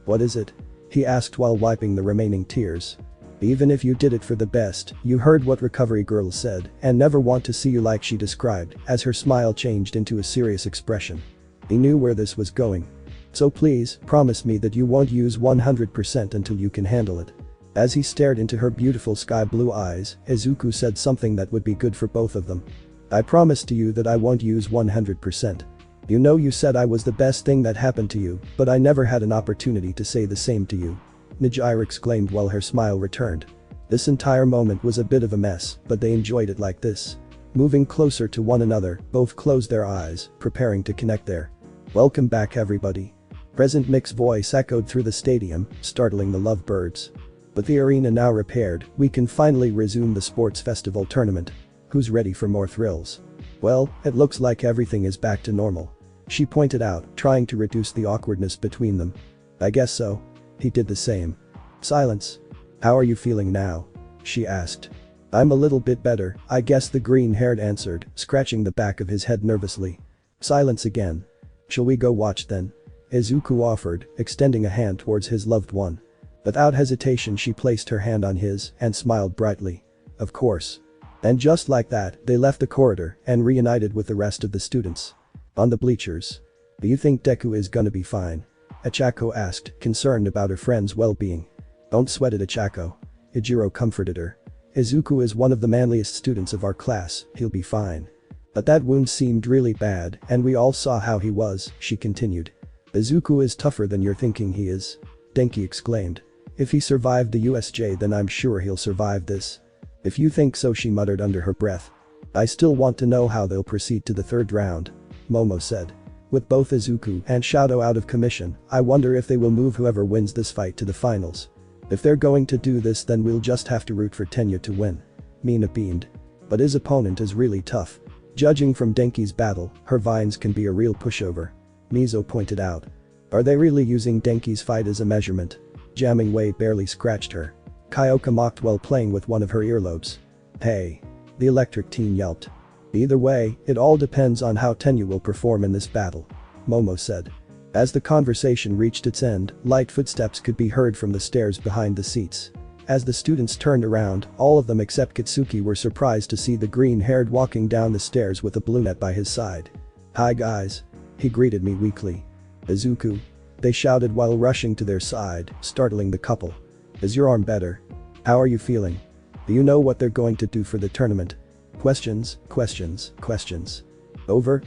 "What is it?" he asked while wiping the remaining tears. "Even if you did it for the best, you heard what Recovery Girl said, and never want to see you like," she described, as her smile changed into a serious expression. He knew where this was going. "So please, promise me that you won't use 100% until you can handle it." As he stared into her beautiful sky blue eyes, Izuku said something that would be good for both of them. "I promise to you that I won't use 100%. You know you said I was the best thing that happened to you, but I never had an opportunity to say the same to you," Nejire exclaimed while her smile returned. This entire moment was a bit of a mess, but they enjoyed it like this. Moving closer to one another, both closed their eyes, preparing to connect there. "Welcome back everybody." Present Mick's voice echoed through the stadium, startling the lovebirds. "With the arena now repaired, we can finally resume the sports festival tournament. Who's ready for more thrills?" "Well, it looks like everything is back to normal," she pointed out, trying to reduce the awkwardness between them. "I guess so." He did the same. Silence. "How are you feeling now?" she asked. "I'm a little bit better, I guess," the green-haired answered, scratching the back of his head nervously. Silence again. "Shall we go watch then?" Izuku offered, extending a hand towards his loved one. Without hesitation she placed her hand on his and smiled brightly. "Of course." And just like that, they left the corridor and reunited with the rest of the students. On the bleachers. "Do you think Deku is gonna be fine?" Achako asked, concerned about her friend's well-being. "Don't sweat it, Achako." Ijiro comforted her. "Izuku is one of the manliest students of our class, he'll be fine." "But that wound seemed really bad and we all saw how he was," she continued. "Izuku is tougher than you're thinking he is," Denki exclaimed. "If he survived the USJ then I'm sure he'll survive this." "If you think so," she muttered under her breath. "I still want to know how they'll proceed to the third round," Momo said. "With both Izuku and Shoto out of commission, I wonder if they will move whoever wins this fight to the finals. If they're going to do this then we'll just have to root for Tenya to win." Mina beamed. "But his opponent is really tough. Judging from Denki's battle, her vines can be a real pushover," Mizo pointed out. "Are they really using Denki's fight as a measurement?" Jamming Wei barely scratched her. Kyoka mocked while playing with one of her earlobes. "Hey." The electric teen yelped. "Either way, it all depends on how Tenya will perform in this battle," Momo said. As the conversation reached its end, light footsteps could be heard from the stairs behind the seats. As the students turned around, all of them except Kitsuki were surprised to see the green-haired walking down the stairs with a blunette by his side. "Hi guys." He greeted me weakly. "Izuku." They shouted while rushing to their side, startling the couple. "Is your arm better? How are you feeling? Do you know what they're going to do for the tournament?" Questions, questions, questions. Over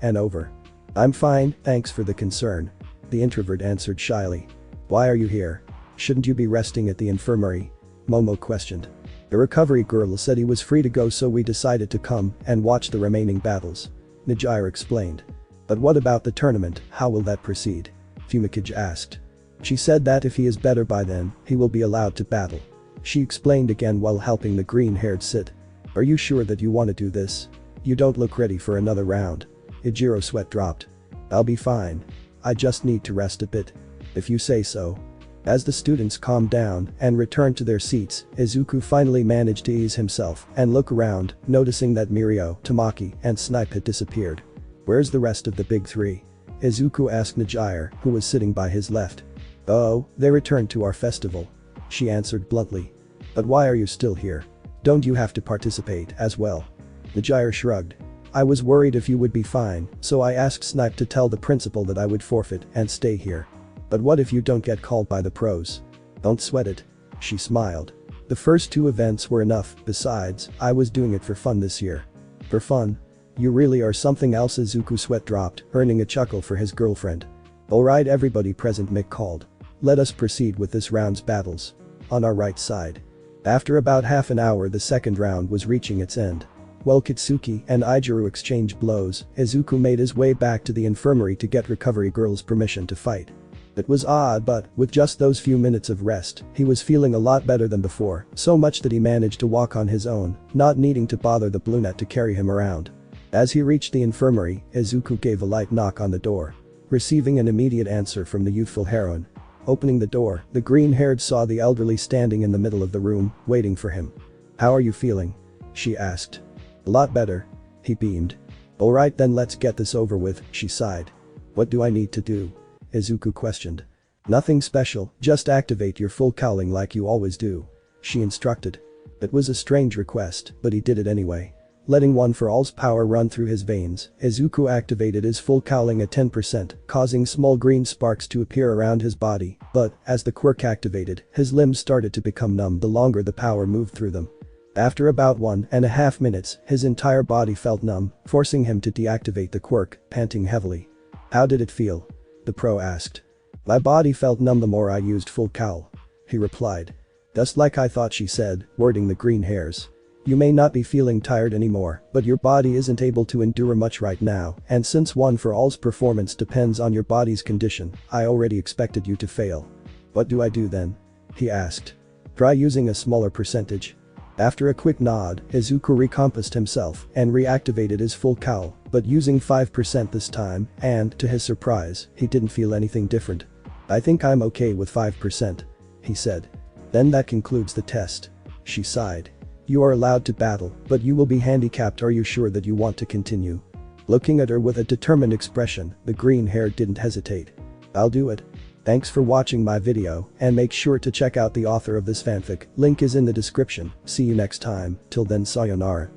and over. "I'm fine, thanks for the concern." The introvert answered shyly. "Why are you here? Shouldn't you be resting at the infirmary?" Momo questioned. The recovery girl said he was free to go, so we decided to come and watch the remaining battles. Nejire explained. "But what about the tournament, how will that proceed?" Fumikage asked. "She said that if he is better by then, he will be allowed to battle." She explained again while helping the green-haired sit. "Are you sure that you want to do this? You don't look ready for another round." Ijiro's sweat dropped. "I'll be fine. I just need to rest a bit." "If you say so." As the students calmed down and returned to their seats, Izuku finally managed to ease himself and look around, noticing that Mirio, Tamaki, and Snipe had disappeared. "Where's the rest of the big three?" Izuku asked Nejire, who was sitting by his left. "Oh, they returned to our festival," she answered bluntly. "But why are you still here? Don't you have to participate as well?" Nejire shrugged. "I was worried if you would be fine, so I asked Snipe to tell the principal that I would forfeit and stay here. But what if you don't get called by the pros?" "Don't sweat it." She smiled. "The first two events were enough, besides, I was doing it for fun this year." "For fun? You really are something else." Izuku's sweat dropped, earning a chuckle for his girlfriend. "Alright everybody present," Mick called. "Let us proceed with this round's battles. On our right side." After about half an hour the second round was reaching its end. While Kitsuki and Ijiro exchanged blows, Izuku made his way back to the infirmary to get recovery girl's permission to fight. It was odd, but with just those few minutes of rest, he was feeling a lot better than before, so much that he managed to walk on his own, not needing to bother the brunette to carry him around. As he reached the infirmary, Izuku gave a light knock on the door. Receiving an immediate answer from the youthful heroine. Opening the door, the green-haired saw the elderly standing in the middle of the room, waiting for him. "How are you feeling?" she asked. "A lot better." He beamed. "Alright then, let's get this over with," she sighed. "What do I need to do?" Izuku questioned. "Nothing special, just activate your full cowling like you always do," she instructed. It was a strange request, but he did it anyway. Letting One for All's power run through his veins, Izuku activated his full cowling at 10%, causing small green sparks to appear around his body, but, as the quirk activated, his limbs started to become numb the longer the power moved through them. After about 1.5 minutes, his entire body felt numb, forcing him to deactivate the quirk, panting heavily. "How did it feel?" the pro asked. "My body felt numb the more I used full cowl," he replied. "Just like I thought," she said, wording the green hairs. "You may not be feeling tired anymore, but your body isn't able to endure much right now, and since One for All's performance depends on your body's condition, I already expected you to fail." "What do I do then?" he asked. "Try using a smaller percentage." After a quick nod, Izuku recomposed himself and reactivated his full cowl, but using 5% this time, and, to his surprise, he didn't feel anything different. "I think I'm okay with 5%, he said. "Then that concludes the test." She sighed. "You are allowed to battle, but you will be handicapped. Are you sure that you want to continue?" Looking at her with a determined expression, the green hair didn't hesitate. "I'll do it." Thanks for watching my video, and make sure to check out the author of this fanfic, link is in the description. See you next time, till then sayonara.